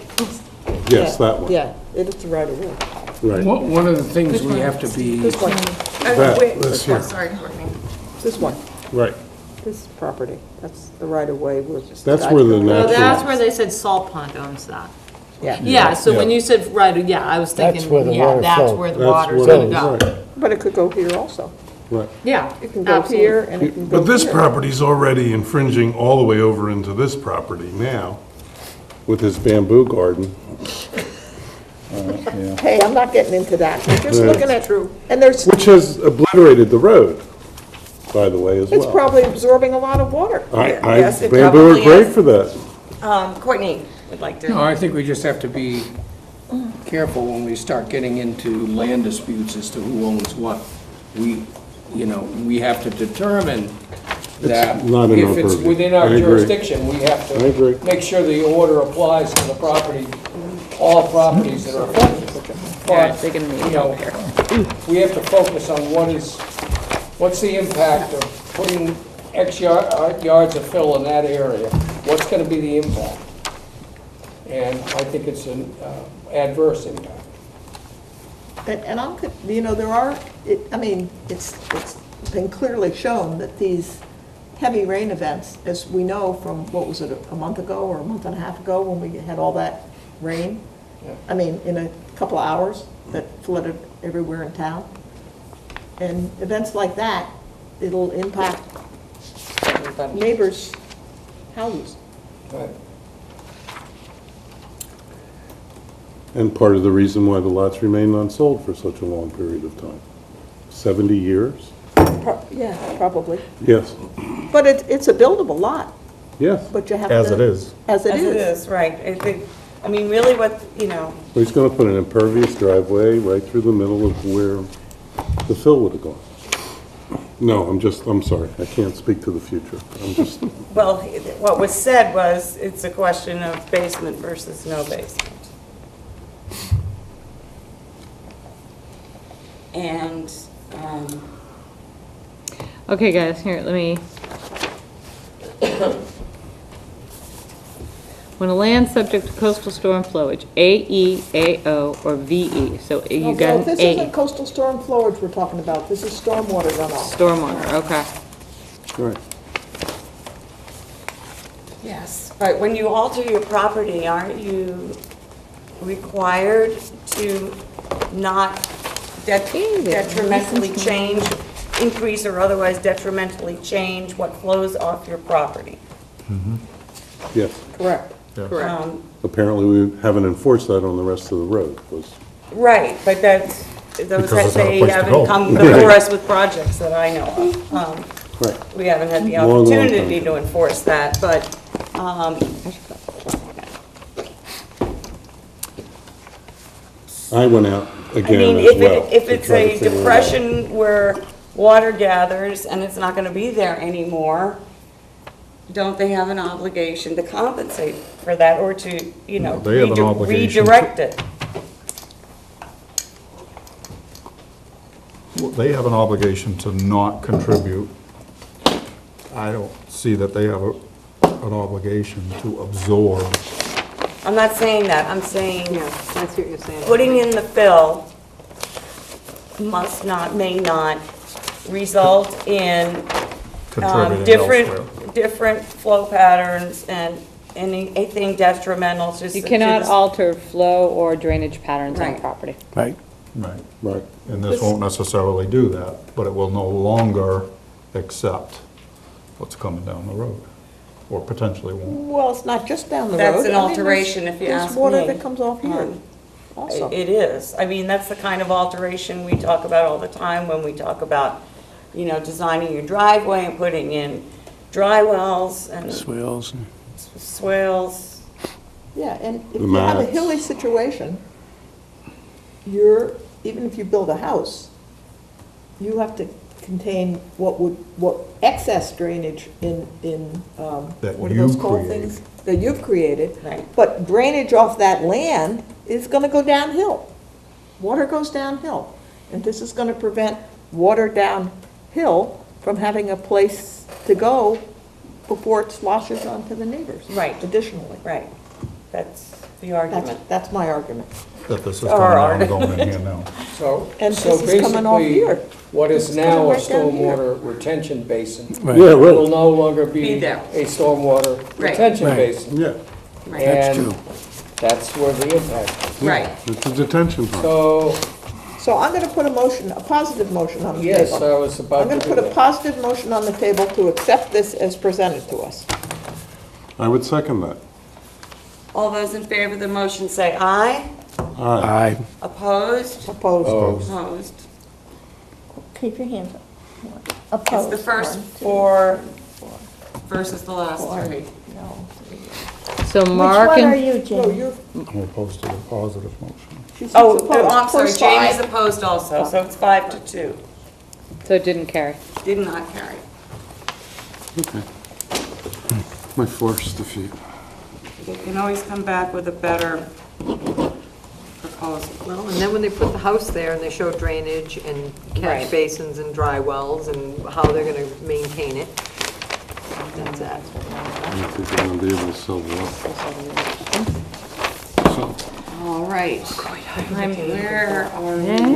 Yes, that one, Yeah, it's right away. right. One of the things we have to be, This one, This here, Sorry, Courtney. this one, right. this property, that's the right of way. That's where the Well, that's natural, where they said Salt Pond owns that. Yeah, Yeah, so when you said, right, yeah, I was That's where the thinking, yeah, water that's flows. where the that's water's what gonna it go. is, right, but it could go here also. right. Yeah, It can go absolutely. here and it can go But this here. property's already infringing all the way over into this property now with his bamboo garden. Hey, I'm not getting into that, I'm just Yeah. looking at, and there's, Which has obliterated the road, by the way, as it's well. probably absorbing a lot of water. I, Yes, it bamboo are probably great is. for that. Courtney, would like No, to? I think we just have to be careful when we start getting into land disputes as to who owns what. We have to determine that not in our if it's purview. within I our agree. jurisdiction, we have I agree. to make sure the order applies to the property, all properties that are affected. Yeah, But, they're gonna need you know, help here. we have to focus on what's the impact of putting X yards of fill in that area? What's gonna be the impact? And I think it's an adverse impact. And I'm, there are, it's been clearly shown that these heavy rain events, as we know from, what was it, a month ago or a month and a half ago when we had all that rain? Yeah. In a couple of hours that flooded everywhere in town. And events like that, it'll impact neighbors' houses. Right. And part of the reason why the lots remained unsold for such a long period of time. 70 years? Yeah, probably. Yes, But it's a buildable lot, yes. but you have to. As it is. As it As it is. is, right. I mean, really what, Well, he's going to put an impervious driveway right through the middle of where the fill would have gone. No, I'm sorry, I can't speak to the future. I'm just, well, what was said was, it's a question of basement versus no basement. And, Okay, guys, here, let me. When a land subject to coastal storm flowage, AE, AO, or VE, so you got This an A. isn't coastal storm flowage we're talking about, this is stormwater runoff. Stormwater, okay. right. yes, but when you alter your property, aren't you required to not detrimentally change, increase or otherwise detrimentally change what flows off your property? Yes. Correct. Yeah. Apparently, we haven't enforced that on the rest of the road. Right, but those, Because there's not a they place to haven't go. come before us with projects that I know of. Right. We haven't had the Long, long time opportunity ago. to enforce that, but, I went out I again mean, as well. if to it's try to a figure it out. depression where water gathers and it's not gonna be there anymore, don't they have an obligation to compensate for that or to, No, they have an obligation to- redirect it? Well, they have an obligation to not contribute. I don't see that they have an obligation to absorb. I'm not saying that, I'm saying Yeah, that's what you're saying. putting in the fill may not result in Contributing elsewhere. different flow patterns and anything detrimental, just. You cannot alter flow or drainage patterns on Right. property. Right. Right. Right. And this won't necessarily do that, but it will no longer accept what's coming down the road, or potentially won't. Well, it's not just down the road. That's an I mean, alteration, if you ask There's water me. that comes off here also. It is. I mean, that's the kind of alteration we talk about all the time when we talk about, designing your driveway and putting in dry wells and Swales. swales. Yeah, and if The you have a mats. hilly situation, even if you build a house, you have to contain what excess drainage in, That what are those you called create. things? That you've created. Right. But drainage off that land is gonna go downhill. Water goes downhill. And this is gonna prevent water downhill from having a place to go before it sloshes onto the neighbors. Right. Additionally. Right. That's the argument. That's my argument. That this is Or coming down art. and going in here now. So, And so this is coming off basically, here. what is It's now coming a right down here. stormwater retention basin Right. Yeah, will right. no longer Be be there. a stormwater Right. retention Right. basin. Yeah, That's And true. that's where the impact is. Right. it's a detention pond. So, I'm gonna put a positive motion on the yes, table. I was I'm about to gonna do put a that. positive motion on the table to accept this as presented to us. I would second that. All those in favor of the motion say aye. Aye. Aye. Opposed? Opposed. Opposed. Keep your hands up. It's the Opposed. first 1, 2, for 3, 4. versus the last three. So Mark Which one are and, you, No, Jane? you're, I'm opposed to the positive motion. she's Oh, opposed. I'm sorry, First Jamie's five. opposed also, so it's 5-2. so it didn't carry. Did not carry. Okay. My first defeat. You can always come back with a better proposal. Well, and then when they put the house there and they show drainage and catch Right. basins and dry wells and how they're gonna maintain it, that's that. I don't think I'm gonna be able to sell well. So, All right. Where are we Yeah. now?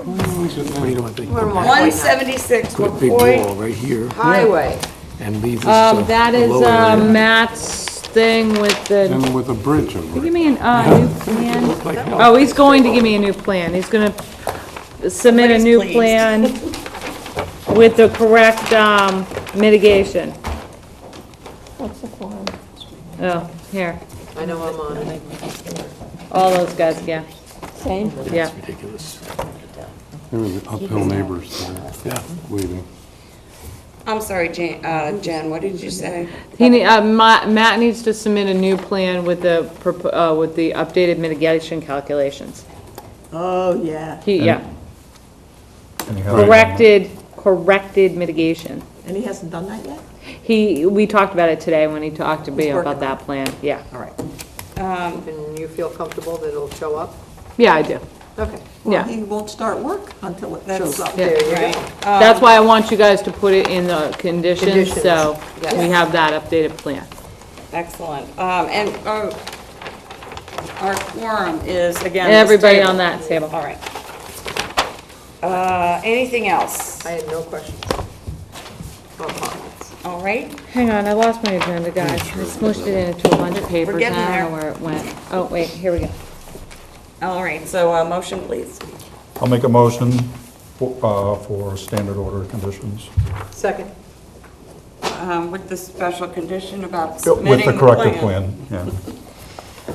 What do you want to think? 176 Put a big wall McCoy right here Highway. and leave this That the is lower area. Matt's thing with the, and with a bridge over give it. me a new plan. Oh, he's going to give me a new plan. He's gonna submit a Please, new please. plan with the correct, mitigation. What's the form? Oh, here, I know I'm on it. all those guys, yeah, Same? yeah. Ridiculous. There were the uphill neighbors there Yeah. waiting. I'm sorry, Jen, what did you say? Matt needs to submit a new plan with the, with the updated mitigation calculations. Oh, yeah. Yeah, And you have it on corrected mitigation. And he hasn't done that yet? We talked about it today when he talked to me He's working about that plan, yeah. All right. And you feel comfortable that it'll show up? Yeah, I do, Okay. Well, yeah. he won't start work until it That's- shows up. Yeah. There you Right. go. That's why I want you guys to put it in the conditions, Conditions, so yes. we have that updated plan. Excellent. And our quorum is, again, And this everybody table. on that table. All right. Anything else? I had no questions or comments. All right. Hang on, I lost my agenda, guys. I smushed it into a bunch of papers, getting and I there. don't know where it went. Oh, wait, here we go. All right, so motion, please. I'll make a motion for standard order conditions. Second. With the special condition about With submitting the the corrected plan. plan, yeah.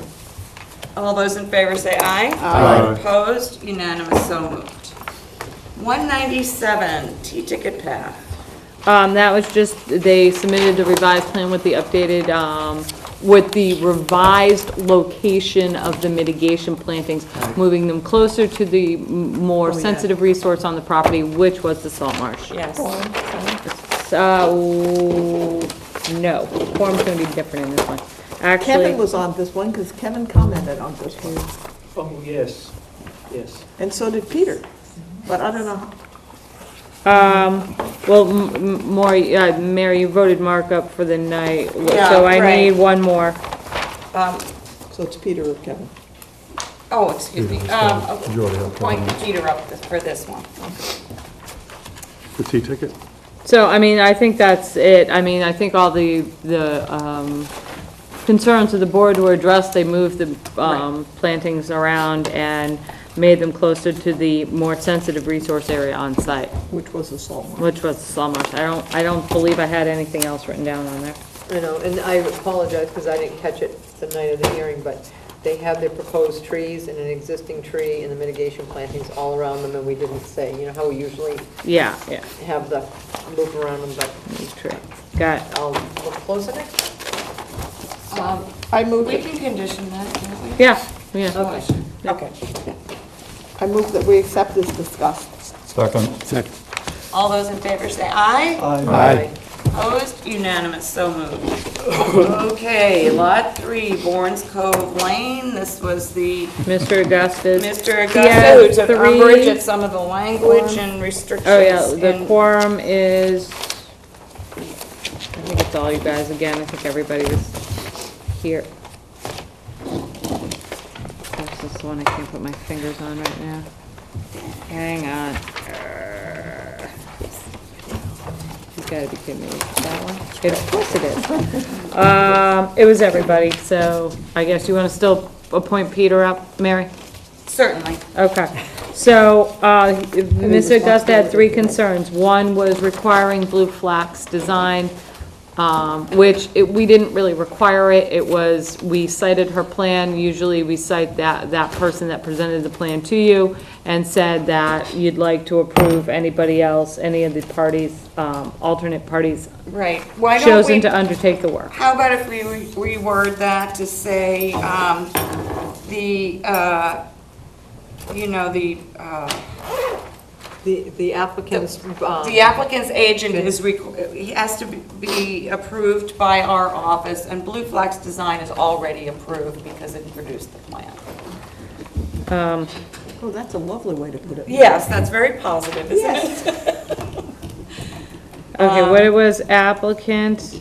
All those in favor say aye. Aye. Opposed? Unanimous, so moved. 197, T-Ticket Path. That was just, they submitted the revised plan with the updated, with the revised location of the mitigation plantings, moving them closer to the more yeah. sensitive resource on the property, which was the salt marsh. Yes. No, form's gonna be different in this one. Actually, Kevin was on this one because Kevin commented on this one. Oh, yes, yes. And so did Peter. But I don't know. well, Mary, you voted Mark up for the night, Yeah, so I right. need one more. So it's Peter or Kevin. Oh, excuse me. You already have Point Kevin. Peter up for this one. The T-ticket? So, I mean, I think that's it. I mean, I think all the concerns of the board were addressed. They moved the plantings around and made them closer to the more sensitive resource area on site, Which was the salt marsh. which was the salt marsh. I don't believe I had anything else written down on there. I know, and I apologize because I didn't catch it the night of the hearing, but they have their proposed trees and an existing tree and the mitigation plantings all around them, and we didn't say, you know how we usually Yeah, have the loop around them, but true. Got it. I'll look closer next. I moved, We can condition that, can't we? Yeah. Okay. I moved that we accept as discussed. Second. Second. All those in favor say aye. Aye. Opposed? Unanimous, so moved. Okay, Lot 3, Bourne's Cove Lane. This was the Mr. Augustus. Mr. Yeah, Augusta who took 3. umbrage at some of the language and restrictions. Oh, yeah, the in- quorum is, I think it's all you guys again. I think everybody was here. This is the one I can't put my fingers on right now. Hang on. You've got to be kidding me. That one? Of course it is. It was everybody, so I guess you want to still appoint Peter up, Mary? Certainly. Okay. So, Mr. Augusta had 3 concerns. One was requiring blue flax design we didn't really require it. It was, we cited her plan. Usually we cite that person that presented the plan to you and said that you'd like to approve anybody else, any of the parties, alternate parties Right. Why don't chosen we, to undertake the work. how about if we reword that to say, The applicant's. the applicant's agent is, he has to be approved by our office, and Blue Flax Design is already approved because it produced the plan. Oh, that's a lovely way to put it. Yes, that's very positive, isn't it? Okay, what it was, applicant's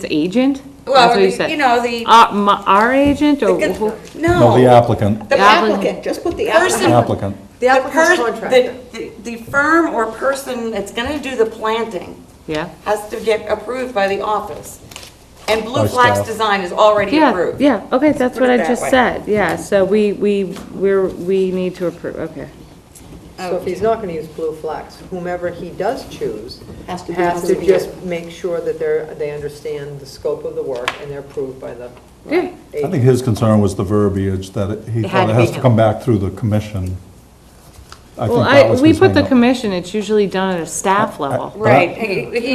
agent? Well, That's what you the- said. you know, the- Our agent, or who? No, the applicant. The applicant, just put the Person- applicant. Applicant. The applicant's contractor. The firm or person that's gonna do the planting Yeah? has to get approved by the office. And Blue By Flax staff. Design is already Yeah, approved. yeah, okay, that's Put what it I that just way. said, yeah, so we need to approve, okay. So if he's not gonna use Blue Flax, whomever he does choose Has to be has to approved. just make sure that they understand the scope of the work and they're approved by the Yeah. I think his concern was the verbiage, that he It had thought to it has be to come back through the commission. I think Well, that was we his put the hang-up. commission, it's usually done at a staff level. Right.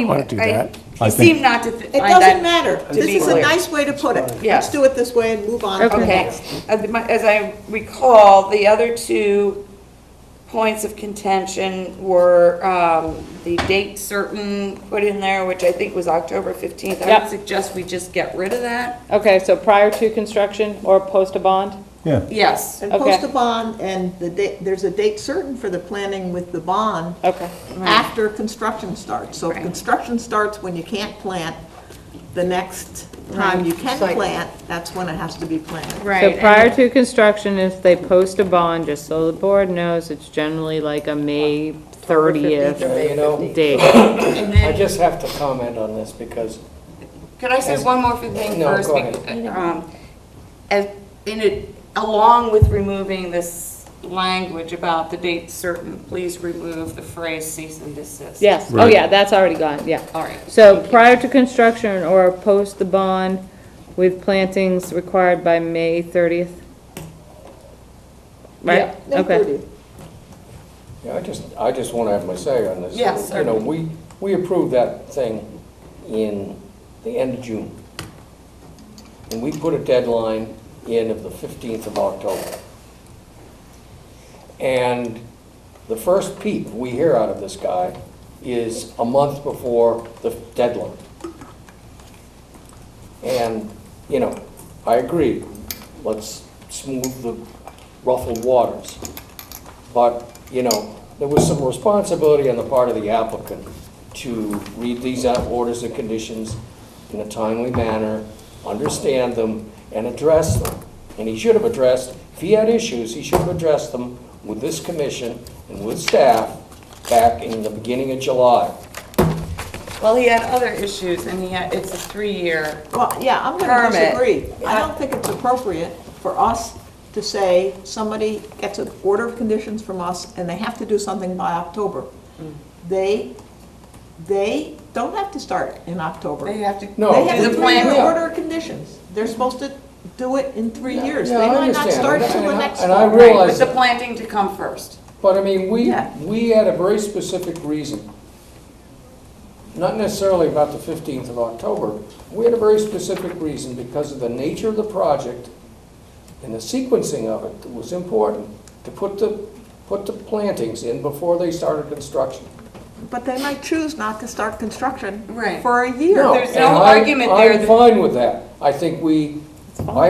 wanna do that. I He think- seemed not to It find that doesn't matter. to This be is a clear. nice way to put it. Yes. Let's do it this way and move on to the Okay. next. As I recall, the other two points of contention were the date certain put in there, which I think was October 15th. I Yep. would suggest we just get rid of that. Okay, so prior to construction or post a bond? Yeah, Yes. And Okay. post a bond, and the date, there's a date certain for the planning with the bond Okay, after construction starts. So if Right. construction starts when you can't plant, the next time you can Site. plant, that's when it has to be planted. so prior to construction, if they post a bond, just so the board knows, it's generally like a May 30th May You know, 15th. date. And I then, just have to comment on this because could I say one more thing No, first? go ahead. Along with removing this language about the date certain, please remove the phrase cease and desist. Yes, oh Right. yeah, that's already gone, yeah. All right. So prior to construction or post the bond with plantings required by May 30th? Right? May Okay. 30th. Yeah, I just want to have my say on this. Yes, You know, we approved that thing in the end of June. And we put a deadline in of the 15th of October. And the first peep we hear out of this guy is a month before the deadline. And, you know, I agree, let's smooth the ruffled waters. But, you know, there was some responsibility on the part of the applicant to read these orders and conditions in a timely manner, understand them, and address them. And he should have addressed, if he had issues, he should have addressed them with this commission and with staff back in the beginning of July. Well, he had other issues, and it's a 3-year. Well, yeah, I'm going to Permit. disagree. I don't think it's appropriate for us to say somebody gets an order of conditions from us and they have to do something by October. They don't have to start in October. They have to No. They do have the a plan. 3-year order of conditions. They're supposed to do it in 3 years. Yeah, They I might not understand. start till the And I- next and I fall. realize- With the planting to come first. But I mean, Yeah. we had a very specific reason. Not necessarily about the 15th of October. We had a very specific reason because of the nature of the project and the sequencing of it that was important to put the plantings in before they started construction. But they might choose not to start construction Right. for a year. No, There's and no argument there I'm that- fine with that. I think I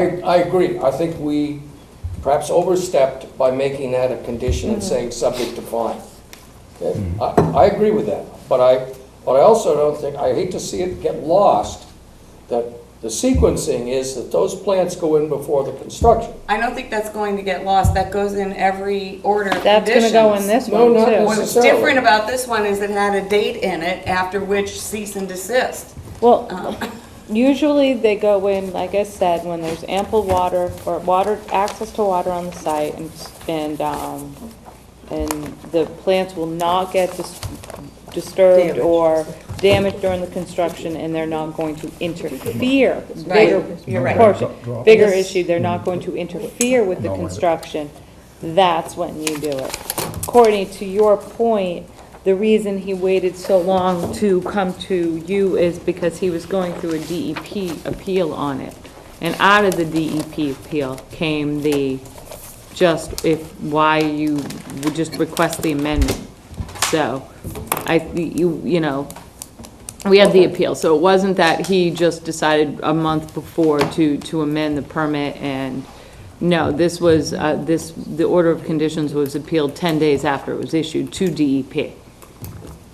agree. I think we perhaps overstepped by making that a condition and saying subject to fine. Okay? I agree with that, but I also don't think, I hate to see it get lost, that the sequencing is that those plants go in before the construction. I don't think that's going to get lost. That goes in every order of That's conditions. gonna go in this No, one not too. What's necessarily. different about this one is it had a date in it after which cease and desist. Well, usually they go in, like I said, when there's ample water, or access to water on the site, and the plants will not get disturbed Damaged. or damage during the construction, and they're not going to interfere. Right, Bigger you're right. portion, bigger Yes. issue, they're not going to interfere with the No, I- construction. That's when you do it. Courtney, to your point, the reason he waited so long to come to you is because he was going through a DEP appeal on it. And out of the DEP appeal came the, why you would just request the amendment. So, you know, we had the appeal, so it wasn't that he just decided a month before to amend the permit, and no, this was, the order of conditions was appealed 10 days after it was issued to DEP.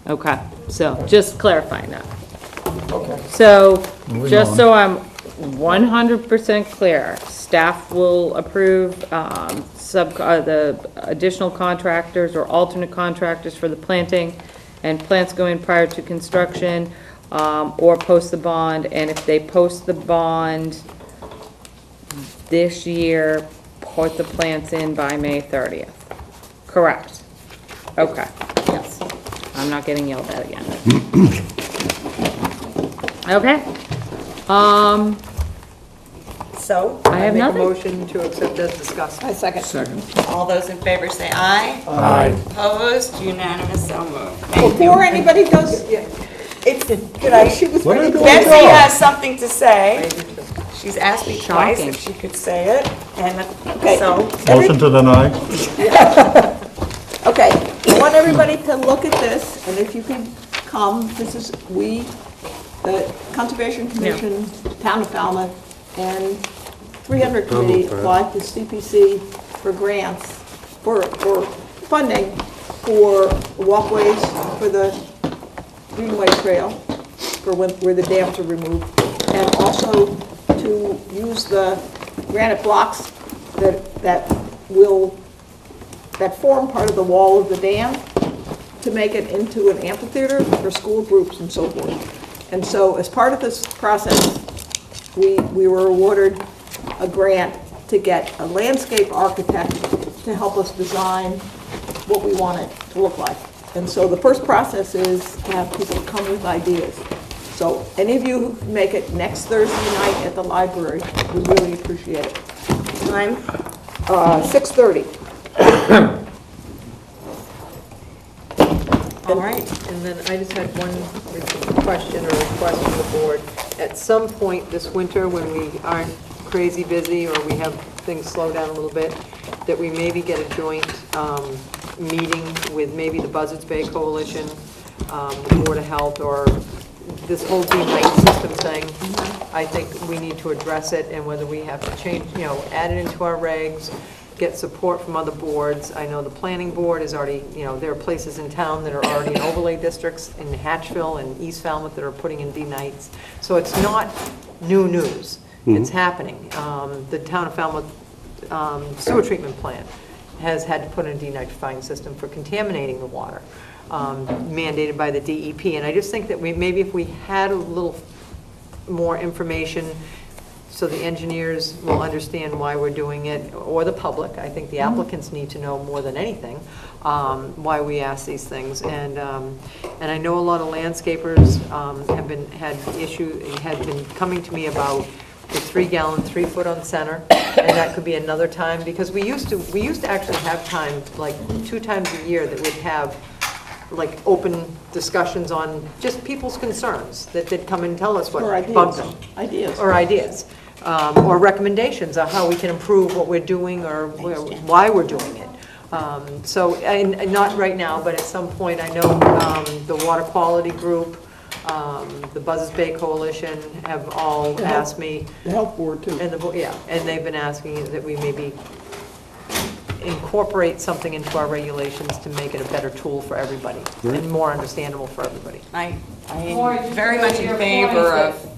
Okay, so just clarifying that. Okay. So, Moving just on. so I'm 100% clear, staff will approve the additional contractors or alternate contractors for the planting, and plants go in prior to construction, or post the bond, and if they post the bond this year, put the plants in by May 30th. Correct? Okay. Yes. I'm not getting yelled at again. Okay. So, I have Make a nothing. motion to accept as discussed. I second. Second. all those in favor say aye. Aye. Opposed, unanimous, so moved. Thank you. Before anybody does, she was What are ready you to doing? Betsy withdraw. has something to say. She's asked me twice Shocking. if she could say it, and Okay. so, Motion to deny? Okay, I want everybody to look at this, and if you can come, this is, the Conservation Commission, Town of Falmouth, and 300 Committee applied to CPC for grants, for funding for walkways for the Greenway Trail, for where the dams are removed, and also to use the granite blocks that form part of the wall of the dam to make it into an amphitheater for school groups and so forth. And so as part of this process, we were awarded a grant to get a landscape architect to help us design what we want it to look like. And so the first process is to have people come with ideas. So any of you who make it next Thursday night at the library, we really appreciate it. time, 6:30. all right. And then I just had one question or request from the board. At some point this winter, when we aren't crazy busy or we have things slow down a little bit, that we maybe get a joint meeting with maybe the Buzzards Bay Coalition, the Board of Health, or this whole D-night system thing. I think we need to address it, and whether we have to change, add it into our regs, get support from other boards. I know the planning board is already, there are places in town that are already in overlay districts in Hatchville and East Falmouth that are putting in D-nights. So it's not new news. It's happening. The town of Falmouth sewer treatment plant has had to put in a denitrifying system for contaminating the water, mandated by the DEP. And I just think that maybe if we had a little more information so the engineers will understand why we're doing it, or the public. I think the applicants need to know more than anything why we ask these things. And I know a lot of landscapers had been coming to me about the 3-gallon, 3-foot on center, and that could be another time, because we used to actually have time, like 2 times a year, that we'd have like open discussions on just people's concerns, that they'd come and tell us what bugs them. Or ideas. Or recommendations on how we can improve what we're doing or why we're doing it. So, and not right now, but at some point, I know the Water Quality Group, the Buzzards Bay Coalition have all asked me. The Health Board, too. And and they've been asking that we maybe incorporate something into our regulations to make it a better tool for everybody and more understandable for everybody. I am very much in favor of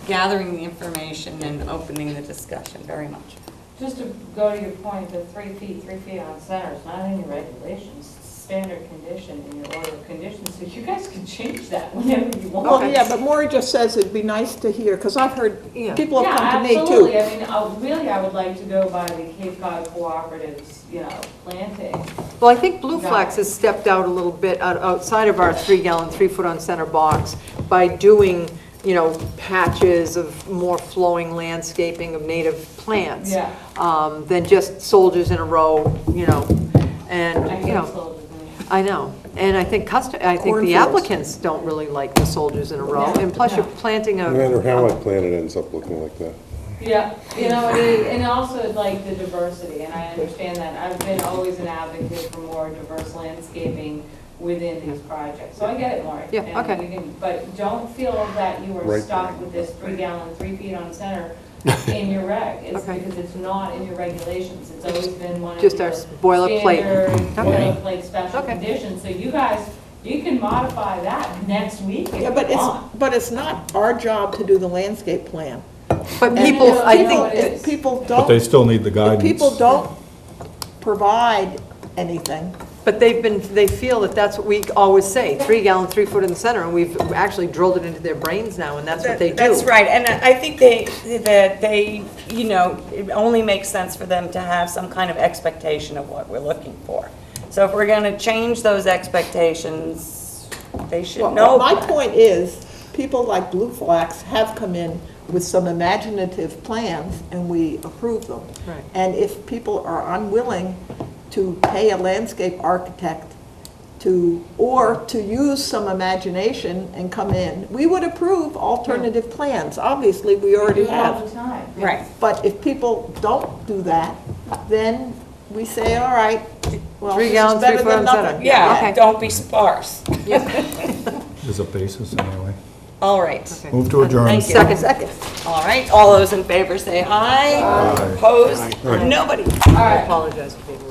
gathering the information and opening the discussion, very much. Just to go to your point, the 3 feet on center is not in your regulations. standard condition in your order of conditions, so you guys can change that whenever you want. Well, yeah, but Maury just says it'd be nice to hear, because I've heard, Yeah. people have Yeah, come to me too. absolutely. I mean, really, I would like to go by the Cape Cod Cooperative's, planting. Well, I think Blue Flax has stepped out a little bit outside of our 3-gallon, 3-foot on center box by doing, patches of more flowing landscaping of native plants. Yeah. Than just soldiers in a row, and, I hate soldiers in I know. And I think I think the Cornfields. applicants don't really like the soldiers in a row. No, And plus no. you're planting No matter how I plan, it ends up looking like that. Yeah, and also like the diversity, and I understand that. I've been always an advocate for more diverse landscaping within these projects, so I get it, Maury. Yeah, And okay. we can- But don't feel that you are Right. stuck with this 3-gallon, 3 feet on center in your reg. It's Okay. because it's not in your regulations. It's always been one of Just your our boilerplate. standard Okay. boilerplate special Okay. conditions. So you guys, you can modify that next week if Yeah, you want. but it's not our job to do the landscape plan. But And people, you know, I you know think, what it If is. people But don't, they still need the if guidance. people don't provide anything, but they feel that that's what we always say, 3-gallon, 3-foot in the center, and we've actually drilled it into their brains now, and that's what they do. That's right, and I think they, it only makes sense for them to have some kind of expectation of what we're looking for. So if we're gonna change those expectations, they should well, know. my point is, people like Blue Flax have come in with some imaginative plans, and we approve them. Right. And if people are unwilling to pay a landscape architect or to use some imagination and come in, we would approve alternative plans. Obviously, we already Do it all have. the time. Right. But if people don't do that, then we say, all right, well, this 3 gallons, is better 3 foot than on center. nothing. Yeah, Okay. don't be sparse. There's a basis anyway. All right. Okay. Move to adjourn. Thank you. Second. All right, all those in favor say aye. Aye. Opposed? Nobody. I apologize for being